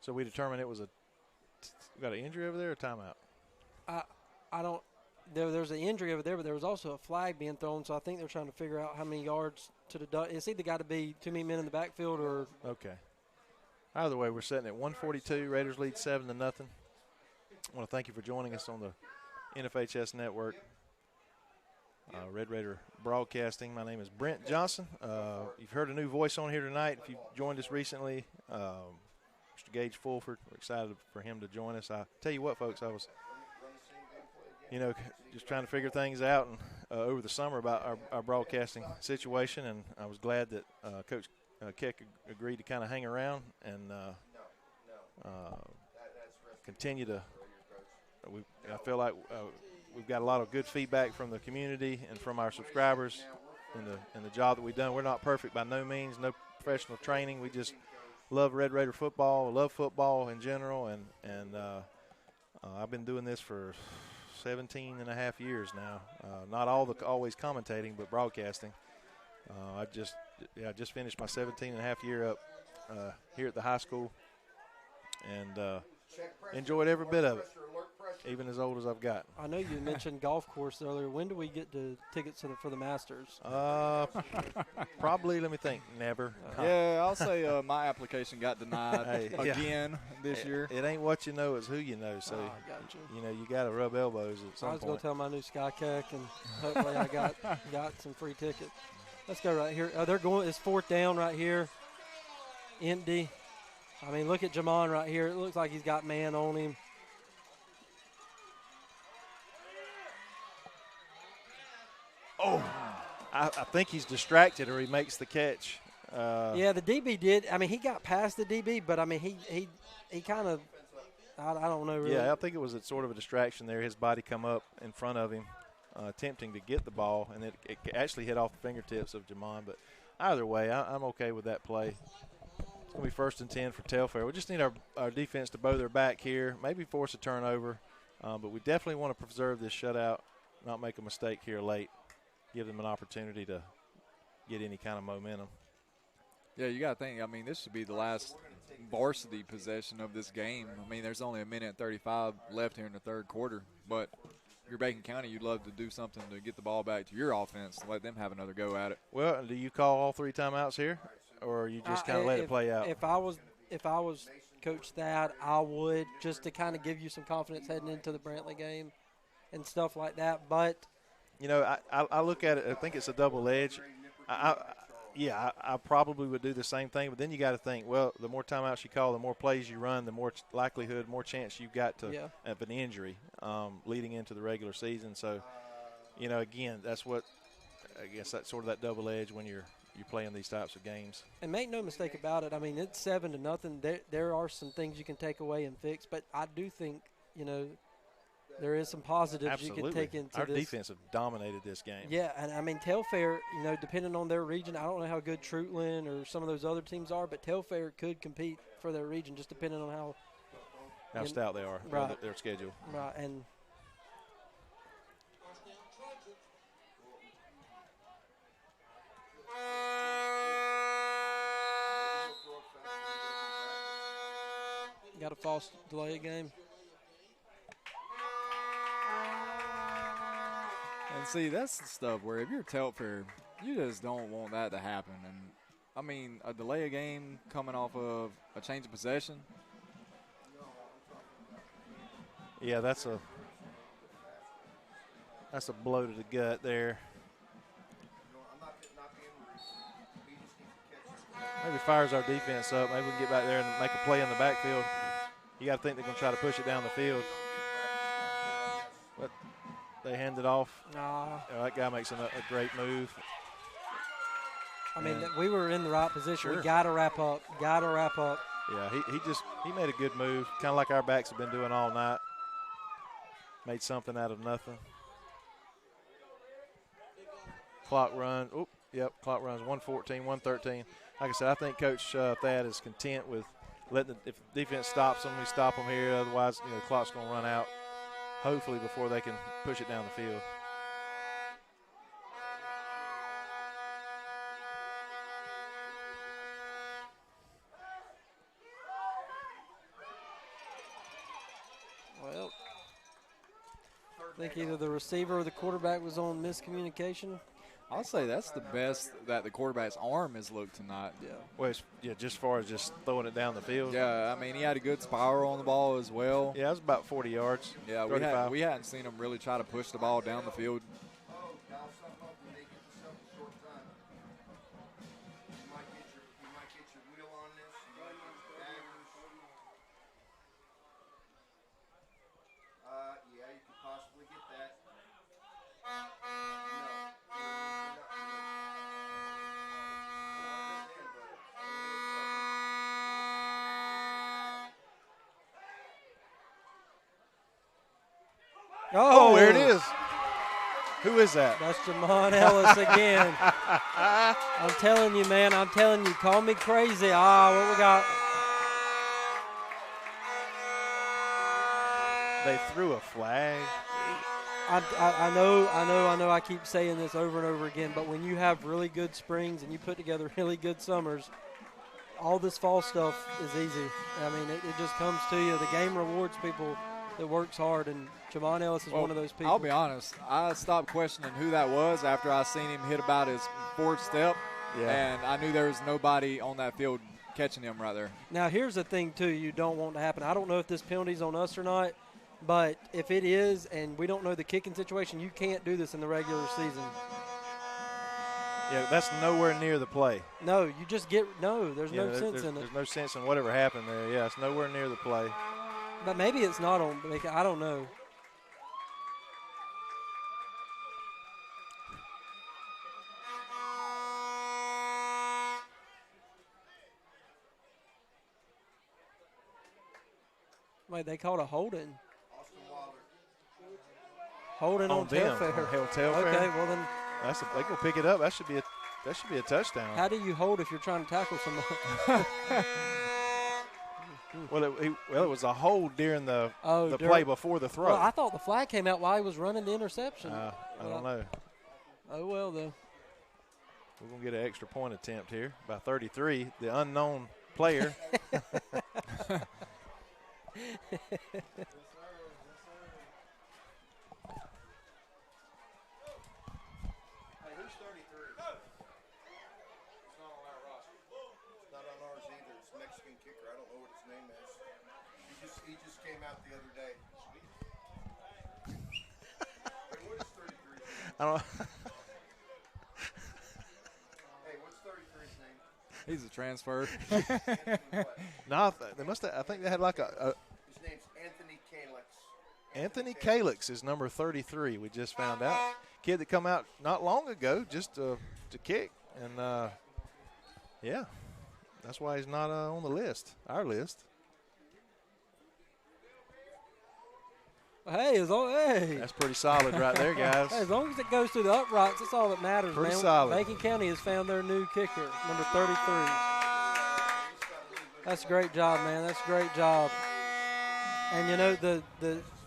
So we determined it was a We got an injury over there or timeout? I don't. There's an injury over there, but there was also a flag being thrown. So I think they're trying to figure out how many yards to deduct. It's either got to be too many men in the backfield or. Okay. Either way, we're sitting at 142. Raiders lead 7-0. I want to thank you for joining us on the NFHS Network. Red Raider Broadcasting. My name is Brent Johnson. You've heard a new voice on here tonight. If you've joined us recently, Mr. Gage Fulford, we're excited for him to join us. I tell you what, folks, I was, just trying to figure things out and over the summer about our broadcasting situation, and I was glad that Coach Keck agreed to kind of hang around and continue to. I feel like we've got a lot of good feedback from the community and from our subscribers in the job that we've done. We're not perfect by no means, no professional training. We just love Red Raider football, love football in general, and I've been doing this for 17 and a half years now. Not always commentating, but broadcasting. I just finished my 17 and a half year up here at the high school, and enjoyed every bit of it, even as old as I've gotten. I know you mentioned golf course earlier. When do we get tickets for the Masters? Probably, let me think, never. Yeah, I'll say my application got denied again this year. It ain't what you know, it's who you know. So, you got to rub elbows at some point. I was going to tell my new SkyCack, and hopefully I got some free tickets. Let's go right here. They're going. It's 4th down right here. Empty. I mean, look at Jamon right here. It looks like he's got man on him. Oh, I think he's distracted or he makes the catch. Yeah, the DB did. I mean, he got past the DB, but, I mean, he kind of, I don't know really. Yeah, I think it was sort of a distraction there. His body come up in front of him, attempting to get the ball, and it actually hit off the fingertips of Jamon. But either way, I'm okay with that play. It's going to be 1st and 10 for Telfair. We just need our defense to bow their back here, maybe force a turnover, but we definitely want to preserve this shutout, not make a mistake here late, give them an opportunity to get any kind of momentum. Yeah, you got to think, I mean, this should be the last varsity possession of this game. I mean, there's only 1:35 left here in the third quarter, but if you're Bacon County, you'd love to do something to get the ball back to your offense and let them have another go at it. Well, do you call all 3 timeouts here, or you just kind of let it play out? If I was Coach Thad, I would, just to kind of give you some confidence heading into the Brantley game and stuff like that. But I look at it. I think it's a double edge. I probably would do the same thing. But then you got to think, well, the more timeouts you call, the more plays you run, the more likelihood, more chance you've got to of an injury leading into the regular season. So, again, that's what I guess that's sort of that double edge when you're playing these types of games. And make no mistake about it. I mean, it's 7-0. There are some things you can take away and fix, but I do think there is some positives Absolutely. You can take into Our this. defense have dominated this game. Yeah, and I mean, Telfair, depending on their region, I don't know how good Trutland or some of those other teams are, but Telfair could compete for their region just depending on how stout they are, right. Their schedule. Right, and got a false delay game. And see, that's the stuff where if you're Telfair, you just don't want that to happen. And, I mean, a delay a game coming off of a change of possession. Yeah, that's a blow to the gut there. Maybe fires our defense up. Maybe we can get back there and make a play in the backfield. You got to think they're going to try to push it down the field. But they hand it off. That guy makes a great move. I mean, we were in the right position. Sure. We got to wrap up. Yeah, he made a good move, kind of like our backs have been doing all night. Made something out of nothing. Clock run. Clock runs 1:14, 1:13. Like I said, I think Coach Thad is content with letting if the defense stops them, we stop them here. Otherwise, the clock's going to run out, hopefully, before they can push it down the field. I think either the receiver or the quarterback was on miscommunication. I'll say that's the best that the quarterback's arm has looked tonight. Yeah. Well, just as far as just throwing it down the field. Yeah, I mean, he had a good spiral on the ball as well. Yeah, it was about 40 yards. Yeah, we hadn't seen him really try to push the ball down the field. Oh, there it is. Who is that? That's Jamon Ellis again. I'm telling you, man. I'm telling you. Call me crazy. What we got? They threw a flag. I know. I keep saying this over and over again, but when you have really good springs and you put together really good summers, all this fall stuff is easy. I mean, it just comes to you. The game rewards people that works hard, and Jamon Ellis is one of those people. I'll be honest. I stopped questioning who that was after I seen him hit about his fourth step, and I knew there was nobody on that field catching him right there. Now, here's the thing, too, you don't want to happen. I don't know if this penalty's on us or not, but if it is and we don't know the kicking situation, you can't do this in the regular season. Yeah, that's nowhere near the play. No, you just there's no sense in it. There's no sense in whatever happened there. Yeah, it's nowhere near the play. But maybe it's not on. I don't know. Wait, they called a holding. Holding on Telfair. Telfair. Okay, well then. They gonna pick it up. That should be a touchdown. How do you hold if you're trying to tackle somebody? Well, it was a hold during the play before the throw. Well, I thought the flag came out while he was running the interception. I don't know. Oh, well, though. We're going to get an extra point attempt here by 33, the unknown player. He just came out the other day. Hey, what is 33's name? I don't. Hey, what's 33's name? He's a transfer. No, they must have. I think they had like a. His name's Anthony Calix. Anthony Calix is number 33. We just found out. Kid that come out not long ago just to kick, and yeah, that's why he's not on the list, our list. Hey, That's pretty solid right there, guys. Hey, as long as it goes through the uprights, that's all that matters, pretty man. solid. Bacon County has found their new kicker, number 33. That's a great job, man. That's a great job. And you know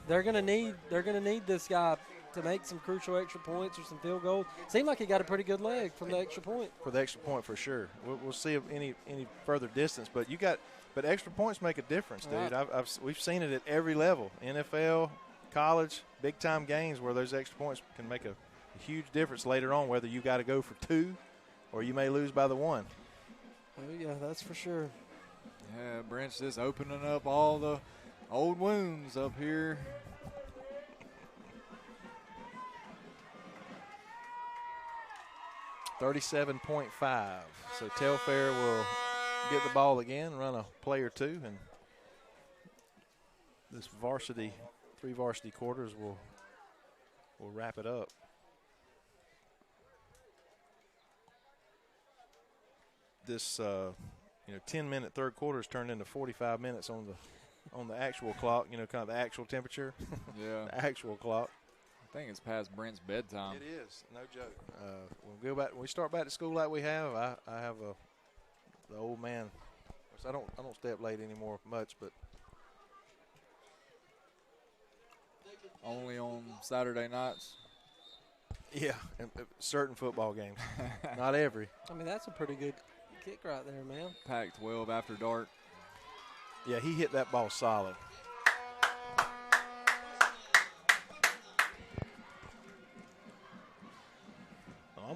they're gonna need this guy to make some crucial extra points or some field goals. Seemed like he got a pretty good leg from the extra point. For the extra point, for sure. We'll see if any further distance, but extra points make a difference, dude. Right. We've seen it at every level, NFL, college, big time games where those extra points can make a huge difference later on, whether you got to go for 2 or you may lose by the 1. Oh yeah, that's for sure. Yeah, Brent's just opening up all the old wounds up here. $37.5. So Telfair will get the ball again, run a play or two, and this 3 varsity quarters will wrap it up. This 10-minute third quarter has turned into 45 minutes on the actual clock. Kind of the actual temperature. Yeah, the actual clock. I think it's past Brent's bedtime. It is, no joke. When we start back to school like we have. I have the old man. I don't stay up late anymore much, but only on Saturday nights. Yeah, and certain football games, not every. I mean, that's a pretty good kick right there, man. Pac-12 after dark. Yeah, he hit that ball solid.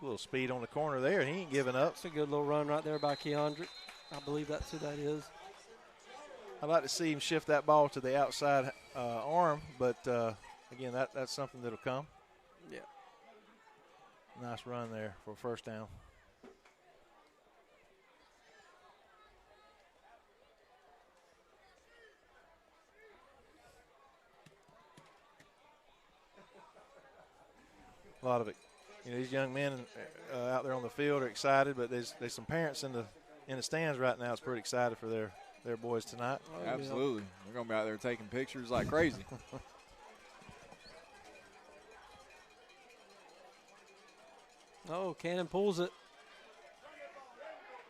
A little speed on the corner there, and he ain't giving up. It's a good little run right there by Keandre. I believe that's who that is. I'd like to see him shift that ball to the outside arm, but, again, that's something that'll come. Yeah. Nice run there for a first down. A lot of it. You know, these young men out there on the field are excited, but there's some parents in the stands right now that's pretty excited for their boys tonight. Oh, absolutely. We're going to be out there taking pictures like crazy. Oh, Cannon pulls it.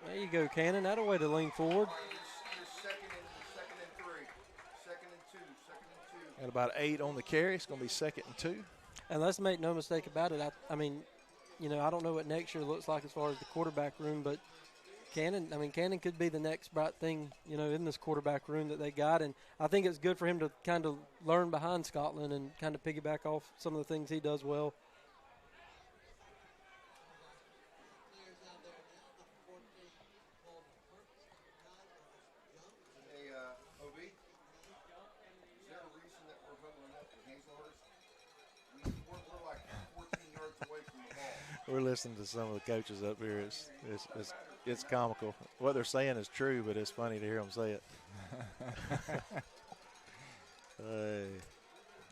There you go, Cannon. That'll way to lean forward. Second and 3. Second and 2. Second and 2. Got about 8 on the carry. It's going to be 2nd and 2. And let's make no mistake about it. I mean, you know, I don't know what next year looks like as far as the quarterback room, but Cannon could be the next bright thing, you know, in this quarterback room that they got. And I think it's good for him to kind of learn behind Scotland and kind of piggyback off some of the things he does well. Hey, OB, is there a reason that we're huddling up in Hazelhurst? We're like 14 yards away from the ball. We're listening to some of the coaches up here. It's comical. What they're saying is true, but it's funny to hear them say it. Hey.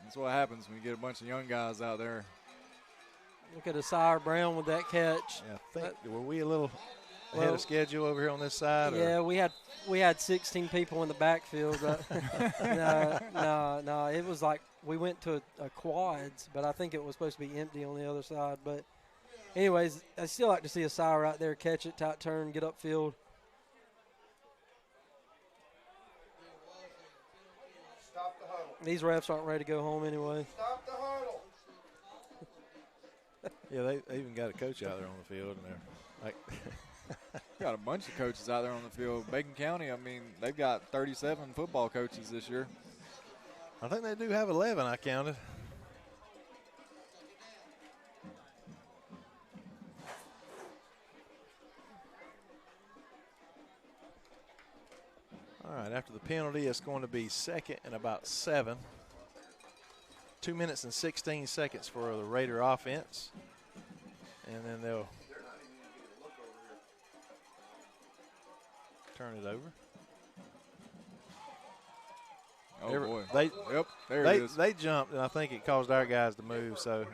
That's what happens when you get a bunch of young guys out there. Look at Asire Brown with that catch. Yeah, I think, were we a little ahead of schedule over here on this side? Yeah, we had 16 people in the backfield. No, it was like we went to a quads, but I think it was supposed to be empty on the other side. But anyways, I still like to see Asire out there catch it, tight turn, get upfield. Stop the huddle. These refs aren't ready to go home anyway. Stop the huddle. Yeah, they even got a coach out there on the field, and they're like Got a bunch of coaches out there on the field. Bacon County, I mean, they've got 37 football coaches this year. I think they do have 11, I counted. All right, after the penalty, it's going to be 2nd and about 7. 2 minutes and 16 seconds for the Raider offense. And then they'll turn it over. Oh, boy. There it is. They jumped, and I think it caused our guys to move. So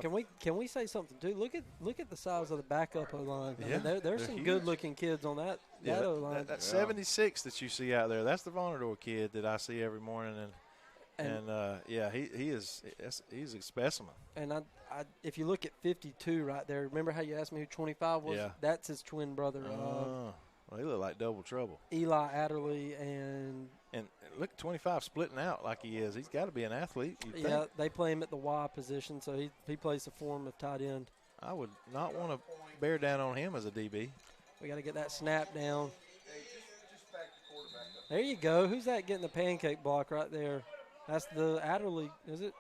Can we say something too? Look at the size of the backup O line. Yeah, there's some good looking kids on that O line. That 76 that you see out there, that's the Vonador kid that I see every morning, he's a specimen. And I if you look at 52 right there, remember how you asked me who 25 was? Yeah. That's his twin brother. Well, he looked like double trouble. Eli Adderley and look, 25 splitting out like he is. He's got to be an athlete. Yeah, they play him at the Y position, so he plays the form of tight end. I would not want to bear down on him as a DB. We got to get that snap down. There you go. Who's that getting the pancake block right there? That's the Adderley, is it?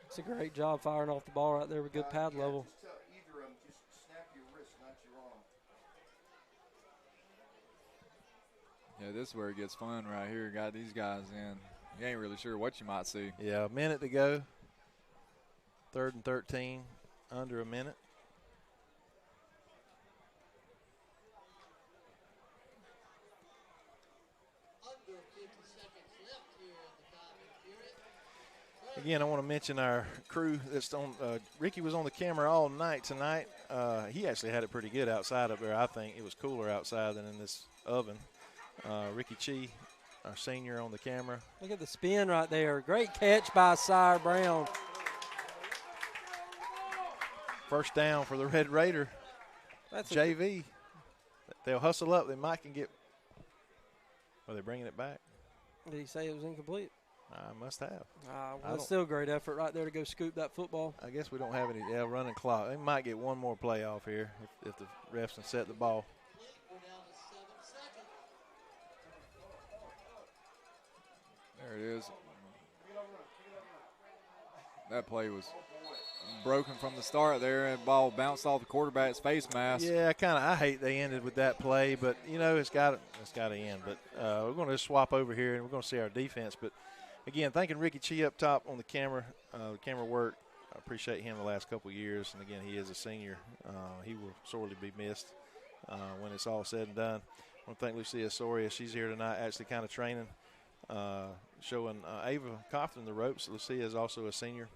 It's a great job firing off the ball right there with good pad level. Just tell either of them, just snap your wrist, not your arm. Yeah, this is where it gets fun right here. Got these guys in. You ain't really sure what you might see. Yeah, a minute to go. 3rd and 13, under a minute. Again, I want to mention our crew that's on. Ricky was on the camera all night tonight. He actually had it pretty good outside up there. I think it was cooler outside than in this oven. Ricky Chi, our senior, on the camera. Look at the spin right there. Great catch by Sire Brown. First down for the Red Raider. That's JV. They'll hustle up. They might can get. Are they bringing it back? Did he say it was incomplete? I must have. Well, it's still a great effort right there to go scoop that football. I guess we don't have any running clock. They might get one more play off here if the refs can set the ball. There it is. That play was broken from the start there, and ball bounced off the quarterback's face mask. Yeah, I hate they ended with that play, but you know it's got to end. But we're going to just swap over here, and we're going to see our defense. But again, thanking Ricky Chi up top on the camera work. I appreciate him the last couple of years, and again, he is a senior. He will sorely be missed when it's all said and done. I want to thank Lucia Soria. She's here tonight, actually kind of training, showing Ava Coughlin the ropes. Lucia is also a senior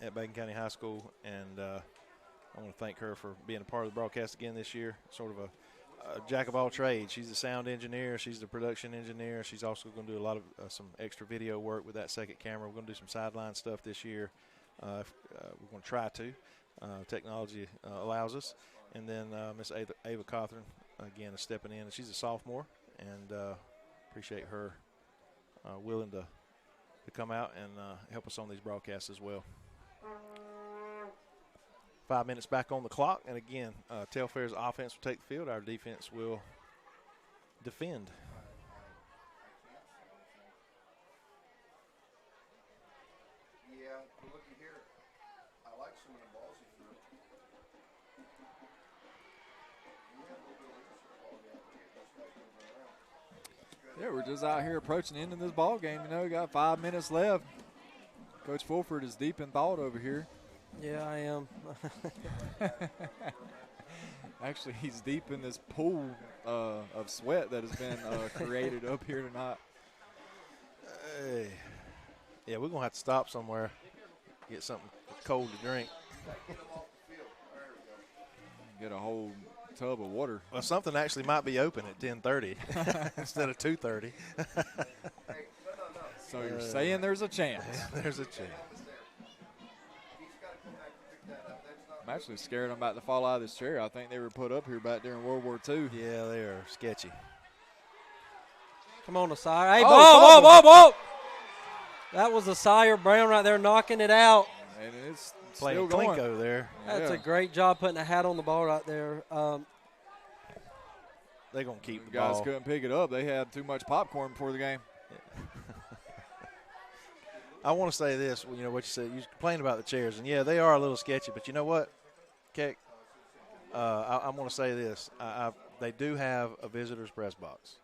at Bacon County High School, and I want to thank her for being a part of the broadcast again this year. Sort of a jack of all trades. She's the sound engineer. She's the production engineer. She's also going to do a lot of some extra video work with that second camera. We're going to do some sideline stuff this year. We're going to try to. Technology allows us. And then Miss Ava Cothran, again, is stepping in. And she's a sophomore, and appreciate her willing to come out and help us on these broadcasts as well. 5 minutes back on the clock. And, again, Telfair's offense will take the field. Our defense will defend. Yeah, but looky here. I like some of the balls he threw. Yeah, we're just out here approaching the end of this ball game. You know, we got 5 minutes left. Coach Fulford is deep in thought over here. Yeah, I am. Actually, he's deep in this pool of sweat that has been created up here tonight. Hey. Yeah, we're going to have to stop somewhere, get something cold to drink. Get a whole tub of water. Well, something actually might be open at 10:30 instead of 2:30. So you're saying there's a chance? There's a chance. I'm actually scared I'm about to fall out of this chair. I think they were put up here back during World War II. Yeah, they are sketchy. Come on, Asire. Hey, whoa. That was Asire Brown right there knocking it out. And it's playing still going. Klinko there. That's a great job putting a hat on the ball right there. They're going to keep the guys ball. couldn't pick it up. They had too much popcorn before the game. I want to say this, you know, what you said. You complained about the chairs, and, yeah, they are a little sketchy. But you know what, Keck? I want to say this. They do have a visitor's press box.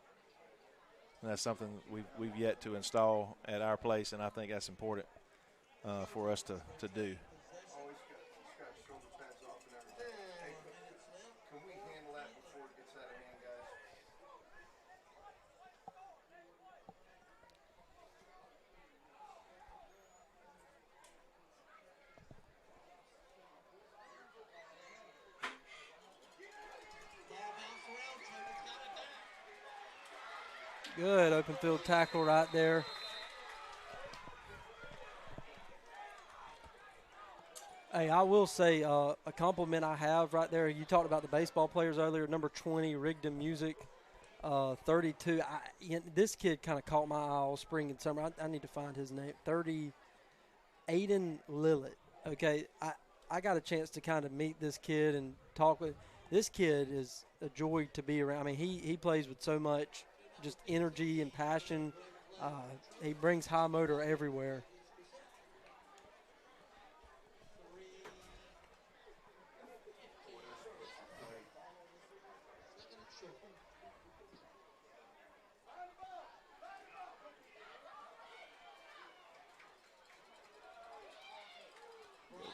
And that's something we've yet to install at our place, and I think that's important for us to do. Can we handle that before it gets out of hand, guys? Good open field tackle right there. Hey, I will say a compliment I have right there. You talked about the baseball players earlier. Number 20, Rigdon Music, 32. This kid kind of caught my eye all spring and summer. I need to find his name. 30, Aiden Lillett. Okay, I got a chance to kind of meet this kid and talk with. This kid is a joy to be around. I mean, he plays with so much just energy and passion. He brings high motor everywhere.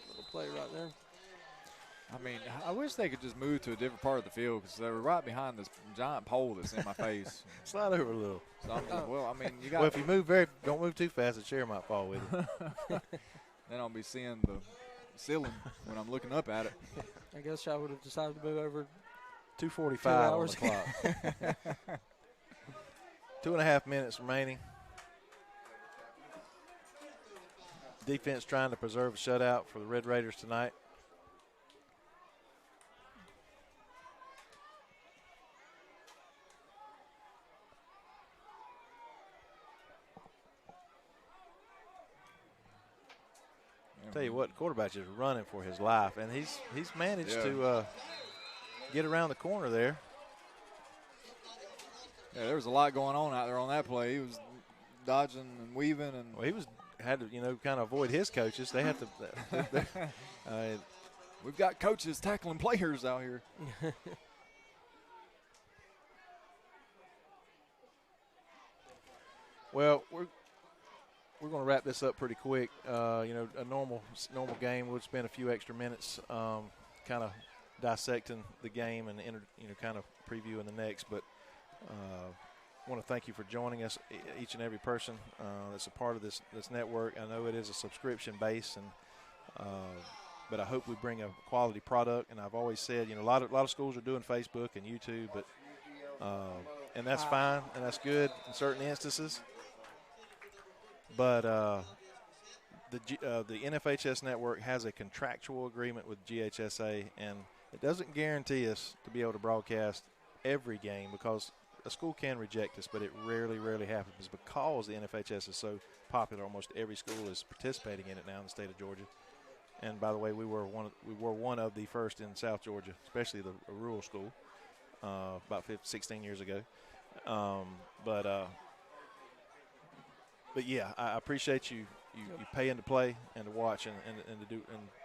Little play right there. I mean, I wish they could just move to a different part of the field because they were right behind this giant pole that's in my face. Slide over a little. So you got. Well, if you don't move too fast, the chair might fall with you. Then I'll be seeing the ceiling when I'm looking up at it. I guess I would have decided to move over 2:45 on the clock. 2.5 minutes remaining. Defense trying to preserve a shutout for the Red Raiders tonight. Tell you what, the quarterback is running for his life, and he's managed to get around the corner there. Yeah, there was a lot going on out there on that play. He was dodging and weaving, and Well, he was had to, kind of avoid his coaches. They have to. We've got coaches tackling players out here. Well, we're going to wrap this up pretty quick. A normal game. We'll spend a few extra minutes, kind of dissecting the game and kind of previewing the next. But I want to thank you for joining us, each and every person that's a part of this network. I know it is a subscription base, but I hope we bring a quality product. And I've always said, a lot of schools are doing Facebook and YouTube, but and that's fine and that's good in certain instances. But the NFHS network has a contractual agreement with GHSA, and it doesn't guarantee us to be able to broadcast every game because a school can reject us, but it rarely happens because the NFHS is so popular. Almost every school is participating in it now in the state of Georgia. And by the way, we were one of the first in South Georgia, especially the rural school, about 16 years ago. But yeah, I appreciate you paying to play and to watch and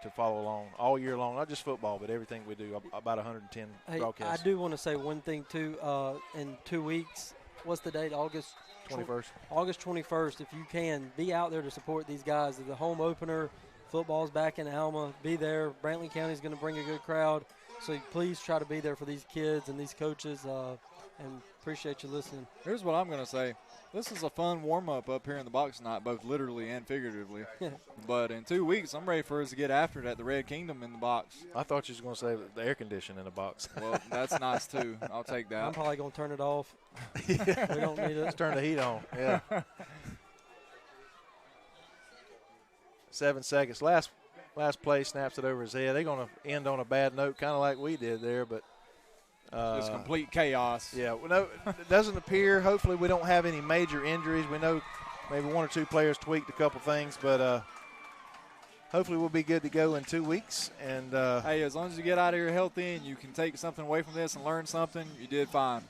to follow along all year long, not just football, but everything we do, about 110 broadcasts. I do want to say one thing, too. In 2 weeks, what's the date? August 21st. August 21st, if you can, be out there to support these guys. The home opener, football's back in Alma. Be there. Brantley County is going to bring a good crowd. So please try to be there for these kids and these coaches, and appreciate you listening. Here's what I'm going to say. This is a fun warm-up up here in the box tonight, both literally and figuratively. But in 2 weeks, I'm ready for us to get after it at the Red Kingdom in the box. I thought you was going to say the air conditioning in the box. Well, that's nice, too. I'll take that. I'm probably going to turn it off. Yeah. We don't need it. Let's turn the heat on. Yeah. 7 seconds. Last play, snaps it over his head. They're going to end on a bad note, kind of like we did there, but just complete chaos. Yeah, well, no, it doesn't appear. Hopefully we don't have any major injuries. We know maybe one or two players tweaked a couple things, but hopefully we'll be good to go in 2 weeks. And hey, as long as you get out of here healthy and you can take something away from this and learn something, you did fine.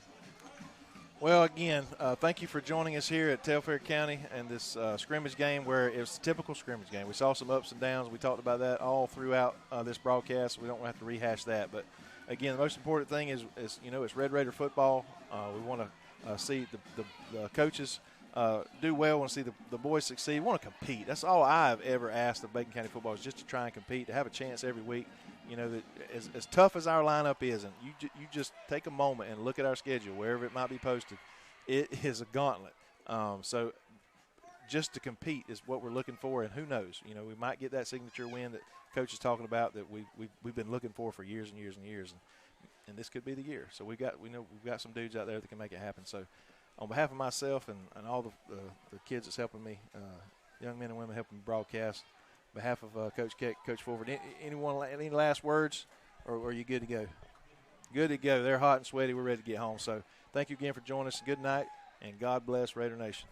Well, again, thank you for joining us here at Telfair County and this scrimmage game where it was a typical scrimmage game. We saw some ups and downs. We talked about that all throughout this broadcast. We don't have to rehash that. But, again, the most important thing is it's Red Raider football. We want to see the coaches do well. We want to see the boys succeed. We want to compete. That's all I've ever asked of Bacon County football is just to try and compete, to have a chance every week. That as tough as our lineup is, and you just take a moment and look at our schedule, wherever it might be posted, it is a gauntlet. So just to compete is what we're looking for, and who knows? We might get that signature win that Coach is talking about that we've been looking for years and years and years, and this could be the year. So we've got some dudes out there that can make it happen. So on behalf of myself and all the kids that's helping me, young men and women helping me broadcast, on behalf of Coach Keck, Coach Forward, any last words, or are you good to go? Good to go. They're hot and sweaty. We're ready to get home. So thank you again for joining us. Good night, and God bless Raider Nation.